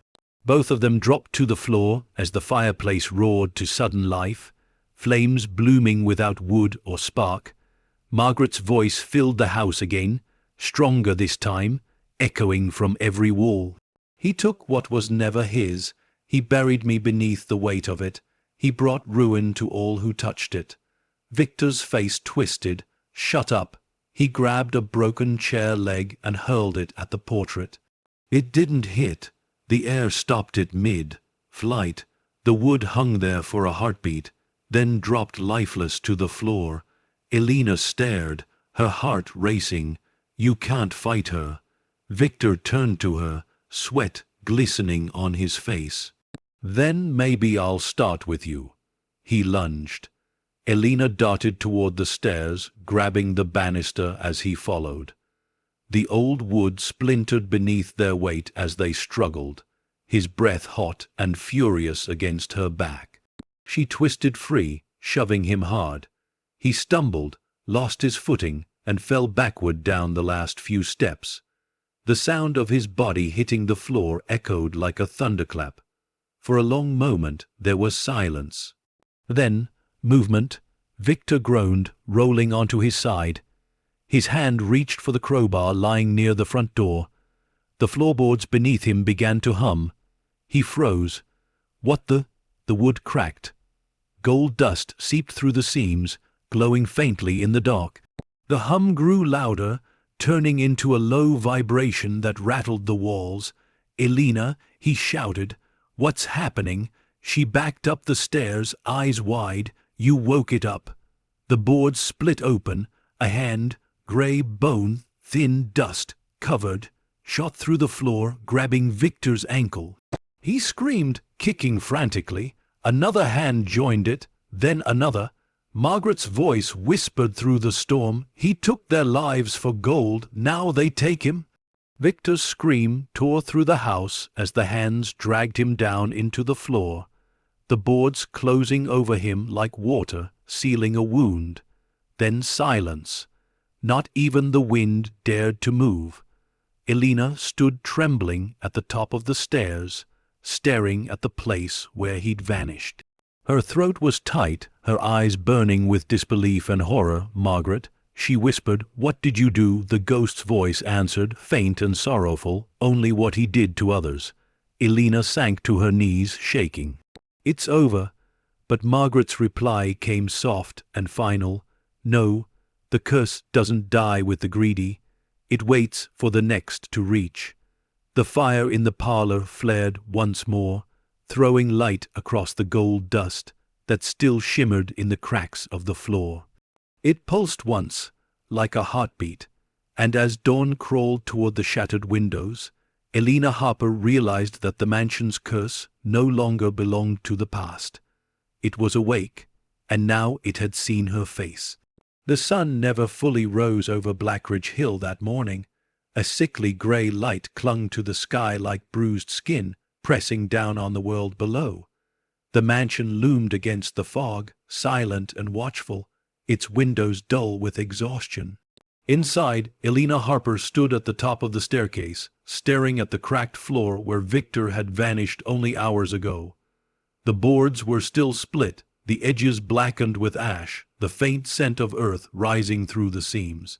Both of them dropped to the floor as the fireplace roared to sudden life, flames blooming without wood or spark. Margaret's voice filled the house again, stronger this time, echoing from every wall. "He took what was never his. He buried me beneath the weight of it. He brought ruin to all who touched it." Victor's face twisted. "Shut up." He grabbed a broken chair leg and hurled it at the portrait. It didn't hit. The air stopped it mid-flight. The wood hung there for a heartbeat, then dropped lifeless to the floor. Elena stared, her heart racing. "You can't fight her." Victor turned to her, sweat glistening on his face. "Then maybe I'll start with you." He lunged. Elena darted toward the stairs, grabbing the banister as he followed. The old wood splintered beneath their weight as they struggled, his breath hot and furious against her back. She twisted free, shoving him hard. He stumbled, lost his footing, and fell backward down the last few steps. The sound of his body hitting the floor echoed like a thunderclap. For a long moment there was silence. Then, movement. Victor groaned, rolling onto his side. His hand reached for the crowbar lying near the front door. The floorboards beneath him began to hum. He froze. "What the—" The wood cracked. Gold dust seeped through the seams, glowing faintly in the dark. The hum grew louder, turning into a low vibration that rattled the walls. "Elena," he shouted. "What's happening?" She backed up the stairs, eyes wide. "You woke it up." The boards split open. A hand, gray bone, thin dust, covered, shot through the floor, grabbing Victor's ankle. He screamed, kicking frantically. Another hand joined it, then another. Margaret's voice whispered through the storm. "He took their lives for gold, now they take him." Victor's scream tore through the house as the hands dragged him down into the floor, the boards closing over him like water, sealing a wound. Then silence. Not even the wind dared to move. Elena stood trembling at the top of the stairs, staring at the place where he'd vanished. Her throat was tight, her eyes burning with disbelief and horror. "Margaret," she whispered. "What did you do?" The ghost's voice answered, faint and sorrowful, "Only what he did to others." Elena sank to her knees, shaking. "It's over." But Margaret's reply came soft and final. "No, the curse doesn't die with the greedy. It waits for the next to reach." The fire in the parlor flared once more, throwing light across the gold dust that still shimmered in the cracks of the floor. It pulsed once, like a heartbeat, and as dawn crawled toward the shattered windows, Elena Harper realized that the mansion's curse no longer belonged to the past. It was awake, and now it had seen her face. The sun never fully rose over Blackridge Hill that morning. A sickly gray light clung to the sky like bruised skin, pressing down on the world below. The mansion loomed against the fog, silent and watchful, its windows dull with exhaustion. Inside, Elena Harper stood at the top of the staircase, staring at the cracked floor where Victor had vanished only hours ago. The boards were still split, the edges blackened with ash, the faint scent of earth rising through the seams.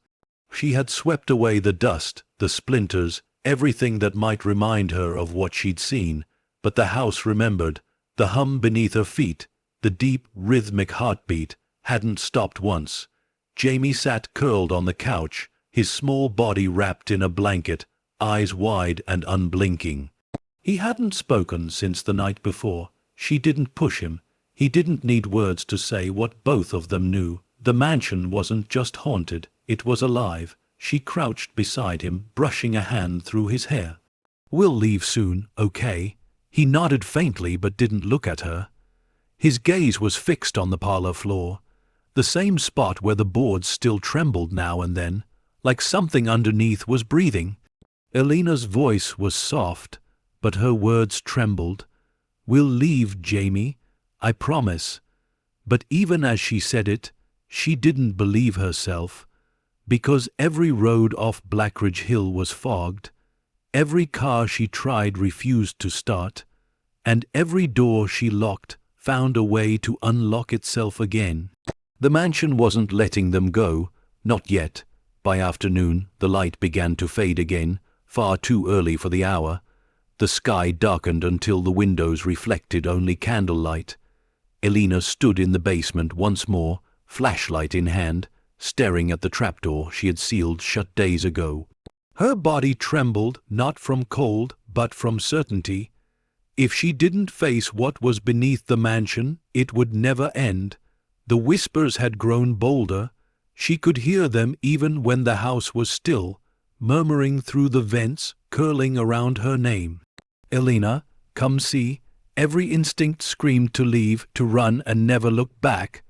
She had swept away the dust, the splinters, everything that might remind her of what she'd seen, but the house remembered, the hum beneath her feet, the deep, rhythmic heartbeat, hadn't stopped once. Jamie sat curled on the couch, his small body wrapped in a blanket, eyes wide and unblinking. He hadn't spoken since the night before. She didn't push him. He didn't need words to say what both of them knew. The mansion wasn't just haunted, it was alive. She crouched beside him, brushing a hand through his hair. "We'll leave soon, okay?" He nodded faintly but didn't look at her. His gaze was fixed on the parlor floor, the same spot where the boards still trembled now and then, like something underneath was breathing. Elena's voice was soft, but her words trembled. "We'll leave, Jamie, I promise." But even as she said it, she didn't believe herself, because every road off Blackridge Hill was fogged, every car she tried refused to start, and every door she locked found a way to unlock itself again. The mansion wasn't letting them go, not yet. By afternoon, the light began to fade again, far too early for the hour. The sky darkened until the windows reflected only candlelight. Elena stood in the basement once more, flashlight in hand, staring at the trapdoor she had sealed shut days ago. Her body trembled, not from cold, but from certainty. If she didn't face what was beneath the mansion, it would never end. The whispers had grown bolder. She could hear them even when the house was still, murmuring through the vents, curling around her name. "Elena, come see." Every instinct screamed to leave, to run and never look back.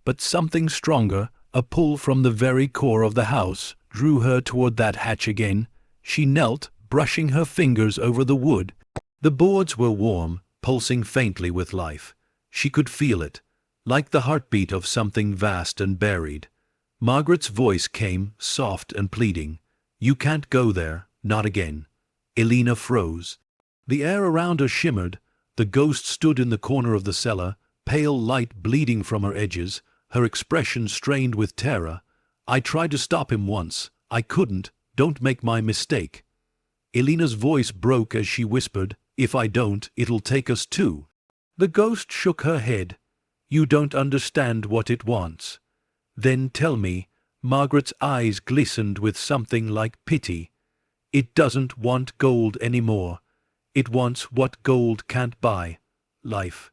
But something stronger, a pull from the very core of the house, drew her toward that hatch again. She knelt, brushing her fingers over the wood. The boards were warm, pulsing faintly with life. She could feel it, like the heartbeat of something vast and buried. Margaret's voice came, soft and pleading. "You can't go there, not again." Elena froze. The air around her shimmered. The ghost stood in the corner of the cellar, pale light bleeding from her edges, her expression strained with terror. "I tried to stop him once. I couldn't. Don't make my mistake." Elena's voice broke as she whispered, "If I don't, it'll take us too." The ghost shook her head. "You don't understand what it wants." "Then tell me." Margaret's eyes glistened with something like pity. "It doesn't want gold anymore. It wants what gold can't buy. Life."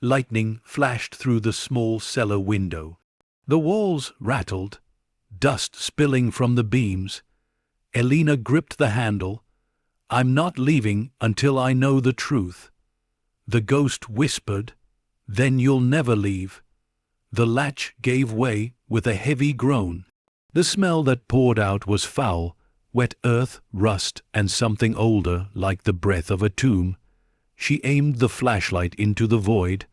Lightning flashed through the small cellar window. The walls rattled, dust spilling from the beams. Elena gripped the handle. "I'm not leaving until I know the truth." The ghost whispered, "Then you'll never leave." The latch gave way with a heavy groan. The smell that poured out was foul, wet earth, rust, and something older, like the breath of a tomb. She aimed the flashlight into the void.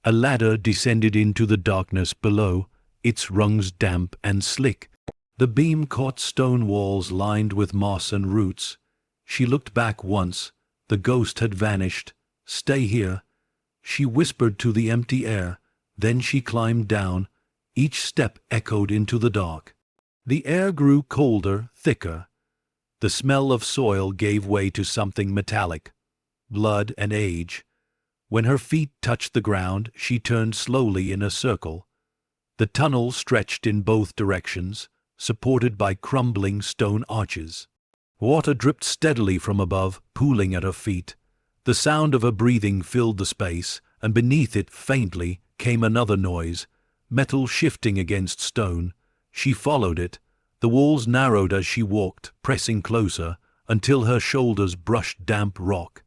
A ladder descended into the darkness below, its rungs damp and slick. The beam caught stone walls lined with moss and roots. She looked back once. The ghost had vanished. "Stay here," she whispered to the empty air. Then she climbed down. Each step echoed into the dark. The air grew colder, thicker. The smell of soil gave way to something metallic, blood and age. When her feet touched the ground, she turned slowly in a circle. The tunnel stretched in both directions, supported by crumbling stone arches. Water dripped steadily from above, pooling at her feet. The sound of her breathing filled the space, and beneath it, faintly, came another noise, metal shifting against stone. She followed it. The walls narrowed as she walked, pressing closer, until her shoulders brushed damp rock.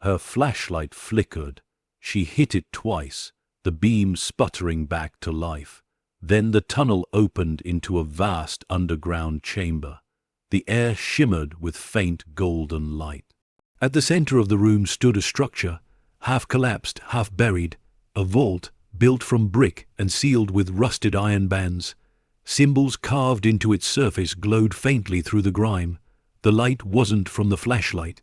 Her flashlight flickered. She hit it twice, the beam sputtering back to life. Then the tunnel opened into a vast underground chamber. The air shimmered with faint golden light. At the center of the room stood a structure, half collapsed, half buried, a vault built from brick and sealed with rusted iron bands. Symbols carved into its surface glowed faintly through the grime. The light wasn't from the flashlight.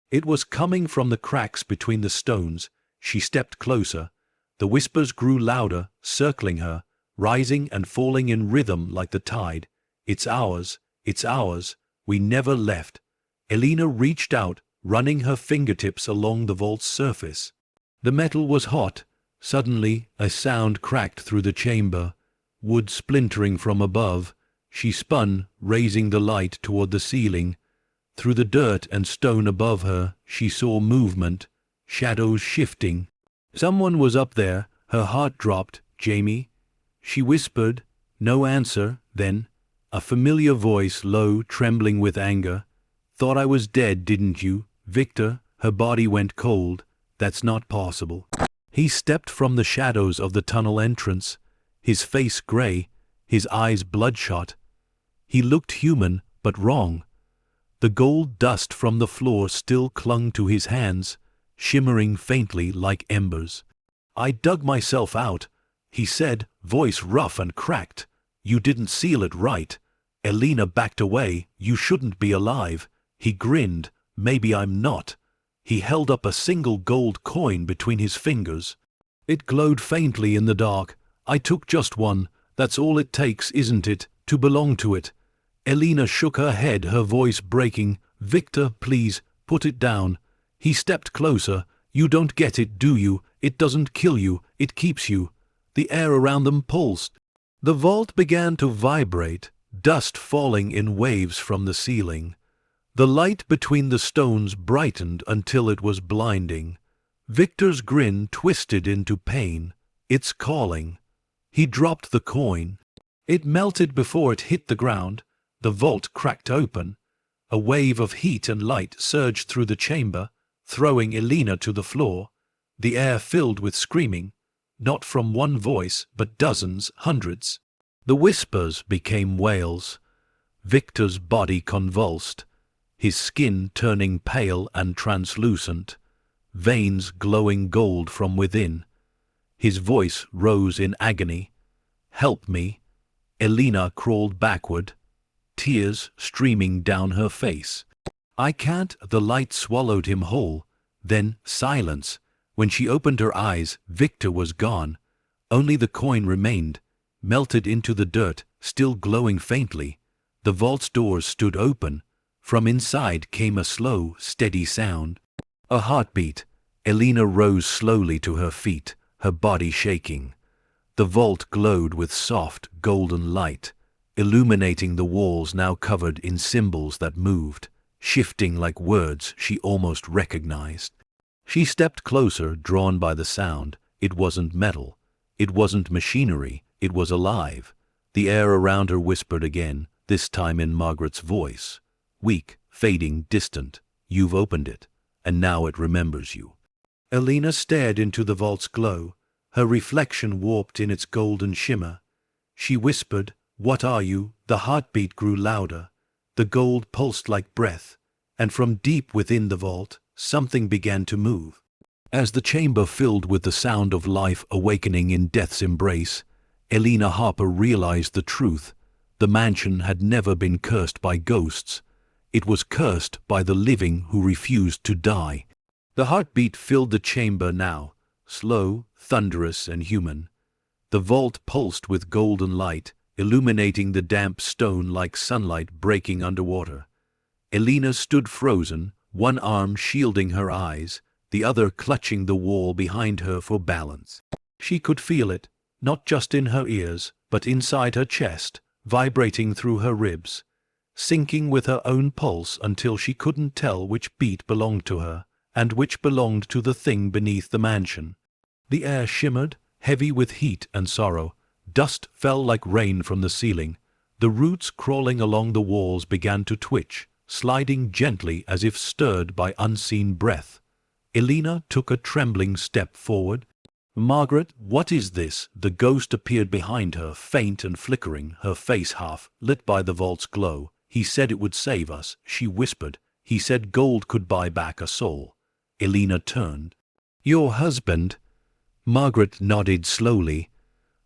It was coming from the cracks between the stones. She stepped closer. The whispers grew louder, circling her, rising and falling in rhythm like the tide. "It's ours, it's ours. We never left." Elena reached out, running her fingertips along the vault's surface. The metal was hot. Suddenly, a sound cracked through the chamber. wood splintering from above. She spun, raising the light toward the ceiling. Through the dirt and stone above her, she saw movement, shadows shifting. Someone was up there. Her heart dropped. "Jamie?" She whispered. No answer. Then, a familiar voice, low, trembling with anger. "Thought I was dead, didn't you, Victor?" Her body went cold. "That's not possible." He stepped from the shadows of the tunnel entrance, his face gray, his eyes bloodshot. He looked human, but wrong. The gold dust from the floor still clung to his hands, shimmering faintly like embers. "I dug myself out," he said, voice rough and cracked. "You didn't seal it right." Elena backed away. "You shouldn't be alive." He grinned. "Maybe I'm not." He held up a single gold coin between his fingers. It glowed faintly in the dark. "I took just one. That's all it takes, isn't it, to belong to it?" Elena shook her head, her voice breaking. "Victor, please, put it down." He stepped closer. "You don't get it, do you? It doesn't kill you, it keeps you." The air around them pulsed. The vault began to vibrate, dust falling in waves from the ceiling. The light between the stones brightened until it was blinding. Victor's grin twisted into pain. "It's calling." He dropped the coin. It melted before it hit the ground. The vault cracked open. A wave of heat and light surged through the chamber, throwing Elena to the floor. The air filled with screaming, not from one voice, but dozens, hundreds. The whispers became wails. Victor's body convulsed, his skin turning pale and translucent, veins glowing gold from within. His voice rose in agony. "Help me." Elena crawled backward, tears streaming down her face. "I can't." The light swallowed him whole. Then silence. When she opened her eyes, Victor was gone. Only the coin remained, melted into the dirt, still glowing faintly. The vault's doors stood open. From inside came a slow, steady sound. A heartbeat. Elena rose slowly to her feet, her body shaking. The vault glowed with soft, golden light, illuminating the walls now covered in symbols that moved, shifting like words she almost recognized. She stepped closer, drawn by the sound. It wasn't metal. It wasn't machinery. It was alive. The air around her whispered again, this time in Margaret's voice. Weak, fading, distant. "You've opened it, and now it remembers you." Elena stared into the vault's glow, her reflection warped in its golden shimmer. She whispered, "What are you?" The heartbeat grew louder. The gold pulsed like breath, and from deep within the vault, something began to move. As the chamber filled with the sound of life awakening in death's embrace, Elena Harper realized the truth. The mansion had never been cursed by ghosts. It was cursed by the living who refused to die. The heartbeat filled the chamber now, slow, thunderous, and human. The vault pulsed with golden light, illuminating the damp stone like sunlight breaking underwater. Elena stood frozen, one arm shielding her eyes, the other clutching the wall behind her for balance. She could feel it, not just in her ears, but inside her chest, vibrating through her ribs, sinking with her own pulse until she couldn't tell which beat belonged to her, and which belonged to the thing beneath the mansion. The air shimmered, heavy with heat and sorrow. Dust fell like rain from the ceiling. The roots crawling along the walls began to twitch, sliding gently as if stirred by unseen breath. Elena took a trembling step forward. "Margaret, what is this?" The ghost appeared behind her, faint and flickering, her face half lit by the vault's glow. "He said it would save us," she whispered. "He said gold could buy back a soul." Elena turned. "Your husband?" Margaret nodded slowly,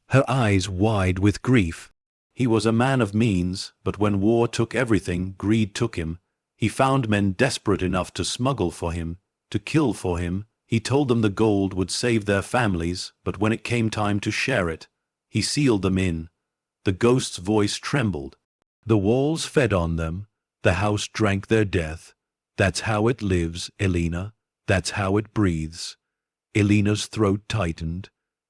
her eyes wide with grief. "He was a man of means, but when war took everything, greed took him. He found men desperate enough to smuggle for him, to kill for him. He told them the gold would save their families, but when it came time to share it, he sealed them in." The ghost's voice trembled. "The walls fed on them. The house drank their death. That's how it lives, Elena. That's how it breathes." Elena's throat tightened.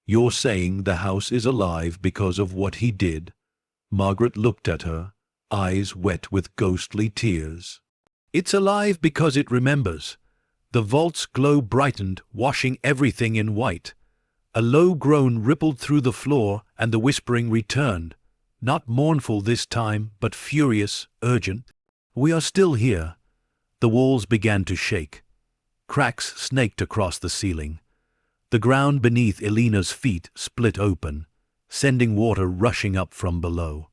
You're saying the house is alive because of what he did? Margaret looked at her, eyes wet with ghostly tears. It's alive because it remembers. The vault's glow brightened, washing everything in white. A low groan rippled through the floor, and the whispering returned, not mournful this time, but furious, urgent. We are still here. The walls began to shake. Cracks snaked across the ceiling. The ground beneath Elena's feet split open, sending water rushing up from below.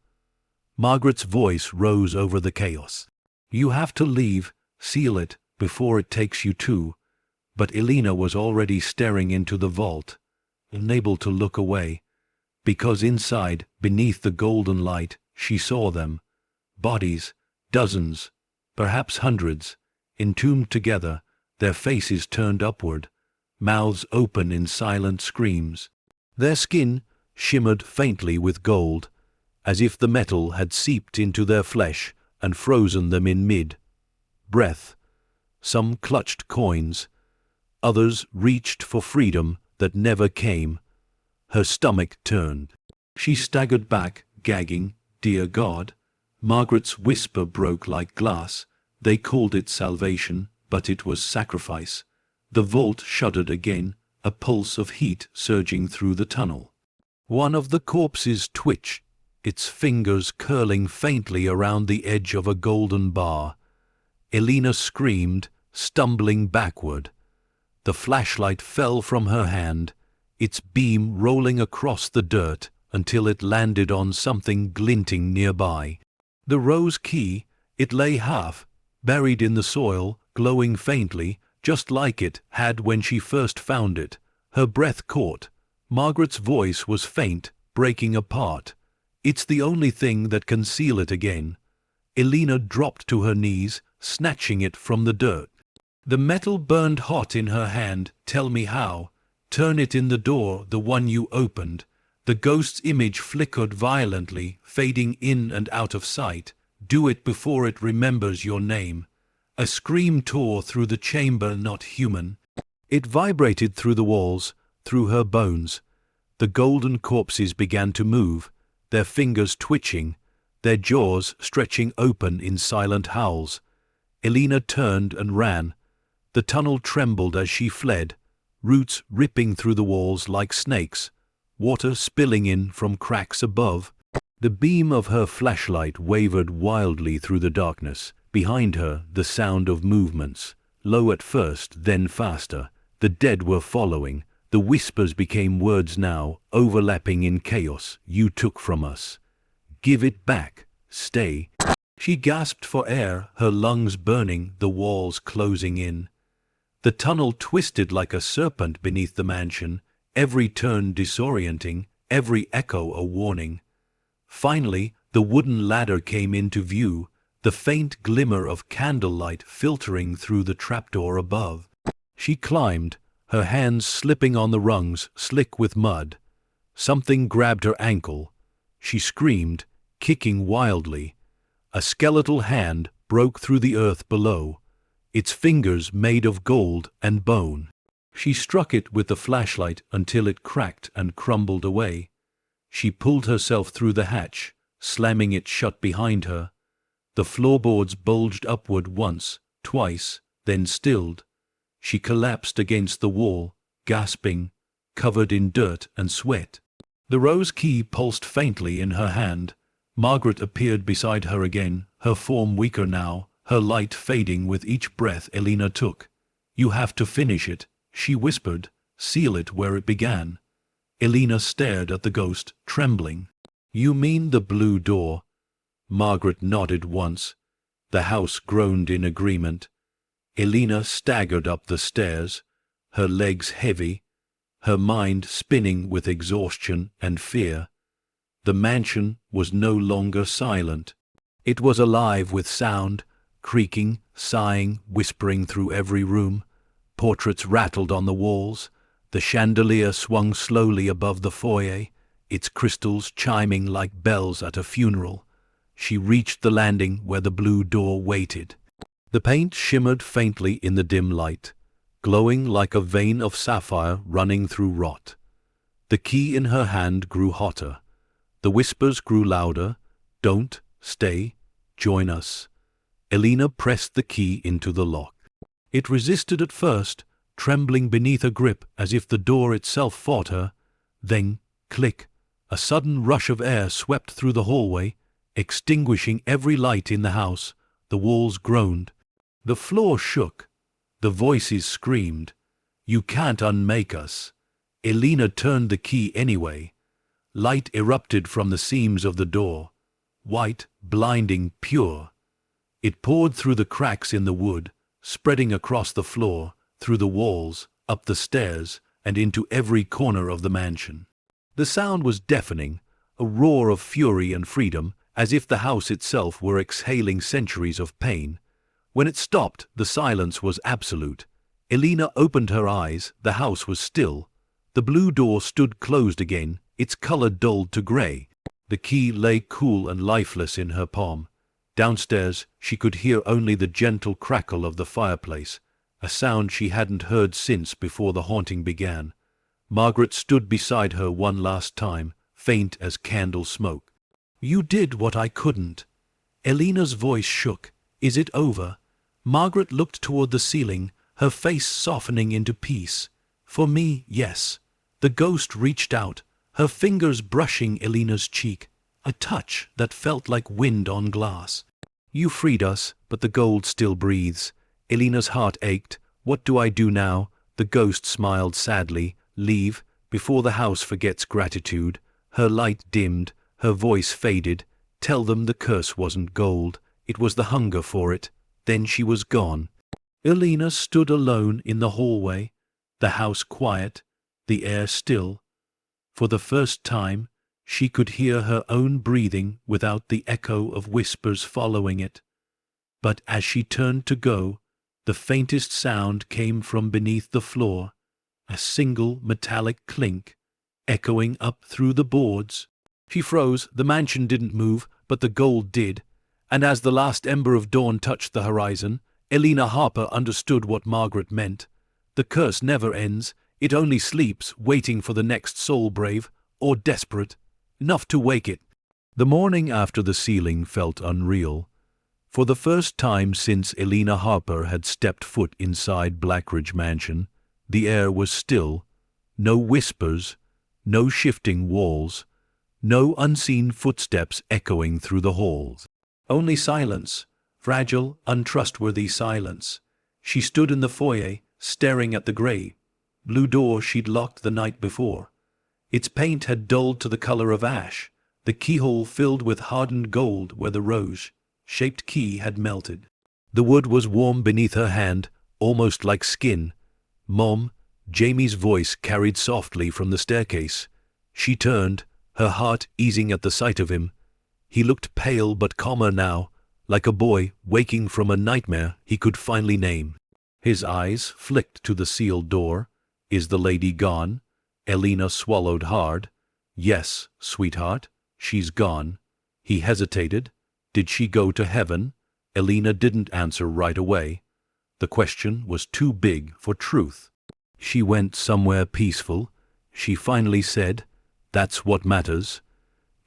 Margaret's voice rose over the chaos. You have to leave, seal it, before it takes you to. But Elena was already staring into the vault, unable to look away, because inside, beneath the golden light, she saw them. Bodies, dozens, perhaps hundreds, entombed together, their faces turned upward, mouths open in silent screams. Their skin shimmered faintly with gold, as if the metal had seeped into their flesh and frozen them in mid-breath. Some clutched coins, others reached for freedom that never came. Her stomach turned. She staggered back, gagging, "Dear God." Margaret's whisper broke like glass. They called it salvation, but it was sacrifice. The vault shuddered again, a pulse of heat surging through the tunnel. One of the corpses twitched, its fingers curling faintly around the edge of a golden bar. Elena screamed, stumbling backward. The flashlight fell from her hand, its beam rolling across the dirt until it landed on something glinting nearby. The rose key, it lay half, buried in the soil, glowing faintly, just like it had when she first found it. Her breath caught. Margaret's voice was faint, breaking apart. It's the only thing that can seal it again. Elena dropped to her knees, snatching it from the dirt. The metal burned hot in her hand. Tell me how. Turn it in the door, the one you opened. The ghost's image flickered violently, fading in and out of sight. Do it before it remembers your name. A scream tore through the chamber, not human. It vibrated through the walls, through her bones. The golden corpses began to move, their fingers twitching, their jaws stretching open in silent howls. Elena turned and ran. The tunnel trembled as she fled, roots ripping through the walls like snakes, water spilling in from cracks above. The beam of her flashlight wavered wildly through the darkness. Behind her, the sound of movements, low at first, then faster. The dead were following. The whispers became words now, overlapping in chaos. You took from us. Give it back. Stay. She gasped for air, her lungs burning, the walls closing in. The tunnel twisted like a serpent beneath the mansion, every turn disorienting, every echo a warning. Finally, the wooden ladder came into view, the faint glimmer of candlelight filtering through the trapdoor above. She climbed, her hands slipping on the rungs, slick with mud. Something grabbed her ankle. She screamed, kicking wildly. A skeletal hand broke through the earth below, its fingers made of gold and bone. She struck it with the flashlight until it cracked and crumbled away. She pulled herself through the hatch, slamming it shut behind her. The floorboards bulged upward once, twice, then stilled. She collapsed against the wall, gasping, covered in dirt and sweat. The rose key pulsed faintly in her hand. Margaret appeared beside her again, her form weaker now, her light fading with each breath Elena took. You have to finish it, she whispered, seal it where it began. Elena stared at the ghost, trembling. You mean the blue door? Margaret nodded once. The house groaned in agreement. Elena staggered up the stairs, her legs heavy, her mind spinning with exhaustion and fear. The mansion was no longer silent. It was alive with sound, creaking, sighing, whispering through every room. Portraits rattled on the walls. The chandelier swung slowly above the foyer, its crystals chiming like bells at a funeral. She reached the landing where the blue door waited. The paint shimmered faintly in the dim light, glowing like a vein of sapphire running through rot. The key in her hand grew hotter. The whispers grew louder. Don't, stay, join us. Elena pressed the key into the lock. It resisted at first, trembling beneath her grip as if the door itself fought her. Then, click, a sudden rush of air swept through the hallway, extinguishing every light in the house. The walls groaned. The floor shook. The voices screamed. You can't unmake us. Elena turned the key anyway. Light erupted from the seams of the door. White, blinding, pure. It poured through the cracks in the wood, spreading across the floor, through the walls, up the stairs, and into every corner of the mansion. The sound was deafening, a roar of fury and freedom, as if the house itself were exhaling centuries of pain. When it stopped, the silence was absolute. Elena opened her eyes. The house was still. The blue door stood closed again, its color dulled to gray. The key lay cool and lifeless in her palm. Downstairs, she could hear only the gentle crackle of the fireplace, a sound she hadn't heard since before the haunting began. Margaret stood beside her one last time, faint as candle smoke. You did what I couldn't. Elena's voice shook. Is it over? Margaret looked toward the ceiling, her face softening into peace. For me, yes. The ghost reached out, her fingers brushing Elena's cheek, a touch that felt like wind on glass. You freed us, but the gold still breathes. Elena's heart ached. What do I do now? The ghost smiled sadly. Leave, before the house forgets gratitude. Her light dimmed, her voice faded. Tell them the curse wasn't gold, it was the hunger for it. Then she was gone. Elena stood alone in the hallway, the house quiet, the air still. For the first time, she could hear her own breathing without the echo of whispers following it. But as she turned to go, the faintest sound came from beneath the floor, a single metallic clink, echoing up through the boards. She froze. The mansion didn't move, but the gold did. And as the last ember of dawn touched the horizon, Elena Harper understood what Margaret meant. The curse never ends. It only sleeps, waiting for the next soul brave, or desperate, enough to wake it. The morning after the ceiling felt unreal. For the first time since Elena Harper had stepped foot inside Blackridge Mansion, the air was still. No whispers, no shifting walls, no unseen footsteps echoing through the halls. Only silence, fragile, untrustworthy silence. She stood in the foyer, staring at the grey, blue door she'd locked the night before. Its paint had dulled to the color of ash, the keyhole filled with hardened gold where the rose-shaped key had melted. The wood was warm beneath her hand, almost like skin. Mom, Jamie's voice carried softly from the staircase. She turned, her heart easing at the sight of him. He looked pale but calmer now, like a boy waking from a nightmare he could finally name. His eyes flicked to the sealed door. Is the lady gone? Elena swallowed hard. Yes, sweetheart, she's gone. He hesitated. Did she go to heaven? Elena didn't answer right away. The question was too big for truth. She went somewhere peaceful. She finally said, that's what matters.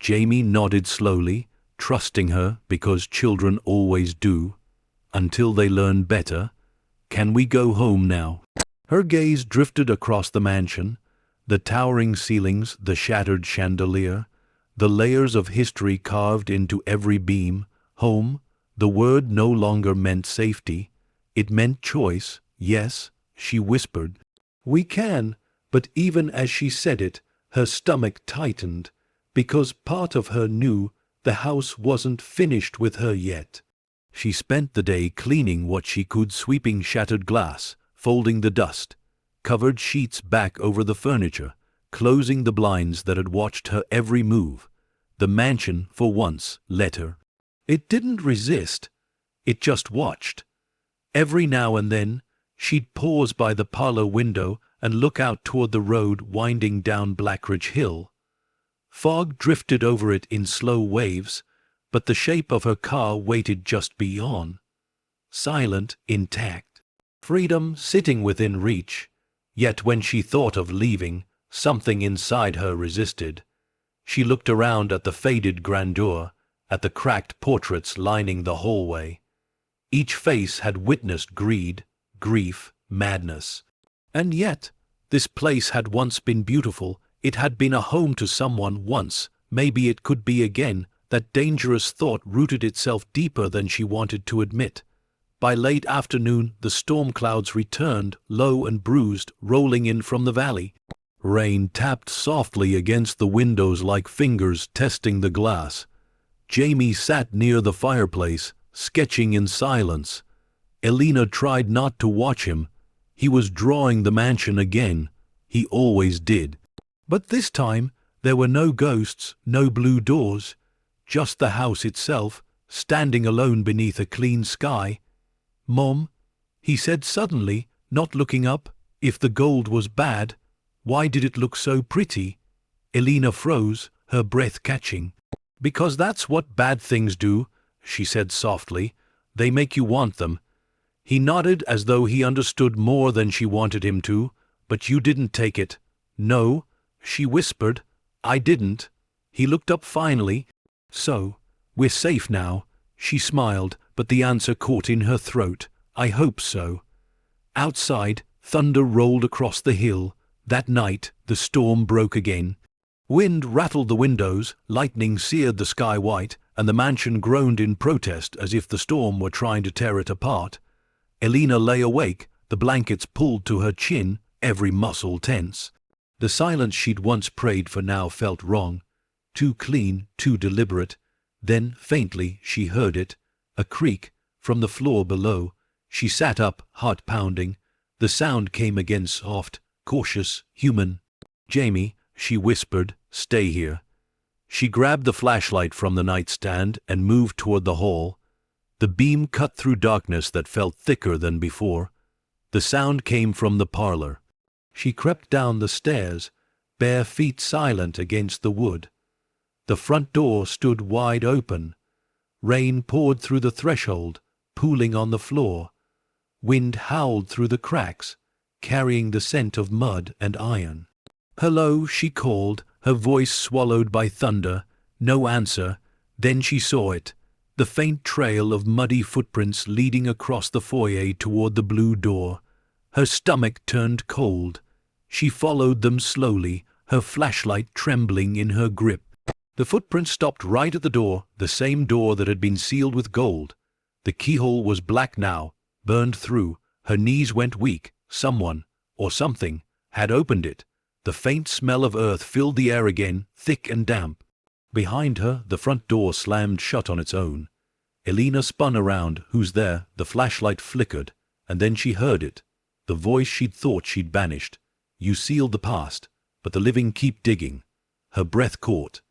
Jamie nodded slowly, trusting her because children always do, until they learn better. Can we go home now? Her gaze drifted across the mansion, the towering ceilings, the shattered chandelier, the layers of history carved into every beam. Home, the word no longer meant safety. It meant choice. Yes, she whispered. We can, but even as she said it, her stomach tightened, because part of her knew the house wasn't finished with her yet. She spent the day cleaning what she could, sweeping shattered glass, folding the dust, covered sheets back over the furniture, closing the blinds that had watched her every move. The mansion, for once, let her. It didn't resist. It just watched. Every now and then, she'd pause by the parlor window and look out toward the road winding down Blackridge Hill. Fog drifted over it in slow waves, but the shape of her car waited just beyond. Silent, intact. Freedom sitting within reach. Yet when she thought of leaving, Something inside her resisted. She looked around at the faded grandeur, at the cracked portraits lining the hallway. Each face had witnessed greed, grief, madness. And yet, this place had once been beautiful. It had been a home to someone once. Maybe it could be again. That dangerous thought rooted itself deeper than she wanted to admit. By late afternoon, the storm clouds returned, low and bruised, rolling in from the valley. Rain tapped softly against the windows like fingers testing the glass. Jamie sat near the fireplace, sketching in silence. Elena tried not to watch him. He was drawing the mansion again. He always did. But this time, there were no ghosts, no blue doors. Just the house itself, standing alone beneath a clean sky. "Mom," he said suddenly, not looking up, "if the gold was bad, why did it look so pretty?" Elena froze, her breath catching. "Because that's what bad things do," she said softly. "They make you want them." He nodded as though he understood more than she wanted him to. "But you didn't take it." "No," she whispered. "I didn't." He looked up finally. "So, we're safe now," she smiled, but the answer caught in her throat. "I hope so." Outside, thunder rolled across the hill. That night, the storm broke again. Wind rattled the windows, lightning seared the sky white, and the mansion groaned in protest as if the storm were trying to tear it apart. Elena lay awake, the blankets pulled to her chin, every muscle tense. The silence she'd once prayed for now felt wrong. Too clean, too deliberate. Then, faintly, she heard it, a creak, from the floor below. She sat up, heart pounding. The sound came again soft, cautious, human. "Jamie," she whispered, "stay here." She grabbed the flashlight from the nightstand and moved toward the hall. The beam cut through darkness that felt thicker than before. The sound came from the parlor. She crept down the stairs, bare feet silent against the wood. The front door stood wide open. Rain poured through the threshold, pooling on the floor. Wind howled through the cracks, carrying the scent of mud and iron. "Hello," she called, her voice swallowed by thunder. No answer. Then she saw it, the faint trail of muddy footprints leading across the foyer toward the blue door. Her stomach turned cold. She followed them slowly, her flashlight trembling in her grip. The footprints stopped right at the door, the same door that had been sealed with gold. The keyhole was black now, burned through. Her knees went weak. Someone, or something, had opened it. The faint smell of earth filled the air again, thick and damp. Behind her, the front door slammed shut on its own. Elena spun around. "Who's there?" The flashlight flickered, and then she heard it. The voice she'd thought she'd banished. "You sealed the past, but the living keep digging." Her breath caught.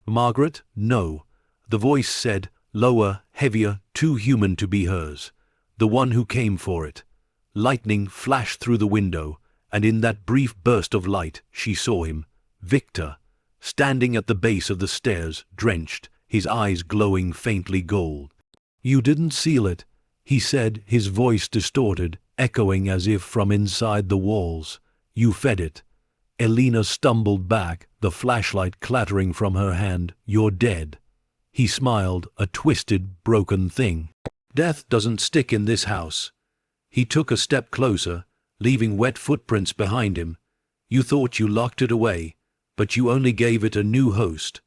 "Margaret, no." The voice said, lower, heavier, too human to be hers. The one who came for it. Lightning flashed through the window, and in that brief burst of light she saw him, Victor, standing at the base of the stairs, drenched, his eyes glowing faintly gold. "You didn't seal it," he said, his voice distorted, echoing as if from inside the walls. "You fed it." Elena stumbled back, the flashlight clattering from her hand. "You're dead." He smiled, a twisted, broken thing. "Death doesn't stick in this house." He took a step closer, leaving wet footprints behind him. "You thought you locked it away, but you only gave it a new host."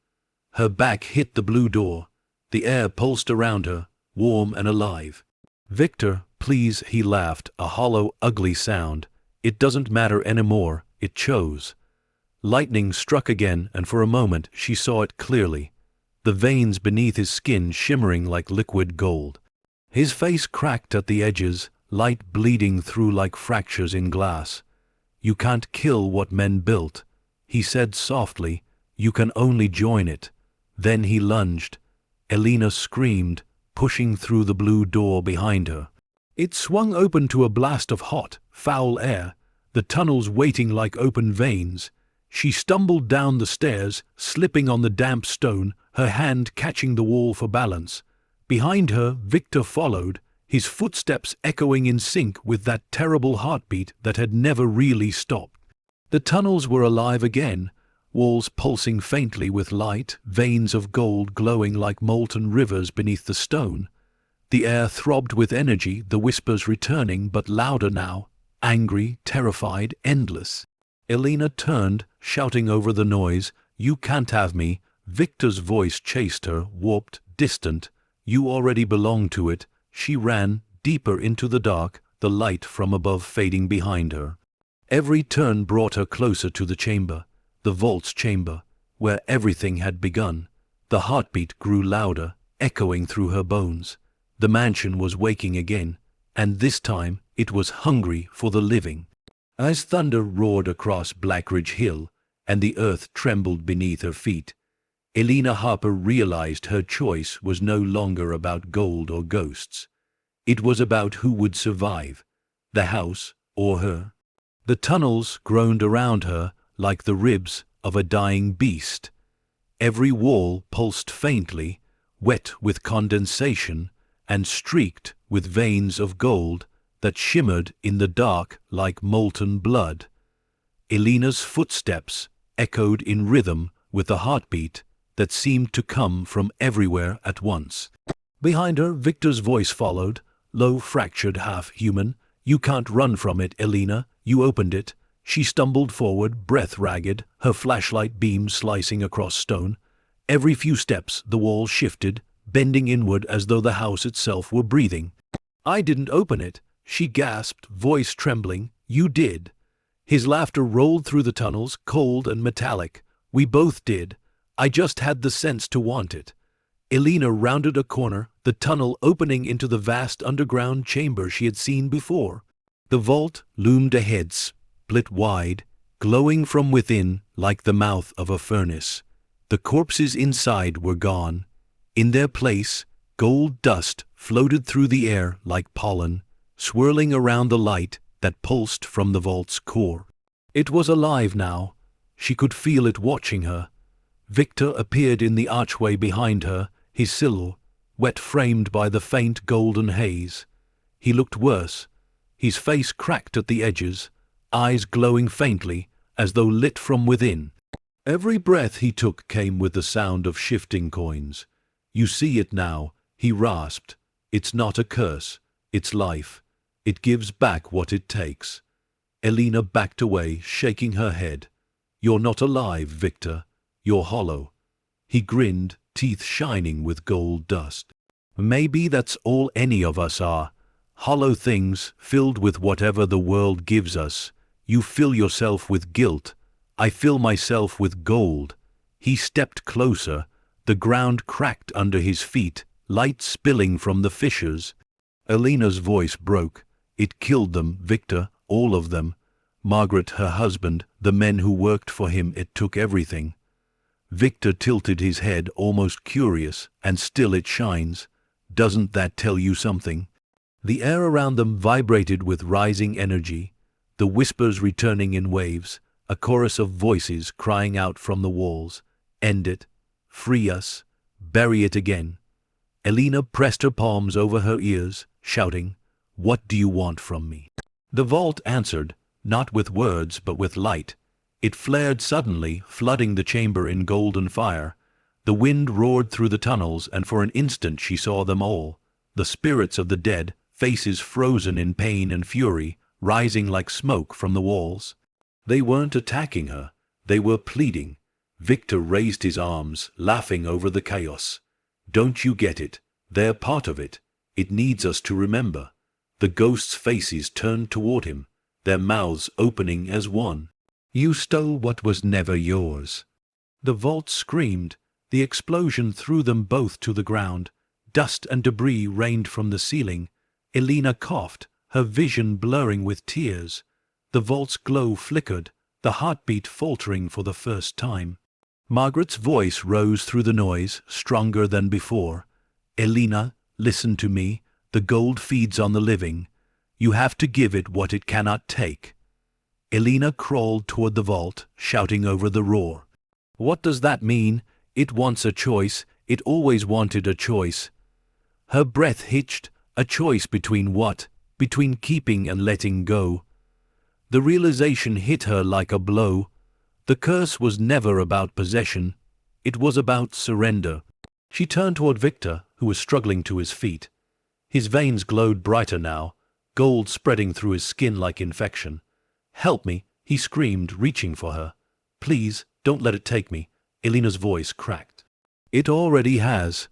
Her back hit the blue door. The air pulsed around her, warm and alive. "Victor, please," he laughed, a hollow, ugly sound. "It doesn't matter anymore. It chose." Lightning struck again, and for a moment she saw it clearly, the veins beneath his skin shimmering like liquid gold. His face cracked at the edges, light bleeding through like fractures in glass. "You can't kill what men built," he said softly. "You can only join it." Then he lunged. Elena screamed, pushing through the blue door behind her. It swung open to a blast of hot, foul air, the tunnels waiting like open veins. She stumbled down the stairs, slipping on the damp stone, her hand catching the wall for balance. Behind her, Victor followed, his footsteps echoing in sync with that terrible heartbeat that had never really stopped. The tunnels were alive again, walls pulsing faintly with light, veins of gold glowing like molten rivers beneath the stone. The air throbbed with energy, the whispers returning, but louder now, angry, terrified, endless. Elena turned, shouting over the noise, "You can't have me." Victor's voice chased her, warped, distant. "You already belong to it." She ran, deeper into the dark, the light from above fading behind her. Every turn brought her closer to the chamber, the vault's chamber, where everything had begun. The heartbeat grew louder, echoing through her bones. The mansion was waking again, and this time it was hungry for the living. As thunder roared across Blackridge Hill, and the earth trembled beneath her feet, Elena Harper realized her choice was no longer about gold or ghosts. It was about who would survive, the house or her. The tunnels groaned around her like the ribs of a dying beast. Every wall pulsed faintly, wet with condensation, and streaked with veins of gold that shimmered in the dark like molten blood. Elena's footsteps echoed in rhythm with a heartbeat that seemed to come from everywhere at once. Behind her, Victor's voice followed, low, fractured, half-human. "You can't run from it, Elena. You opened it." She stumbled forward, breath ragged, her flashlight beam slicing across stone. Every few steps the wall shifted, bending inward as though the house itself were breathing. "I didn't open it," she gasped, voice trembling. "You did." His laughter rolled through the tunnels, cold and metallic. "We both did. I just had the sense to want it." Elena rounded a corner, the tunnel opening into the vast underground chamber she had seen before. The vault loomed ahead, split wide, glowing from within like the mouth of a furnace. The corpses inside were gone. In their place, gold dust floated through the air like pollen, swirling around the light that pulsed from the vault's core. It was alive now. She could feel it watching her. Victor appeared in the archway behind her, his silhouette framed by the faint golden haze. He looked worse. His face cracked at the edges, eyes glowing faintly, as though lit from within. Every breath he took came with the sound of shifting coins. "You see it now," he rasped. "It's not a curse. It's life. It gives back what it takes." Elena backed away, shaking her head. "You're not alive, Victor. You're hollow." He grinned, teeth shining with gold dust. "Maybe that's all any of us are. Hollow things, filled with whatever the world gives us. You fill yourself with guilt. I fill myself with gold." He stepped closer. The ground cracked under his feet, light spilling from the fissures. Elena's voice broke. "It killed them, Victor, all of them. Margaret, her husband, the men who worked for him, it took everything." Victor tilted his head, almost curious, "And still it shines. Doesn't that tell you something?" The air around them vibrated with rising energy, the whispers returning in waves, a chorus of voices crying out from the walls. "End it. Free us. Bury it again." Elena pressed her palms over her ears, shouting, "What do you want from me?" The vault answered, not with words but with light. It flared suddenly, flooding the chamber in golden fire. The wind roared through the tunnels, and for an instant she saw them all, the spirits of the dead, faces frozen in pain and fury, rising like smoke from the walls. They weren't attacking her. They were pleading. Victor raised his arms, laughing over the chaos. "Don't you get it? They're part of it. It needs us to remember." The ghosts' faces turned toward him, their mouths opening as one. "You stole what was never yours." The vault screamed. The explosion threw them both to the ground. Dust and debris rained from the ceiling. Elena coughed, her vision blurring with tears. The vault's glow flickered, the heartbeat faltering for the first time. Margaret's voice rose through the noise, stronger than before. "Elena, listen to me. The gold feeds on the living. You have to give it what it cannot take." Elena crawled toward the vault, shouting over the roar. "What does that mean? It wants a choice. It always wanted a choice." Her breath hitched. A choice between what? Between keeping and letting go. The realization hit her like a blow. The curse was never about possession. It was about surrender. She turned toward Victor, who was struggling to his feet. His veins glowed brighter now, gold spreading through his skin like infection. "Help me," he screamed, reaching for her. "Please, don't let it take me." Elena's voice cracked. "It already has."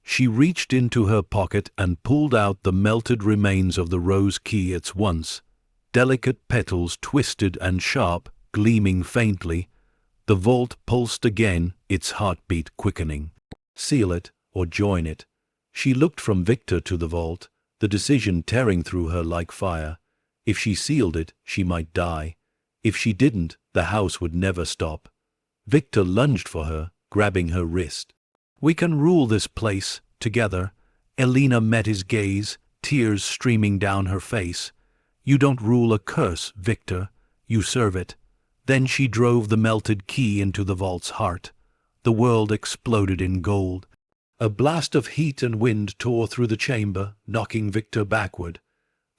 She reached into her pocket and pulled out the melted remains of the rose key at once. Delicate petals, twisted and sharp, gleaming faintly. The vault pulsed again, its heartbeat quickening. Seal it, or join it. She looked from Victor to the vault, the decision tearing through her like fire. If she sealed it, she might die. If she didn't, the house would never stop. Victor lunged for her, grabbing her wrist. "We can rule this place, together." Elena met his gaze, tears streaming down her face. "You don't rule a curse, Victor. You serve it." Then she drove the melted key into the vault's heart. The world exploded in gold. A blast of heat and wind tore through the chamber, knocking Victor backward.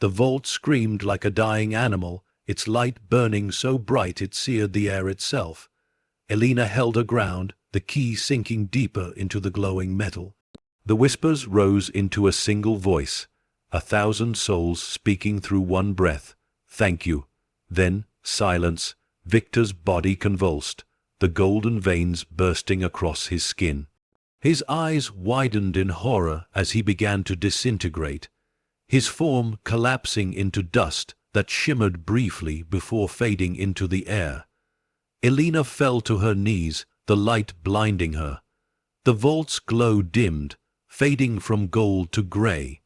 The vault screamed like a dying animal, its light burning so bright it seared the air itself. Elena held her ground, the key sinking deeper into the glowing metal. The whispers rose into a single voice, 1,000 souls speaking through one breath. "Thank you." Then, silence. Victor's body convulsed, the golden veins bursting across his skin. His eyes widened in horror as he began to disintegrate, his form collapsing into dust that shimmered briefly before fading into the air. Elena fell to her knees, the light blinding her. The vault's glow dimmed, fading from gold to grey.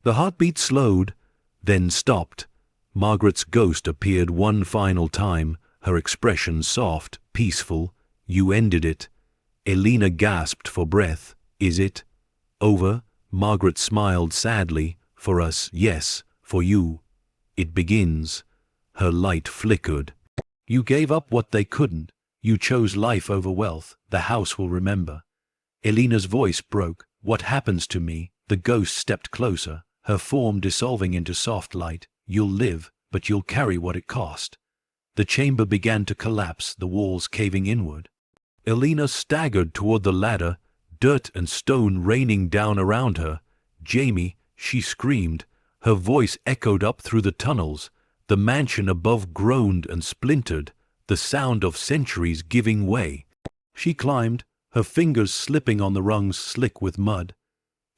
The heartbeat slowed, then stopped. Margaret's ghost appeared one final time, her expression soft, peaceful. "You ended it." Elena gasped for breath. "Is it over?" Margaret smiled sadly. "For us, yes. For you, it begins." Her light flickered. "You gave up what they couldn't. You chose life over wealth. The house will remember." Elena's voice broke. "What happens to me?" The ghost stepped closer, her form dissolving into soft light. "You'll live, but you'll carry what it cost." The chamber began to collapse, the walls caving inward. Elena staggered toward the ladder, dirt and stone raining down around her. "Jamie," she screamed. Her voice echoed up through the tunnels. The mansion above groaned and splintered, the sound of centuries giving way. She climbed, her fingers slipping on the rungs slick with mud.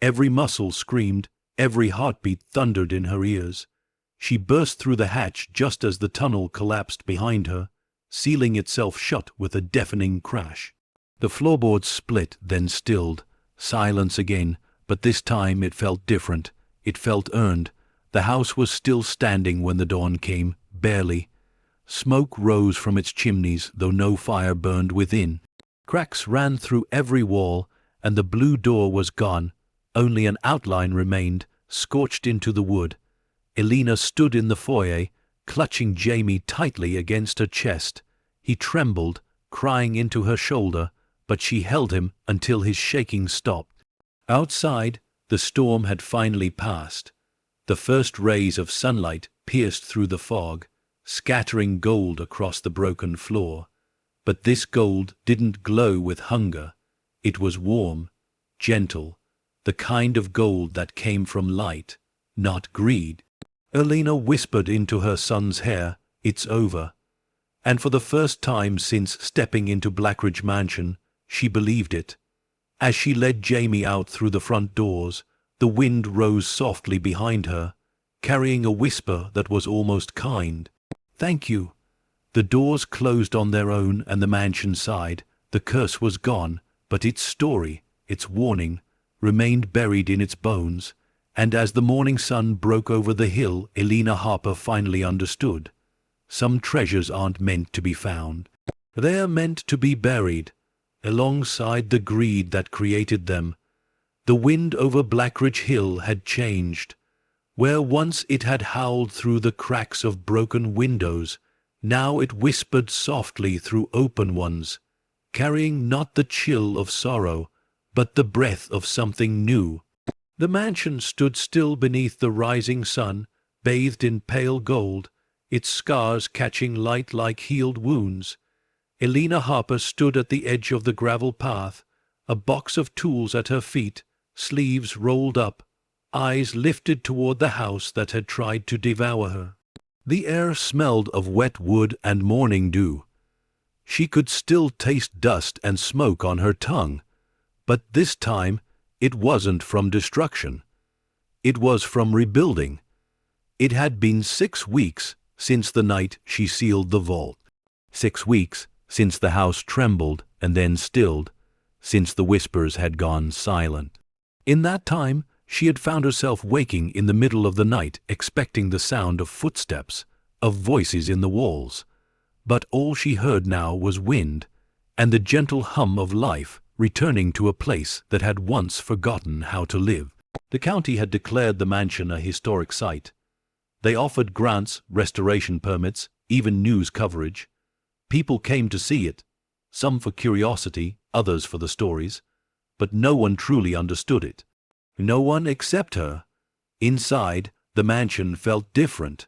Every muscle screamed, every heartbeat thundered in her ears. She burst through the hatch just as the tunnel collapsed behind her, sealing itself shut with a deafening crash. The floorboards split, then stilled. Silence again, but this time it felt different. It felt earned. The house was still standing when the dawn came, barely. Smoke rose from its chimneys, though no fire burned within. Cracks ran through every wall, and the blue door was gone. Only an outline remained, scorched into the wood. Elena stood in the foyer, clutching Jamie tightly against her chest. He trembled, crying into her shoulder, but she held him until his shaking stopped. Outside, the storm had finally passed. The first rays of sunlight pierced through the fog, scattering gold across the broken floor. But this gold didn't glow with hunger. It was warm, gentle, the kind of gold that came from light, not greed. Elena whispered into her son's hair, "It's over." And for the first time since stepping into Blackridge Mansion, she believed it. As she led Jamie out through the front doors, the wind rose softly behind her, carrying a whisper that was almost kind. "Thank you." The doors closed on their own and the mansion sighed. The curse was gone, but its story, its warning, remained buried in its bones. And as the morning sun broke over the hill, Elena Harper finally understood. Some treasures aren't meant to be found. They're meant to be buried, alongside the greed that created them. The wind over Blackridge Hill had changed. Where once it had howled through the cracks of broken windows, now it whispered softly through open ones, carrying not the chill of sorrow, but the breath of something new. The mansion stood still beneath the rising sun, bathed in pale gold, its scars catching light like healed wounds. Elena Harper stood at the edge of the gravel path, a box of tools at her feet, sleeves rolled up, eyes lifted toward the house that had tried to devour her. The air smelled of wet wood and morning dew. She could still taste dust and smoke on her tongue, but this time it wasn't from destruction. It was from rebuilding. It had been 6 weeks since the night she sealed the vault. 6 weeks since the house trembled and then stilled, since the whispers had gone silent. In that time, she had found herself waking in the middle of the night, expecting the sound of footsteps, of voices in the walls. But all she heard now was wind, and the gentle hum of life returning to a place that had once forgotten how to live. The county had declared the mansion a historic site. They offered grants, restoration permits, even news coverage. People came to see it, some for curiosity, others for the stories, but no one truly understood it. No one except her. Inside, the mansion felt different.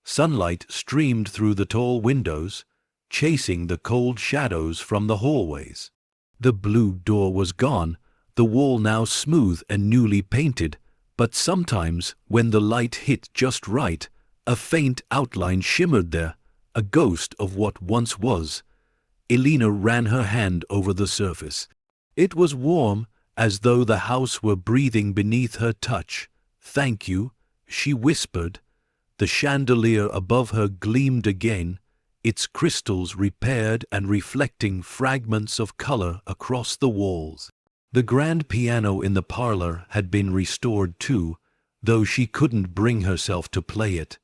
Sunlight streamed through the tall windows, chasing the cold shadows from the hallways. The blue door was gone, the wall now smooth and newly painted, but sometimes, when the light hit just right, a faint outline shimmered there, a ghost of what once was. Elena ran her hand over the surface. It was warm, as though the house were breathing beneath her touch. "Thank you," she whispered. The chandelier above her gleamed again, its crystals repaired and reflecting fragments of color across the walls. The grand piano in the parlor had been restored too, though she couldn't bring herself to play it.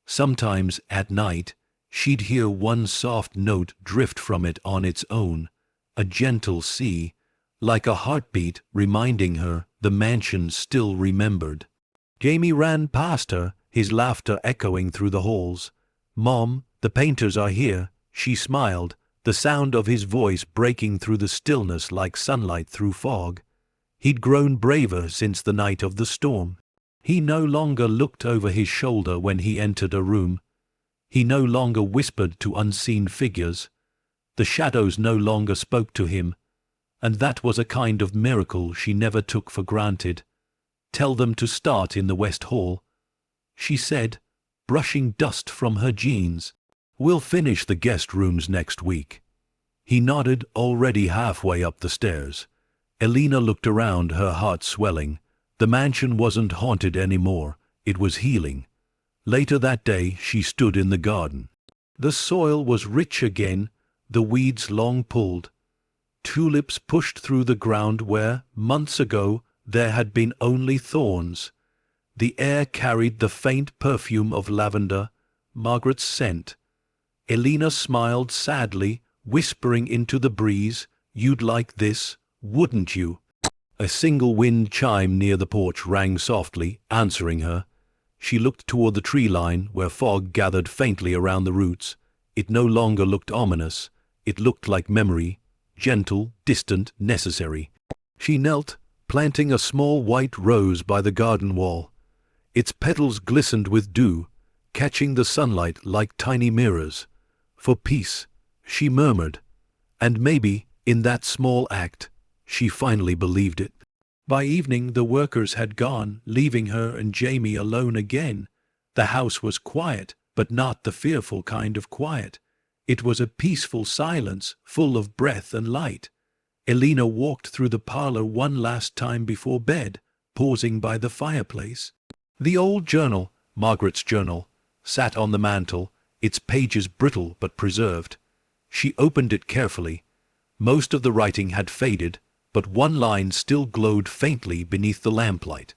Sometimes at night, she'd hear one soft note drift from it on its own, a gentle sea, like a heartbeat reminding her the mansion still remembered. Jamie ran past her, his laughter echoing through the halls. "Mom, the painters are here," she smiled, the sound of his voice breaking through the stillness like sunlight through fog. He'd grown braver since the night of the storm. He no longer looked over his shoulder when he entered a room. He no longer whispered to unseen figures. The shadows no longer spoke to him, and that was a kind of miracle she never took for granted. "Tell them to start in the West Hall," she said, brushing dust from her jeans. "We'll finish the guest rooms next week." He nodded, already halfway up the stairs. Elena looked around, her heart swelling. The mansion wasn't haunted anymore, it was healing. Later that day she stood in the garden. The soil was rich again, the weeds long pulled. Tulips pushed through the ground where, months ago, there had been only thorns. The air carried the faint perfume of lavender, Margaret's scent. Elena smiled sadly, whispering into the breeze, "You'd like this, wouldn't you?" A single wind chime near the porch rang softly, answering her. She looked toward the tree line, where fog gathered faintly around the roots. It no longer looked ominous. It looked like memory, gentle, distant, necessary. She knelt, planting a small white rose by the garden wall. Its petals glistened with dew, catching the sunlight like tiny mirrors. "For peace," she murmured, and maybe, in that small act, she finally believed it. By evening the workers had gone, leaving her and Jamie alone again. The house was quiet, but not the fearful kind of quiet. It was a peaceful silence, full of breath and light. Elena walked through the parlor one last time before bed, pausing by the fireplace. The old journal, Margaret's journal, sat on the mantel, its pages brittle but preserved. She opened it carefully. Most of the writing had faded, but one line still glowed faintly beneath the lamplight.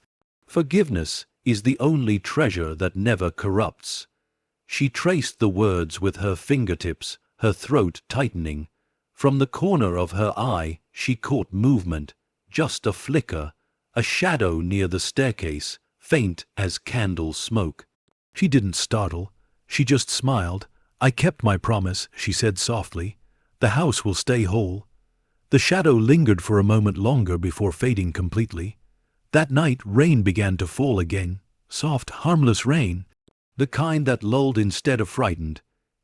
"Forgiveness is the only treasure that never corrupts." She traced the words with her fingertips, her throat tightening. From the corner of her eye she caught movement, just a flicker, a shadow near the staircase, faint as candle smoke. She didn't startle. She just smiled. "I kept my promise," she said softly. "The house will stay whole." The shadow lingered for a moment longer before fading completely. That night rain began to fall again, soft, harmless rain. The kind that lulled instead of frightened.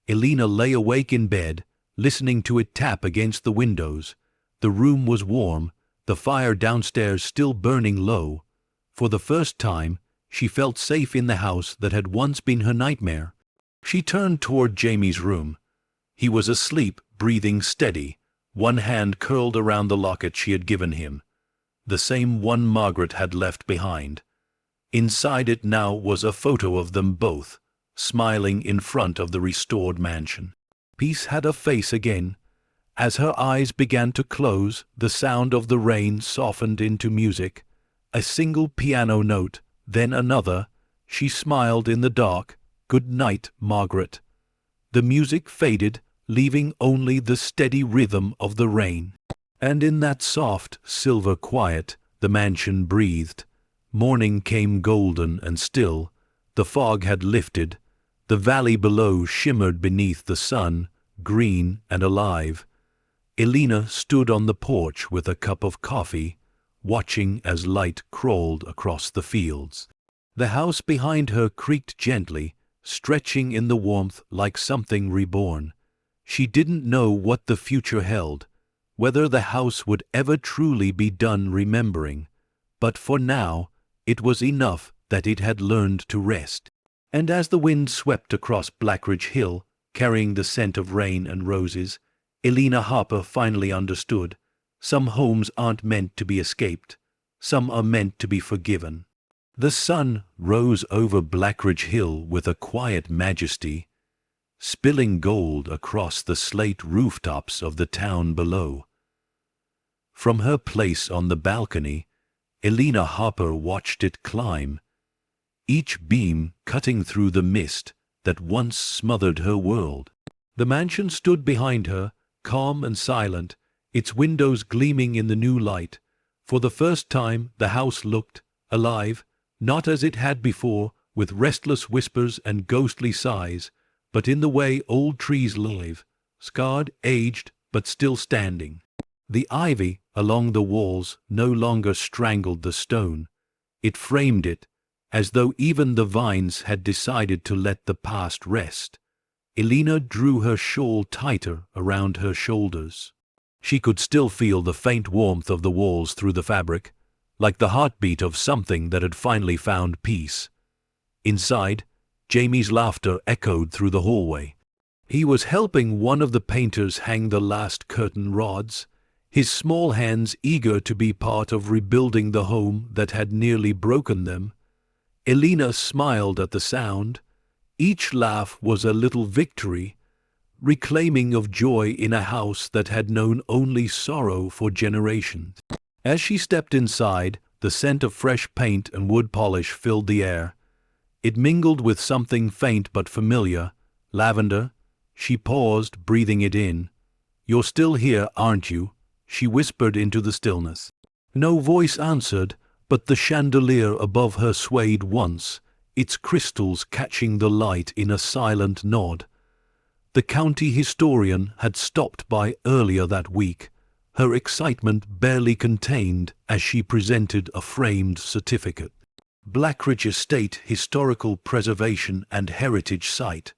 Elena lay awake in bed, listening to it tap against the windows. The room was warm, the fire downstairs still burning low. For the first time, she felt safe in the house that had once been her nightmare. She turned toward Jamie's room. He was asleep, breathing steady, one hand curled around the locket she had given him, the same one Margaret had left behind. Inside it now was a photo of them both, smiling in front of the restored mansion. Peace had a face again. As her eyes began to close, the sound of the rain softened into music. A single piano note, then another. She smiled in the dark. "Good night, Margaret." The music faded, leaving only the steady rhythm of the rain. And in that soft, silver quiet, the mansion breathed. Morning came golden and still. The fog had lifted. The valley below shimmered beneath the sun, green and alive. Elena stood on the porch with a cup of coffee, watching as light crawled across the fields. The house behind her creaked gently, stretching in the warmth like something reborn. She didn't know what the future held, whether the house would ever truly be done remembering. But for now, it was enough that it had learned to rest. And as the wind swept across Blackridge Hill, carrying the scent of rain and roses, Elena Harper finally understood. Some homes aren't meant to be escaped. Some are meant to be forgiven. The sun rose over Blackridge Hill with a quiet majesty, spilling gold across the slate rooftops of the town below. From her place on the balcony, Elena Harper watched it climb, each beam cutting through the mist that once smothered her world. The mansion stood behind her, calm and silent, its windows gleaming in the new light. For the first time the house looked alive, not as it had before, with restless whispers and ghostly sighs, but in the way old trees live, scarred, aged, but still standing. The ivy along the walls no longer strangled the stone. It framed it, as though even the vines had decided to let the past rest. Elena drew her shawl tighter around her shoulders. She could still feel the faint warmth of the walls through the fabric, like the heartbeat of something that had finally found peace. Inside, Jamie's laughter echoed through the hallway. He was helping one of the painters hang the last curtain rods, his small hands eager to be part of rebuilding the home that had nearly broken them. Elena smiled at the sound. Each laugh was a little victory, reclaiming of joy in a house that had known only sorrow for generations. As she stepped inside, the scent of fresh paint and wood polish filled the air. It mingled with something faint but familiar, lavender. She paused, breathing it in. "You're still here, aren't you?" she whispered into the stillness. No voice answered, but the chandelier above her swayed once, its crystals catching the light in a silent nod. The county historian had stopped by earlier that week, her excitement barely contained as she presented a framed certificate. Blackridge Estate Historical Preservation and Heritage Site.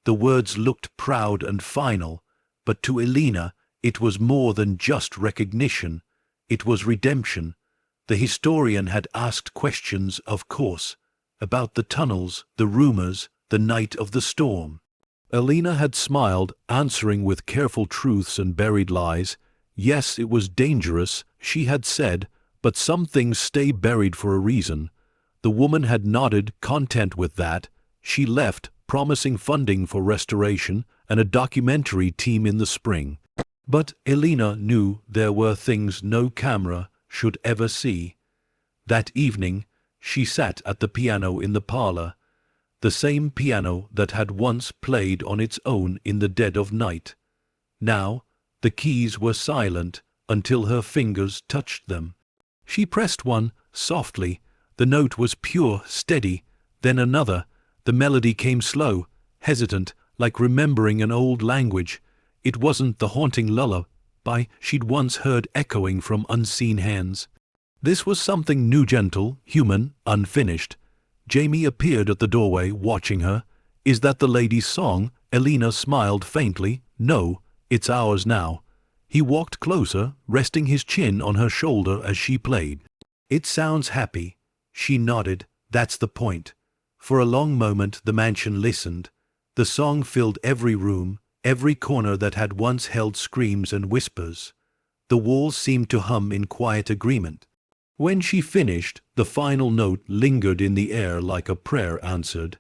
The words looked proud and final, but to Elena it was more than just recognition. It was redemption. The historian had asked questions, of course, about the tunnels, the rumors, the night of the storm. Elena had smiled, answering with careful truths and buried lies. Yes, it was dangerous, she had said, but some things stay buried for a reason. The woman had nodded, content with that. She left, promising funding for restoration and a documentary team in the spring. But Elena knew there were things no camera should ever see. That evening, she sat at the piano in the parlor, the same piano that had once played on its own in the dead of night. Now, the keys were silent until her fingers touched them. She pressed one, softly. The note was pure, steady. Then another. The melody came slow, hesitant, like remembering an old language. It wasn't the haunting lullaby she'd once heard echoing from unseen hands. This was something new, gentle, human, unfinished. Jamie appeared at the doorway, watching her. "Is that the lady's song?" Elena smiled faintly. "No, it's ours now." He walked closer, resting his chin on her shoulder as she played. "It sounds happy." She nodded. "That's the point." For a long moment the mansion listened. The song filled every room, every corner that had once held screams and whispers. The walls seemed to hum in quiet agreement. When she finished, the final note lingered in the air like a prayer answered.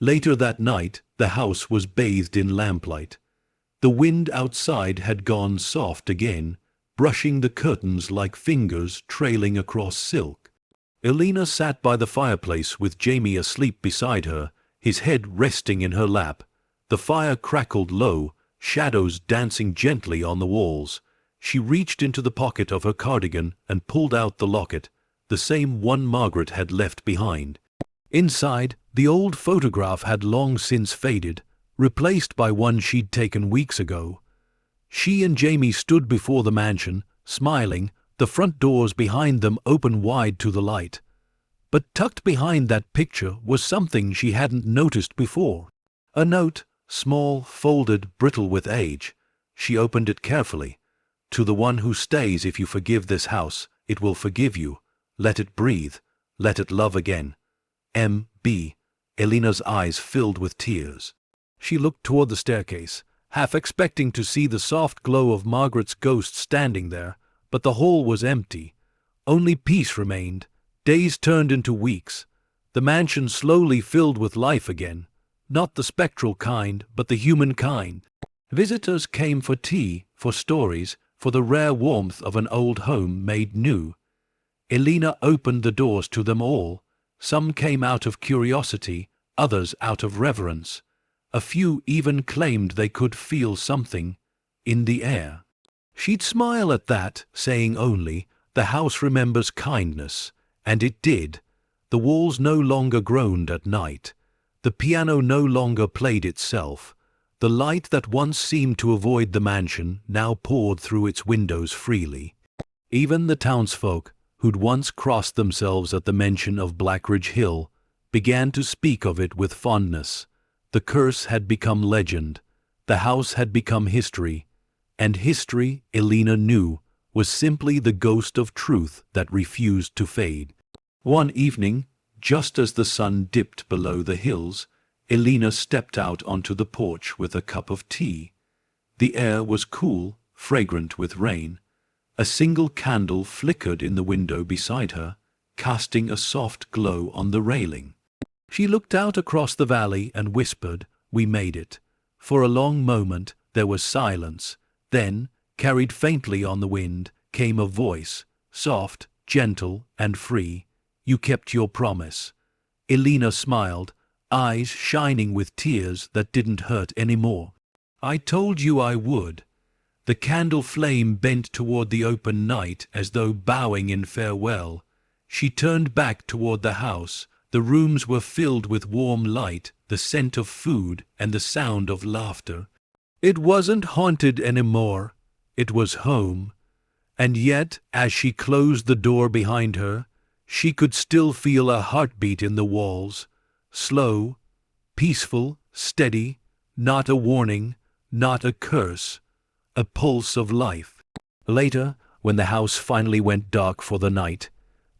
Later that night, the house was bathed in lamplight. The wind outside had gone soft again, brushing the curtains like fingers trailing across silk. Elena sat by the fireplace with Jamie asleep beside her, his head resting in her lap. The fire crackled low, shadows dancing gently on the walls. She reached into the pocket of her cardigan and pulled out the locket, the same one Margaret had left behind. Inside, the old photograph had long since faded, replaced by one she'd taken weeks ago. She and Jamie stood before the mansion, smiling, the front doors behind them open wide to the light. But tucked behind that picture was something she hadn't noticed before. A note, small, folded, brittle with age. She opened it carefully. "To the one who stays, if you forgive this house, it will forgive you. Let it breathe. Let it love again. M.B." Elena's eyes filled with tears. She looked toward the staircase, half expecting to see the soft glow of Margaret's ghost standing there, but the hall was empty. Only peace remained. Days turned into weeks. The mansion slowly filled with life again. Not the spectral kind, but the human kind. Visitors came for tea, for stories, for the rare warmth of an old home made new. Elena opened the doors to them all. Some came out of curiosity, others out of reverence. A few even claimed they could feel something in the air. She'd smile at that, saying only, "The house remembers kindness." And it did. The walls no longer groaned at night. The piano no longer played itself. The light that once seemed to avoid the mansion now poured through its windows freely. Even the townsfolk, who'd once crossed themselves at the mention of Blackridge Hill, began to speak of it with fondness. The curse had become legend. The house had become history. And history, Elena knew, was simply the ghost of truth that refused to fade. One evening, just as the sun dipped below the hills, Elena stepped out onto the porch with a cup of tea. The air was cool, fragrant with rain. A single candle flickered in the window beside her, casting a soft glow on the railing. She looked out across the valley and whispered, "We made it." For a long moment there was silence. Then, carried faintly on the wind, came a voice, soft, gentle, and free. "You kept your promise." Elena smiled, eyes shining with tears that didn't hurt anymore. "I told you I would." The candle flame bent toward the open night as though bowing in farewell. She turned back toward the house. The rooms were filled with warm light, the scent of food, and the sound of laughter. It wasn't haunted anymore. It was home. And yet, as she closed the door behind her, she could still feel a heartbeat in the walls. Slow, peaceful, steady, not a warning, not a curse, a pulse of life. Later, when the house finally went dark for the night,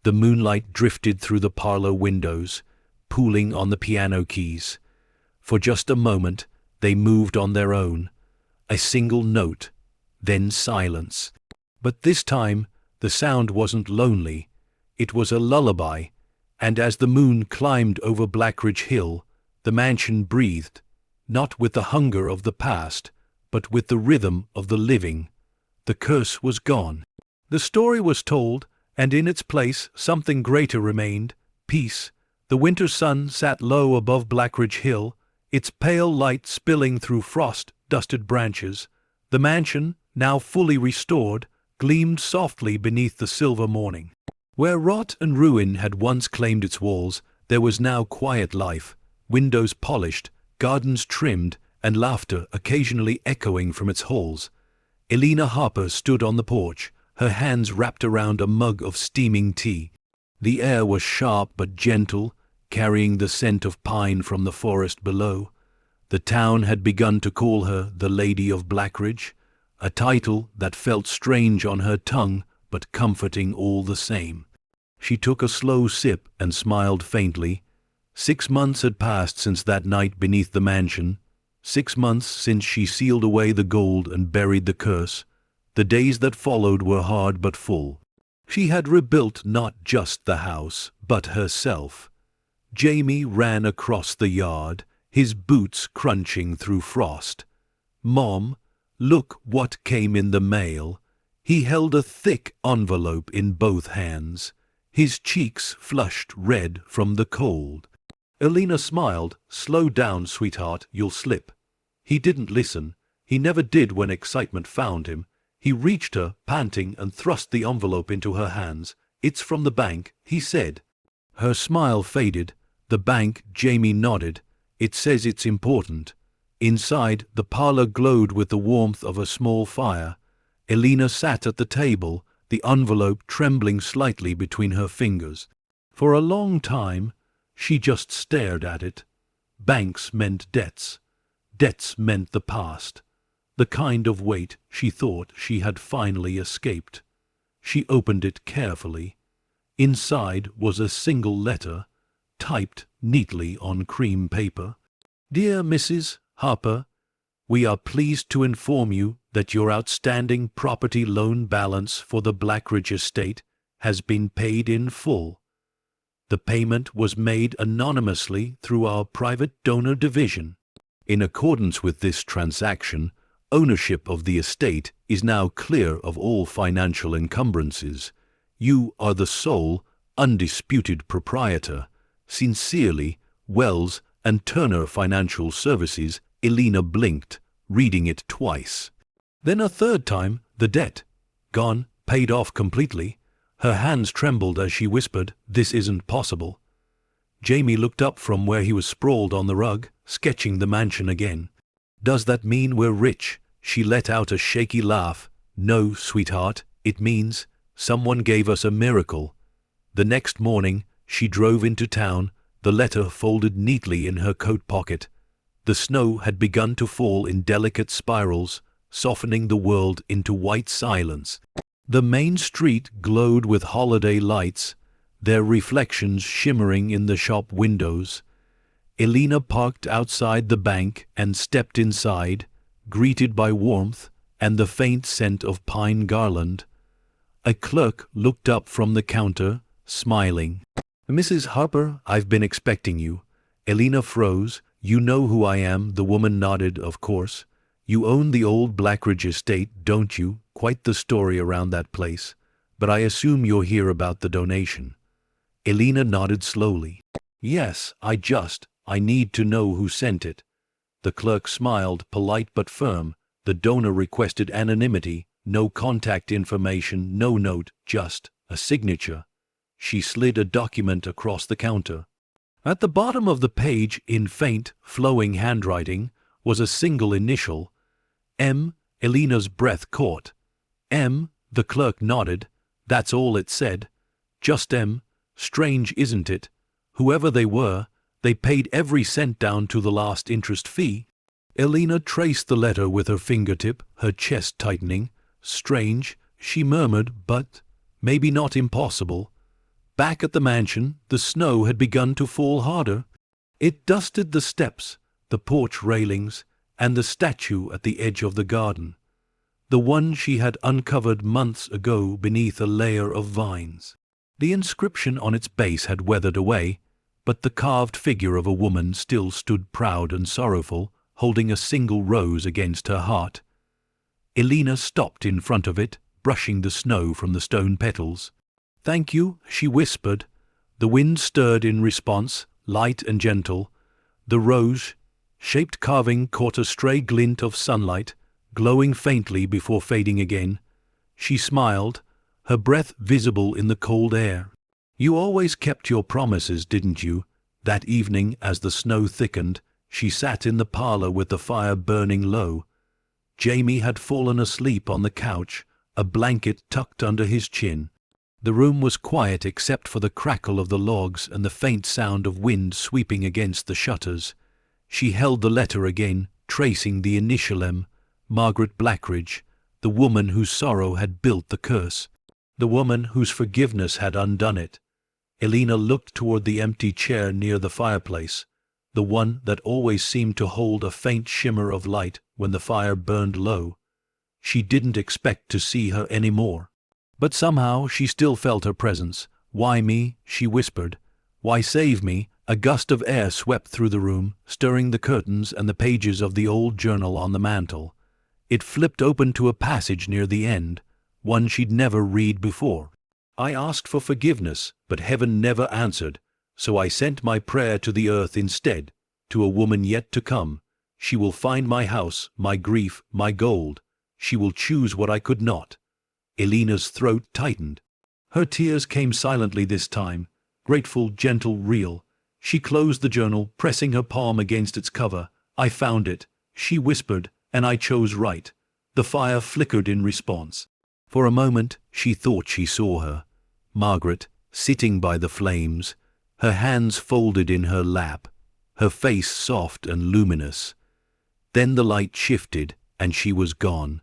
the moonlight drifted through the parlor windows, pooling on the piano keys. For just a moment, they moved on their own. A single note, then silence. But this time, the sound wasn't lonely. It was a lullaby, and as the moon climbed over Blackridge Hill, the mansion breathed, not with the hunger of the past, but with the rhythm of the living. The curse was gone. The story was told, and in its place something greater remained, peace. The winter sun sat low above Blackridge Hill, its pale light spilling through frost-dusted branches. The mansion, now fully restored, gleamed softly beneath the silver morning. Where rot and ruin had once claimed its walls, there was now quiet life, windows polished, gardens trimmed, and laughter occasionally echoing from its halls. Elena Harper stood on the porch, her hands wrapped around a mug of steaming tea. The air was sharp but gentle, carrying the scent of pine from the forest below. The town had begun to call her the Lady of Blackridge, a title that felt strange on her tongue but comforting all the same. She took a slow sip and smiled faintly. 6 months had passed since that night beneath the mansion. 6 months since she sealed away the gold and buried the curse. The days that followed were hard but full. She had rebuilt not just the house, but herself. Jamie ran across the yard, his boots crunching through frost. "Mom, look what came in the mail." He held a thick envelope in both hands. His cheeks flushed red from the cold. Elena smiled. "Slow down, sweetheart, you'll slip." He didn't listen. He never did when excitement found him. He reached her, panting, and thrust the envelope into her hands. "It's from the bank," he said. Her smile faded. "The bank," Jamie nodded. "It says it's important." Inside, the parlor glowed with the warmth of a small fire. Elena sat at the table, the envelope trembling slightly between her fingers. For a long time, she just stared at it. Banks meant debts. Debts meant the past. The kind of weight she thought she had finally escaped. She opened it carefully. Inside was a single letter, typed neatly on cream paper. "Dear Mrs. Harper, we are pleased to inform you that your outstanding property loan balance for the Blackridge estate has been paid in full. The payment was made anonymously through our private donor division. In accordance with this transaction, ownership of the estate is now clear of all financial encumbrances. You are the sole, undisputed proprietor. Sincerely, Wells and Turner Financial Services." Elena blinked, reading it twice. Then a third time, "The debt. Gone, paid off completely." Her hands trembled as she whispered, "This isn't possible." Jamie looked up from where he was sprawled on the rug, sketching the mansion again. "Does that mean we're rich?" She let out a shaky laugh. "No, sweetheart, it means someone gave us a miracle." The next morning, she drove into town, the letter folded neatly in her coat pocket. The snow had begun to fall in delicate spirals, softening the world into white silence. The main street glowed with holiday lights, their reflections shimmering in the shop windows. Elena parked outside the bank and stepped inside, greeted by warmth and the faint scent of pine garland. A clerk looked up from the counter, smiling. "Mrs. Harper, I've been expecting you." Elena froze. "You know who I am," the woman nodded, "of course. You own the old Blackridge estate, don't you? Quite the story around that place. But I assume you're here about the donation." Elena nodded slowly. "Yes, I need to know who sent it." The clerk smiled, polite but firm. "The donor requested anonymity, no contact information, no note, just a signature." She slid a document across the counter. At the bottom of the page, in faint, flowing handwriting, was a single initial. M. Elena's breath caught. "M." The clerk nodded. "That's all it said. Just M. Strange, isn't it? Whoever they were, they paid every cent down to the last interest fee." Elena traced the letter with her fingertip, her chest tightening. "Strange," she murmured, "but maybe not impossible." Back at the mansion, the snow had begun to fall harder. It dusted the steps, the porch railings, and the statue at the edge of the garden, the one she had uncovered months ago beneath a layer of vines. The inscription on its base had weathered away, but the carved figure of a woman still stood proud and sorrowful, holding a single rose against her heart. Elena stopped in front of it, brushing the snow from the stone petals. "Thank you," she whispered. The wind stirred in response, light and gentle. The rose-shaped carving caught a stray glint of sunlight, glowing faintly before fading again. She smiled, her breath visible in the cold air. "You always kept your promises, didn't you?" That evening, as the snow thickened, she sat in the parlor with the fire burning low. Jamie had fallen asleep on the couch, a blanket tucked under his chin. The room was quiet except for the crackle of the logs and the faint sound of wind sweeping against the shutters. She held the letter again, tracing the initial M, Margaret Blackridge, the woman whose sorrow had built the curse, the woman whose forgiveness had undone it. Elena looked toward the empty chair near the fireplace, the one that always seemed to hold a faint shimmer of light when the fire burned low. She didn't expect to see her any more, but somehow she still felt her presence. "Why me?" she whispered. "Why save me?" A gust of air swept through the room, stirring the curtains and the pages of the old journal on the mantel. It flipped open to a passage near the end, one she'd never read before. "I asked for forgiveness, but heaven never answered, so I sent my prayer to the earth instead, to a woman yet to come. She will find my house, my grief, my gold. She will choose what I could not." Elena's throat tightened. Her tears came silently this time, grateful, gentle, real. She closed the journal, pressing her palm against its cover. "I found it," she whispered, "and I chose right." The fire flickered in response. For a moment she thought she saw her, Margaret, sitting by the flames, her hands folded in her lap, her face soft and luminous. Then the light shifted, and she was gone.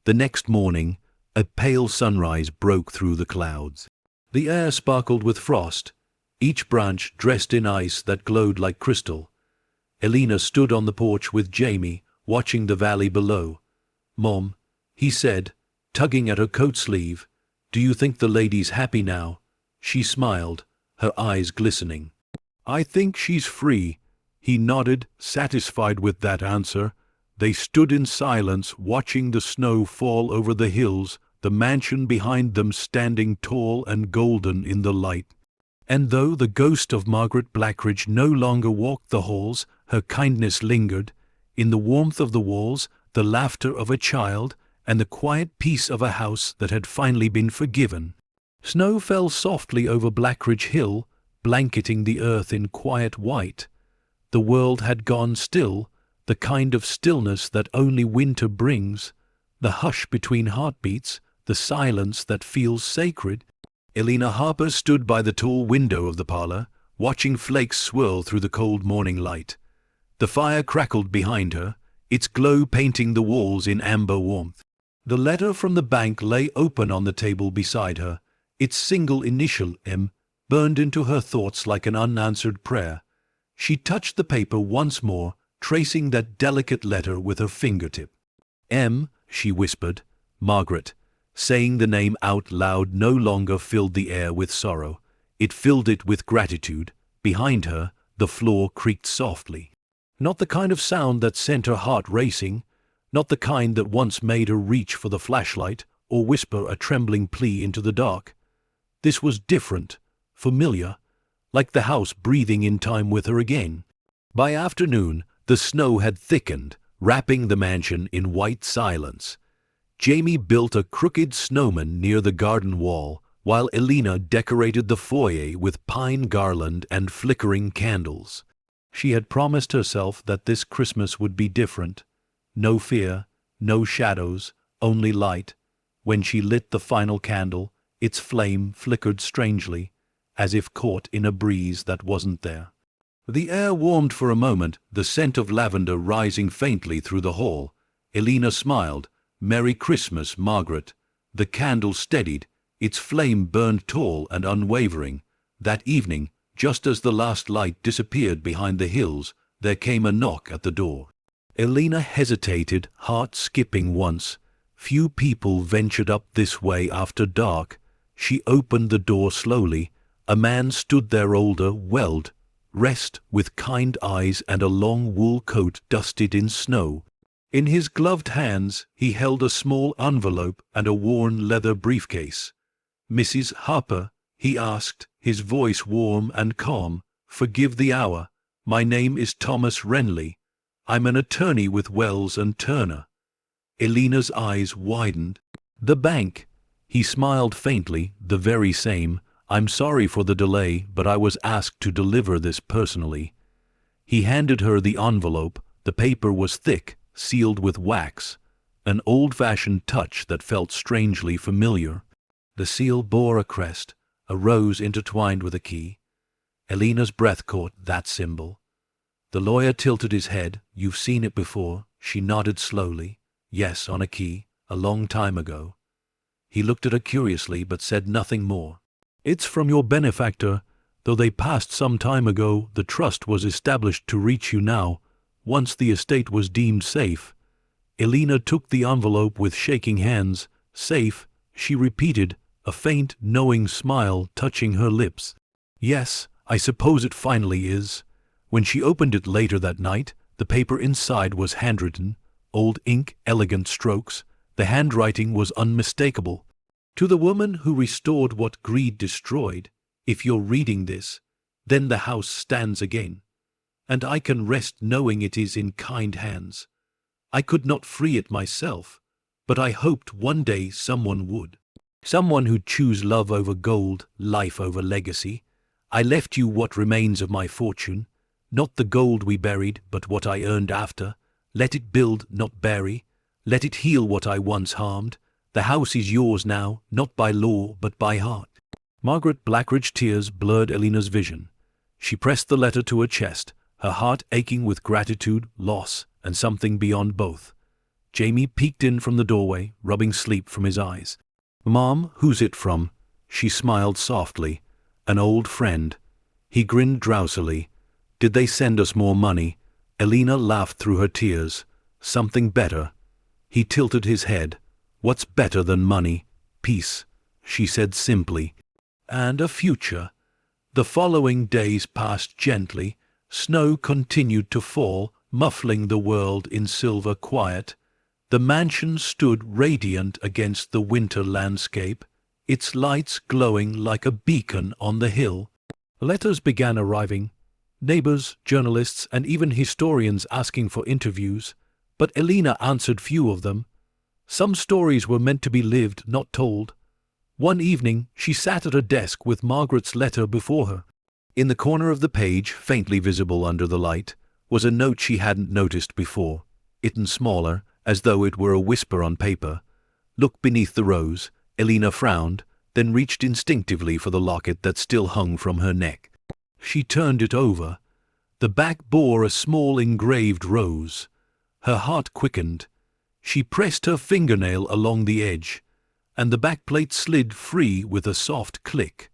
The next morning, a pale sunrise broke through the clouds. The air sparkled with frost, each branch dressed in ice that glowed like crystal. Elena stood on the porch with Jamie, watching the valley below. "Mom," he said, tugging at her coat sleeve, "do you think the lady's happy now?" She smiled, her eyes glistening. "I think she's free." He nodded, satisfied with that answer. They stood in silence, watching the snow fall over the hills, the mansion behind them standing tall and golden in the light. And though the ghost of Margaret Blackridge no longer walked the halls, her kindness lingered. In the warmth of the walls, the laughter of a child, and the quiet peace of a house that had finally been forgiven. Snow fell softly over Blackridge Hill, blanketing the earth in quiet white. The world had gone still, the kind of stillness that only winter brings, the hush between heartbeats, the silence that feels sacred. Elena Harper stood by the tall window of the parlor, watching flakes swirl through the cold morning light. The fire crackled behind her, its glow painting the walls in amber warmth. The letter from the bank lay open on the table beside her, its single initial M burned into her thoughts like an unanswered prayer. She touched the paper once more, tracing that delicate letter with her fingertip. "M," she whispered, "Margaret." Saying the name out loud no longer filled the air with sorrow. It filled it with gratitude. Behind her, the floor creaked softly. Not the kind of sound that sent her heart racing, not the kind that once made her reach for the flashlight or whisper a trembling plea into the dark. This was different, familiar, like the house breathing in time with her again. By afternoon, the snow had thickened, wrapping the mansion in white silence. Jamie built a crooked snowman near the garden wall, while Elena decorated the foyer with pine garland and flickering candles. She had promised herself that this Christmas would be different. No fear, no shadows, only light. When she lit the final candle, its flame flickered strangely, as if caught in a breeze that wasn't there. The air warmed for a moment, the scent of lavender rising faintly through the hall. Elena smiled. "Merry Christmas, Margaret." The candle steadied, its flame burned tall and unwavering. That evening, just as the last light disappeared behind the hills, there came a knock at the door. Elena hesitated, heart skipping once. Few people ventured up this way after dark. She opened the door slowly. A man stood there, older, welled, dressed, with kind eyes and a long wool coat dusted in snow. In his gloved hands he held a small envelope and a worn leather briefcase. "Mrs. Harper?" he asked, his voice warm and calm. "Forgive the hour. My name is Thomas Renly. I'm an attorney with Wells and Turner." Elena's eyes widened. "The bank?" He smiled faintly. "The very same. I'm sorry for the delay, but I was asked to deliver this personally." He handed her the envelope. The paper was thick, sealed with wax, an old-fashioned touch that felt strangely familiar. The seal bore a crest, a rose intertwined with a key. Elena's breath caught that symbol. The lawyer tilted his head. You've seen it before. She nodded slowly. Yes, on a key, a long time ago. He looked at her curiously but said nothing more. It's from your benefactor. Though they passed some time ago, the trust was established to reach you now, once the estate was deemed safe. Elena took the envelope with shaking hands. Safe, she repeated, a faint, knowing smile touching her lips. Yes, I suppose it finally is. When she opened it later that night, the paper inside was handwritten, old ink, elegant strokes. The handwriting was unmistakable. To the woman who restored what greed destroyed, if you're reading this, then the house stands again. And I can rest knowing it is in kind hands. I could not free it myself, but I hoped one day someone would. Someone who'd choose love over gold, life over legacy. I left you what remains of my fortune, not the gold we buried, but what I earned after. Let it build, not bury. Let it heal what I once harmed. The house is yours now, not by law, but by heart. Margaret Blackridge's tears blurred Elena's vision. She pressed the letter to her chest, her heart aching with gratitude, loss, and something beyond both. Jamie peeked in from the doorway, rubbing sleep from his eyes. Mom, who's it from? She smiled softly. An old friend. He grinned drowsily. Did they send us more money? Elena laughed through her tears. Something better. He tilted his head. What's better than money? Peace, she said simply. And a future. The following days passed gently. Snow continued to fall, muffling the world in silver quiet. The mansion stood radiant against the winter landscape, its lights glowing like a beacon on the hill. Letters began arriving. Neighbors, journalists, and even historians asking for interviews, but Elena answered few of them. Some stories were meant to be lived, not told. One evening, she sat at her desk with Margaret's letter before her. In the corner of the page, faintly visible under the light, was a note she hadn't noticed before, written smaller, as though it were a whisper on paper. Look beneath the rose. Elena frowned, then reached instinctively for the locket that still hung from her neck. She turned it over. The back bore a small engraved rose. Her heart quickened. She pressed her fingernail along the edge, and the backplate slid free with a soft click.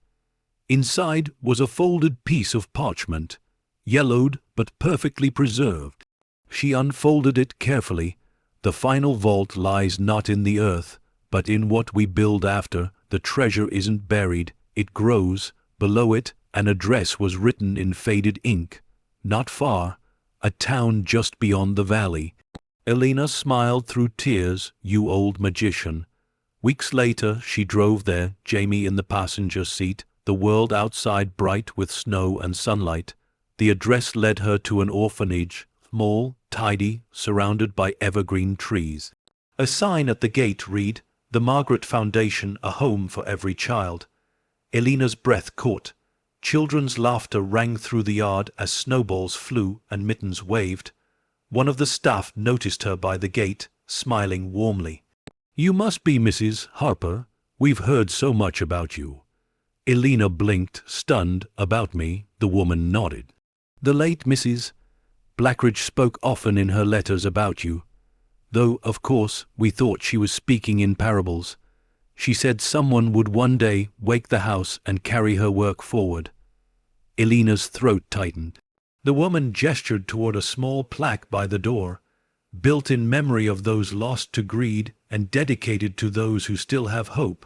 Inside was a folded piece of parchment, yellowed but perfectly preserved. She unfolded it carefully. The final vault lies not in the earth, but in what we build after. The treasure isn't buried, it grows. Below it, an address was written in faded ink. Not far, a town just beyond the valley. Elena smiled through tears. You old magician. Weeks later, she drove there, Jamie in the passenger seat, the world outside bright with snow and sunlight. The address led her to an orphanage, small, tidy, surrounded by evergreen trees. A sign at the gate read, "The Margaret Foundation, a home for every child." Elena's breath caught. Children's laughter rang through the yard as snowballs flew and mittens waved. One of the staff noticed her by the gate, smiling warmly. "You must be Mrs. Harper. We've heard so much about you." Elena blinked, stunned. "About me?" The woman nodded. "The late Mrs. Blackridge spoke often in her letters about you, though, of course, we thought she was speaking in parables. She said someone would one day wake the house and carry her work forward." Elena's throat tightened. The woman gestured toward a small plaque by the door, built in memory of those lost to greed and dedicated to those who still have hope.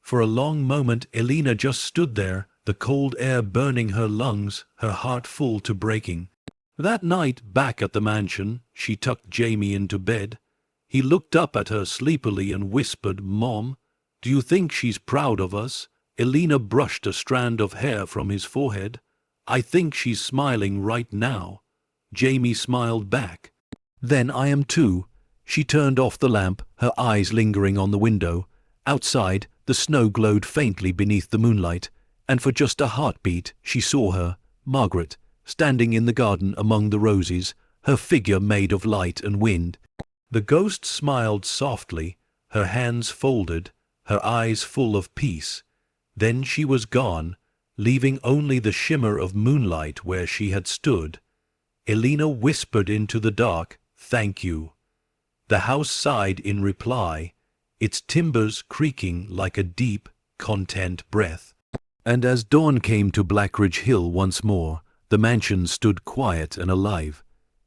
For a long moment Elena just stood there, the cold air burning her lungs, her heart full to breaking. That night, back at the mansion, she tucked Jamie into bed. He looked up at her sleepily and whispered, "Mom, do you think she's proud of us?" Elena brushed a strand of hair from his forehead. "I think she's smiling right now." Jamie smiled back. "Then I am too." She turned off the lamp, her eyes lingering on the window. Outside, the snow glowed faintly beneath the moonlight, and for just a heartbeat she saw her, Margaret, standing in the garden among the roses, her figure made of light and wind. The ghost smiled softly, her hands folded, her eyes full of peace. Then she was gone, leaving only the shimmer of moonlight where she had stood. Elena whispered into the dark, "Thank you." The house sighed in reply, its timbers creaking like a deep, content breath. And as dawn came to Blackridge Hill once more, the mansion stood quiet and alive,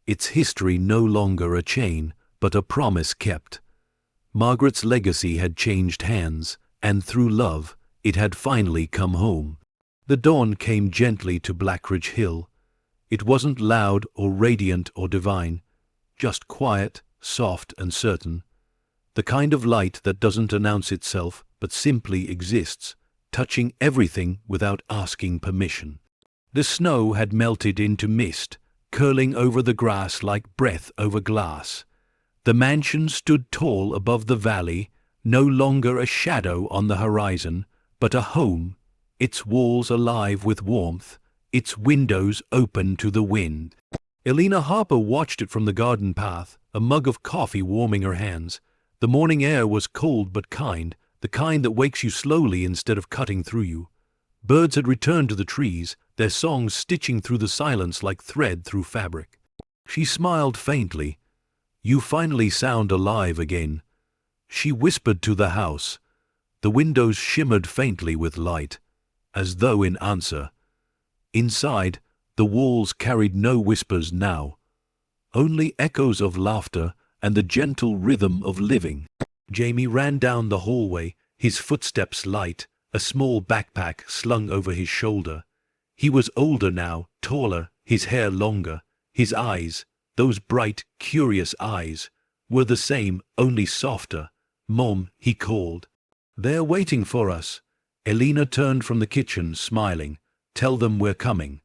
its history no longer a chain, but a promise kept. Margaret's legacy had changed hands, and through love, it had finally come home. The dawn came gently to Blackridge Hill. It wasn't loud or radiant or divine, just quiet, soft and certain. The kind of light that doesn't announce itself, but simply exists, touching everything without asking permission. The snow had melted into mist, curling over the grass like breath over glass. The mansion stood tall above the valley, no longer a shadow on the horizon, but a home, its walls alive with warmth, its windows open to the wind. Elena Harper watched it from the garden path, a mug of coffee warming her hands. The morning air was cold but kind, the kind that wakes you slowly instead of cutting through you. Birds had returned to the trees, their songs stitching through the silence like thread through fabric. She smiled faintly. "You finally sound alive again." She whispered to the house. The windows shimmered faintly with light, as though in answer. Inside, the walls carried no whispers now, only echoes of laughter and the gentle rhythm of living. Jamie ran down the hallway, his footsteps light, a small backpack slung over his shoulder. He was older now, taller, his hair longer. His eyes, those bright, curious eyes, were the same, only softer. "Mom," he called. "They're waiting for us." Elena turned from the kitchen, smiling. "Tell them we're coming."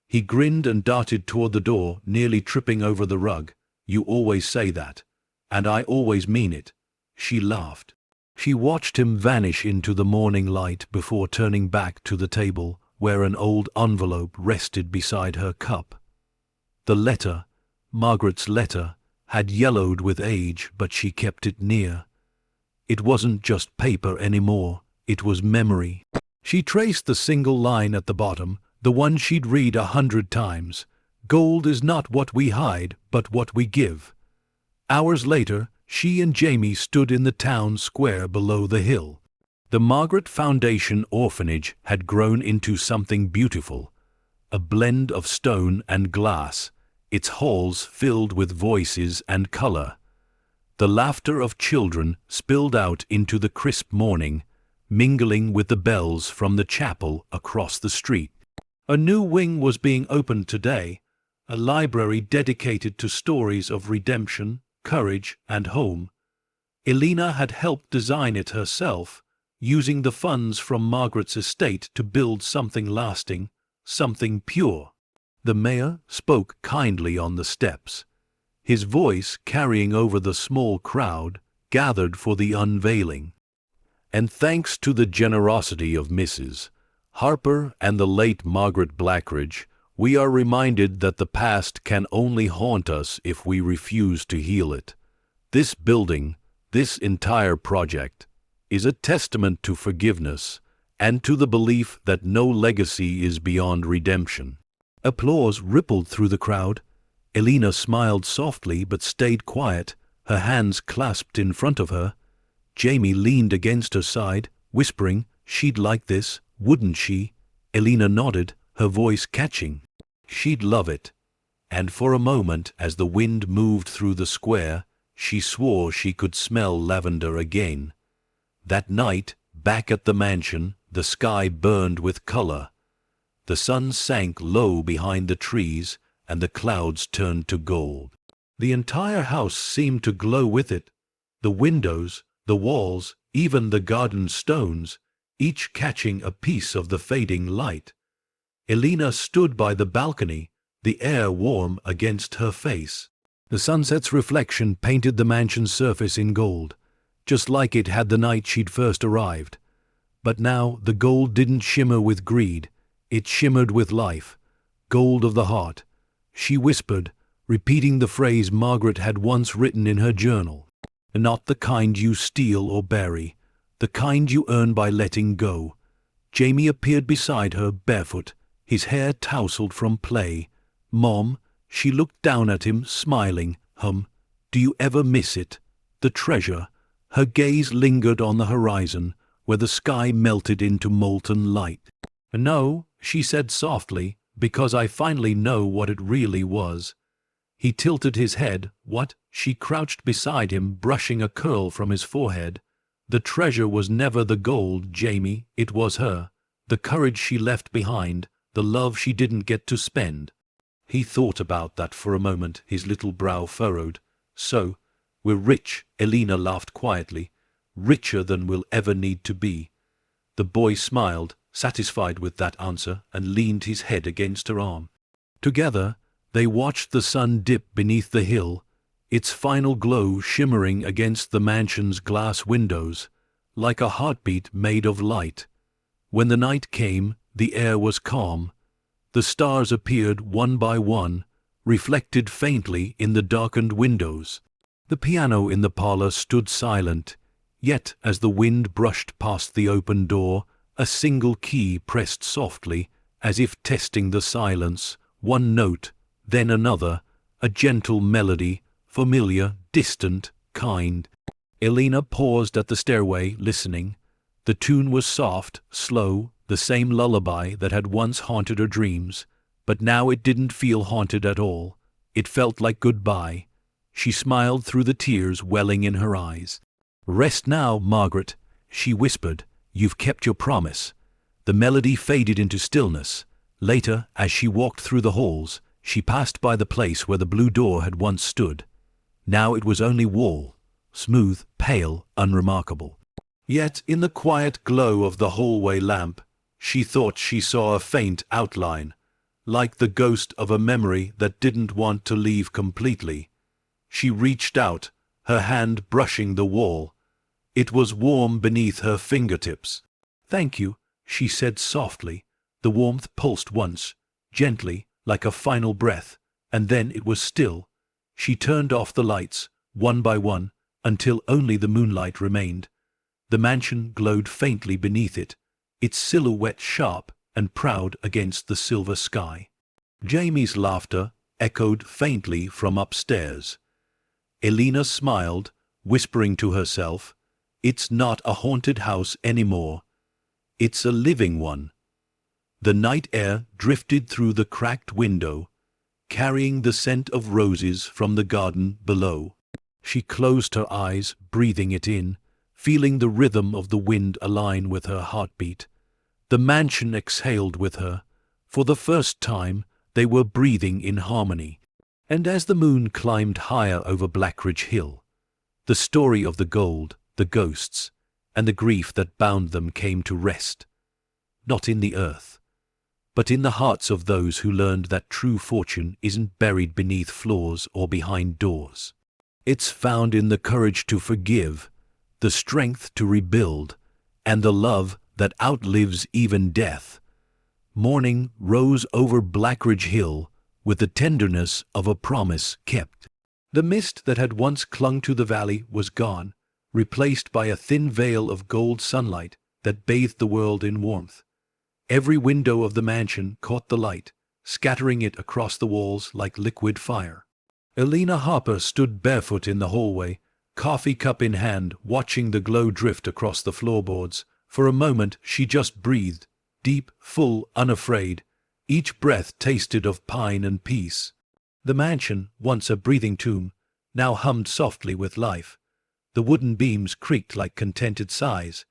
He grinned and darted toward the door, nearly tripping over the rug. "You always say that. And I always mean it." She laughed. She watched him vanish into the morning light before turning back to the table, where an old envelope rested beside her cup. The letter, Margaret's letter, had yellowed with age, but she kept it near. It wasn't just paper anymore, it was memory. She traced the single line at the bottom, the one she'd read 100 times. "Gold is not what we hide, but what we give." Hours later, she and Jamie stood in the town square below the hill. The Margaret Foundation Orphanage had grown into something beautiful, a blend of stone and glass, its halls filled with voices and color. The laughter of children spilled out into the crisp morning, mingling with the bells from the chapel across the street. A new wing was being opened today, a library dedicated to stories of redemption, courage, and home. Elena had helped design it herself, using the funds from Margaret's estate to build something lasting, something pure. The mayor spoke kindly on the steps, his voice carrying over the small crowd gathered for the unveiling. "And thanks to the generosity of Mrs. Harper and the late Margaret Blackridge, we are reminded that the past can only haunt us if we refuse to heal it. This building, this entire project, is a testament to forgiveness and to the belief that no legacy is beyond redemption." Applause rippled through the crowd. Elena smiled softly but stayed quiet, her hands clasped in front of her. Jamie leaned against her side, whispering, "She'd like this, wouldn't she?" Elena nodded, her voice catching. "She'd love it." And for a moment, as the wind moved through the square, she swore she could smell lavender again. That night, back at the mansion, the sky burned with color. The sun sank low behind the trees, and the clouds turned to gold. The entire house seemed to glow with it. The windows, the walls, even the garden stones, each catching a piece of the fading light. Elena stood by the balcony, the air warm against her face. The sunset's reflection painted the mansion's surface in gold, just like it had the night she'd first arrived. But now the gold didn't shimmer with greed, it shimmered with life, gold of the heart. She whispered, repeating the phrase Margaret had once written in her journal. "Not the kind you steal or bury, the kind you earn by letting go. Jamie appeared beside her, barefoot, his hair tousled from play. Mom, she looked down at him, smiling. Do you ever miss it? The treasure. Her gaze lingered on the horizon, where the sky melted into molten light. No, she said softly, because I finally know what it really was. He tilted his head. What? She crouched beside him, brushing a curl from his forehead. The treasure was never the gold, Jamie, it was her. The courage she left behind, the love she didn't get to spend. He thought about that for a moment, his little brow furrowed. So, we're rich, Elena laughed quietly. Richer than we'll ever need to be. The boy smiled, satisfied with that answer, and leaned his head against her arm. Together, they watched the sun dip beneath the hill, its final glow shimmering against the mansion's glass windows, like a heartbeat made of light. When the night came, the air was calm. The stars appeared one by one, reflected faintly in the darkened windows. The piano in the parlor stood silent, yet as the wind brushed past the open door, a single key pressed softly, as if testing the silence, one note, then another, a gentle melody, familiar, distant, kind. Elena paused at the stairway, listening. The tune was soft, slow, the same lullaby that had once haunted her dreams, but now it didn't feel haunted at all. It felt like goodbye. She smiled through the tears welling in her eyes. Rest now, Margaret, she whispered. You've kept your promise. The melody faded into stillness. Later, as she walked through the halls, she passed by the place where the blue door had once stood. Now it was only wall, smooth, pale, unremarkable. Yet in the quiet glow of the hallway lamp, she thought she saw a faint outline, like the ghost of a memory that didn't want to leave completely. She reached out, her hand brushing the wall. It was warm beneath her fingertips. Thank you, she said softly. The warmth pulsed once, gently, like a final breath, and then it was still. She turned off the lights, one by one, until only the moonlight remained. The mansion glowed faintly beneath it, its silhouette sharp and proud against the silver sky. Jamie's laughter echoed faintly from upstairs. Elena smiled, whispering to herself, "It's not a haunted house anymore. It's a living one." The night air drifted through the cracked window, carrying the scent of roses from the garden below. She closed her eyes, breathing it in, feeling the rhythm of the wind align with her heartbeat. The mansion exhaled with her. For the first time, they were breathing in harmony. And as the moon climbed higher over Blackridge Hill, the story of the gold, the ghosts, and the grief that bound them came to rest. Not in the earth, but in the hearts of those who learned that true fortune isn't buried beneath floors or behind doors. It's found in the courage to forgive, the strength to rebuild, and the love that outlives even death. Morning rose over Blackridge Hill with the tenderness of a promise kept. The mist that had once clung to the valley was gone, replaced by a thin veil of gold sunlight that bathed the world in warmth. Every window of the mansion caught the light, scattering it across the walls like liquid fire. Elena Harper stood barefoot in the hallway, coffee cup in hand, watching the glow drift across the floorboards. For a moment she just breathed, deep, full, unafraid. Each breath tasted of pine and peace. The mansion, once a breathing tomb, now hummed softly with life. The wooden beams creaked like contented sighs.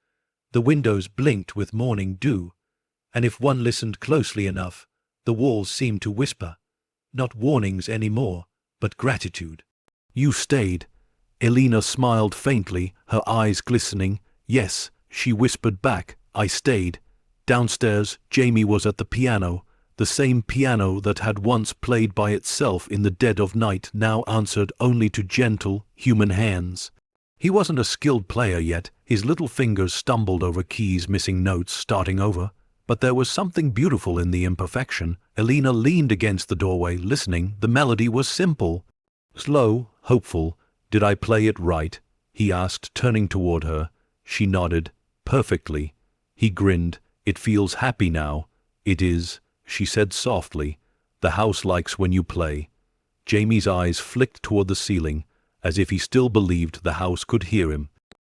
The windows blinked with morning dew. And if one listened closely enough, the walls seemed to whisper, not warnings anymore, but gratitude. You stayed. Elena smiled faintly, her eyes glistening. Yes, she whispered back, I stayed. Downstairs, Jamie was at the piano. The same piano that had once played by itself in the dead of night now answered only to gentle, human hands. He wasn't a skilled player yet. His little fingers stumbled over keys, missing notes, starting over. But there was something beautiful in the imperfection. Elena leaned against the doorway, listening. The melody was simple, slow, hopeful. Did I play it right? He asked, turning toward her. She nodded. Perfectly. He grinned. It feels happy now. It is, she said softly. The house likes when you play. Jamie's eyes flicked toward the ceiling, as if he still believed the house could hear him.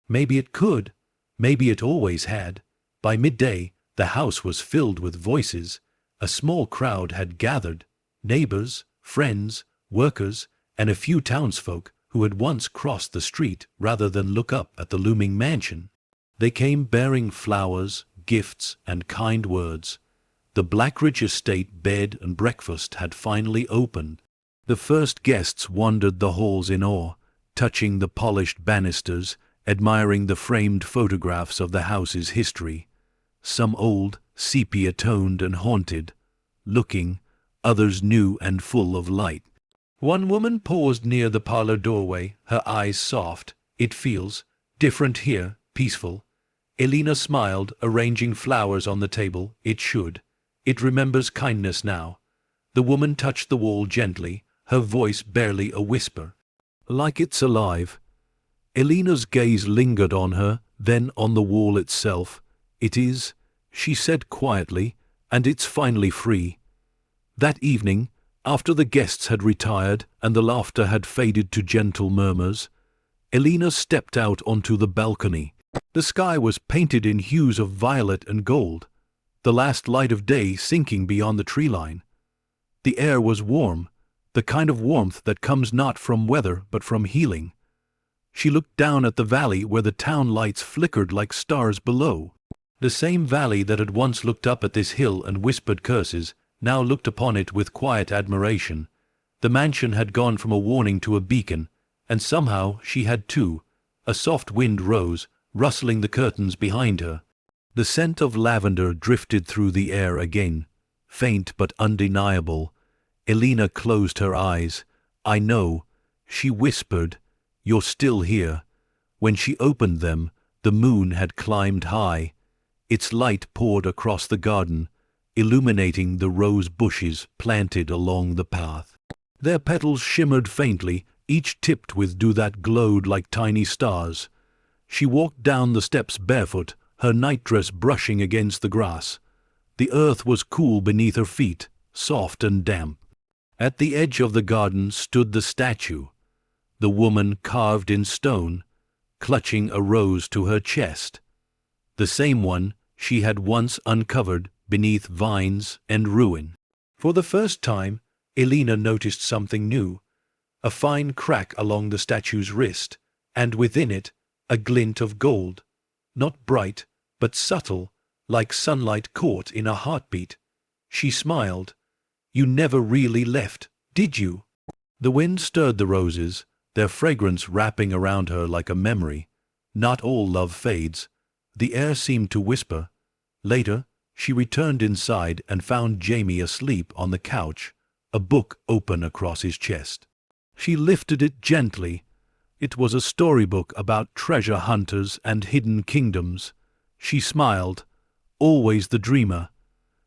Maybe it could. Maybe it always had. By midday, the house was filled with voices. A small crowd had gathered. Neighbors, friends, workers, and a few townsfolk who had once crossed the street rather than look up at the looming mansion. They came bearing flowers, gifts, and kind words. The Blackridge estate bed and breakfast had finally opened. The first guests wandered the halls in awe, touching the polished banisters, admiring the framed photographs of the house's history. Some old, sepia-toned and haunted, looking, others new and full of light. One woman paused near the parlor doorway, her eyes soft. It feels different here, peaceful. Elena smiled, arranging flowers on the table. It should. It remembers kindness now. The woman touched the wall gently, her voice barely a whisper. Like it's alive. Elena's gaze lingered on her, then on the wall itself. It is, she said quietly, and it's finally free. That evening, after the guests had retired and the laughter had faded to gentle murmurs, Elena stepped out onto the balcony. The sky was painted in hues of violet and gold, the last light of day sinking beyond the tree line. The air was warm, the kind of warmth that comes not from weather but from healing. She looked down at the valley where the town lights flickered like stars below. The same valley that had once looked up at this hill and whispered curses now looked upon it with quiet admiration. The mansion had gone from a warning to a beacon, and somehow she had too. A soft wind rose, rustling the curtains behind her. The scent of lavender drifted through the air again, faint but undeniable. Elena closed her eyes. I know, she whispered, you're still here. When she opened them, the moon had climbed high. Its light poured across the garden, illuminating the rose bushes planted along the path. Their petals shimmered faintly, each tipped with dew that glowed like tiny stars. She walked down the steps barefoot, her nightdress brushing against the grass. The earth was cool beneath her feet, soft and damp. At the edge of the garden stood the statue, the woman carved in stone, clutching a rose to her chest. The same one she had once uncovered beneath vines and ruin. For the first time, Elena noticed something new. A fine crack along the statue's wrist, and within it, a glint of gold. Not bright, but subtle, like sunlight caught in a heartbeat. She smiled. You never really left, did you? The wind stirred the roses, their fragrance wrapping around her like a memory. Not all love fades. The air seemed to whisper. Later, she returned inside and found Jamie asleep on the couch, a book open across his chest. She lifted it gently. It was a storybook about treasure hunters and hidden kingdoms. She smiled, always the dreamer.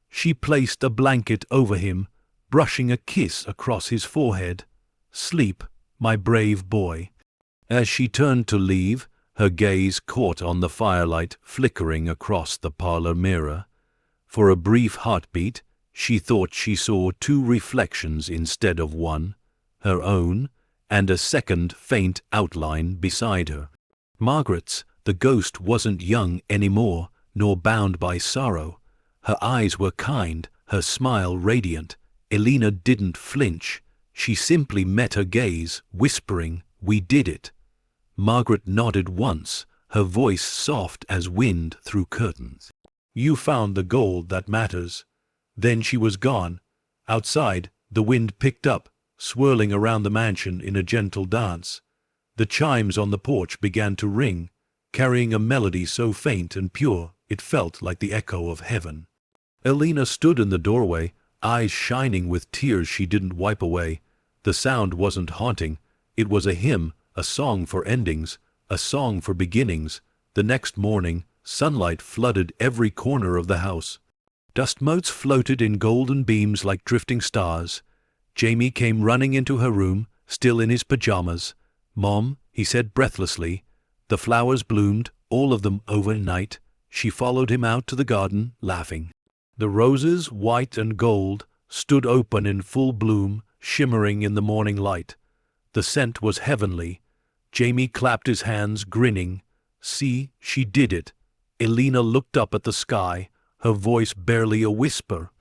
She placed a blanket over him, brushing a kiss across his forehead. Sleep, my brave boy. As she turned to leave, her gaze caught on the firelight flickering across the parlor mirror. For a brief heartbeat, she thought she saw two reflections instead of one, her own, and a second faint outline beside her. Margaret's. The ghost wasn't young anymore, nor bound by sorrow. Her eyes were kind, her smile radiant. Elena didn't flinch. She simply met her gaze, whispering, "We did it." Margaret nodded once, her voice soft as wind through curtains. "You found the gold that matters." Then she was gone. Outside, the wind picked up, swirling around the mansion in a gentle dance. The chimes on the porch began to ring, carrying a melody so faint and pure it felt like the echo of heaven. Elena stood in the doorway, eyes shining with tears she didn't wipe away. The sound wasn't haunting. It was a hymn, a song for endings, a song for beginnings. The next morning, sunlight flooded every corner of the house. Dust motes floated in golden beams like drifting stars. Jamie came running into her room, still in his pajamas. "Mom," he said breathlessly. The flowers bloomed, all of them overnight. she followed him out to the garden, laughing. The roses, white and gold, stood open in full bloom, shimmering in the morning light. The scent was heavenly. Jamie clapped his hands, grinning. See, she did it. Elena looked up at the sky, her voice barely a whisper.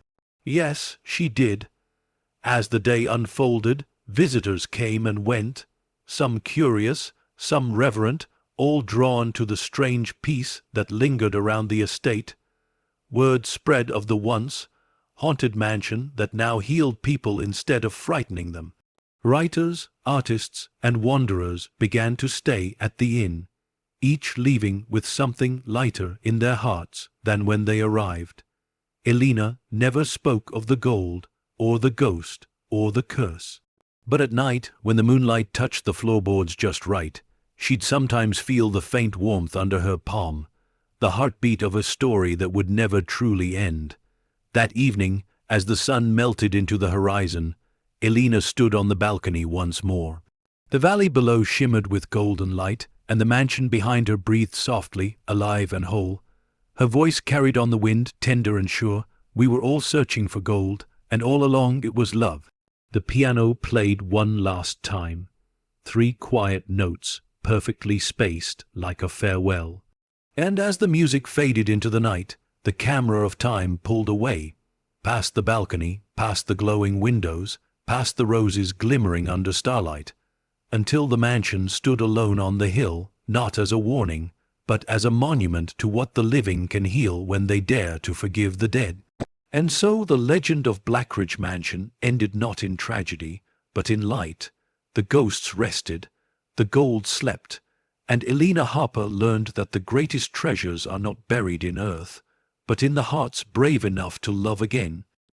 Yes, she did. As the day unfolded, visitors came and went, some curious, some reverent, all drawn to the strange peace that lingered around the estate. Word spread of the once haunted mansion that now healed people instead of frightening them. Writers, artists, and wanderers began to stay at the inn, each leaving with something lighter in their hearts than when they arrived. Elena never spoke of the gold, or the ghost, or the curse. But at night, when the moonlight touched the floorboards just right, she'd sometimes feel the faint warmth under her palm, the heartbeat of a story that would never truly end. That evening, as the sun melted into the horizon, Elena stood on the balcony once more. The valley below shimmered with golden light, and the mansion behind her breathed softly, alive and whole. Her voice carried on the wind, tender and sure. We were all searching for gold, and all along it was love. The piano played one last time. 3 quiet notes, perfectly spaced like a farewell. And as the music faded into the night, the camera of time pulled away, past the balcony, past the glowing windows, past the roses glimmering under starlight, until the mansion stood alone on the hill, not as a warning, but as a monument to what the living can heal when they dare to forgive the dead. And so the legend of Blackridge Mansion ended not in tragedy, but in light. The ghosts rested, the gold slept, and Elena Harper learned that the greatest treasures are not buried in earth, but in the hearts brave enough to love again.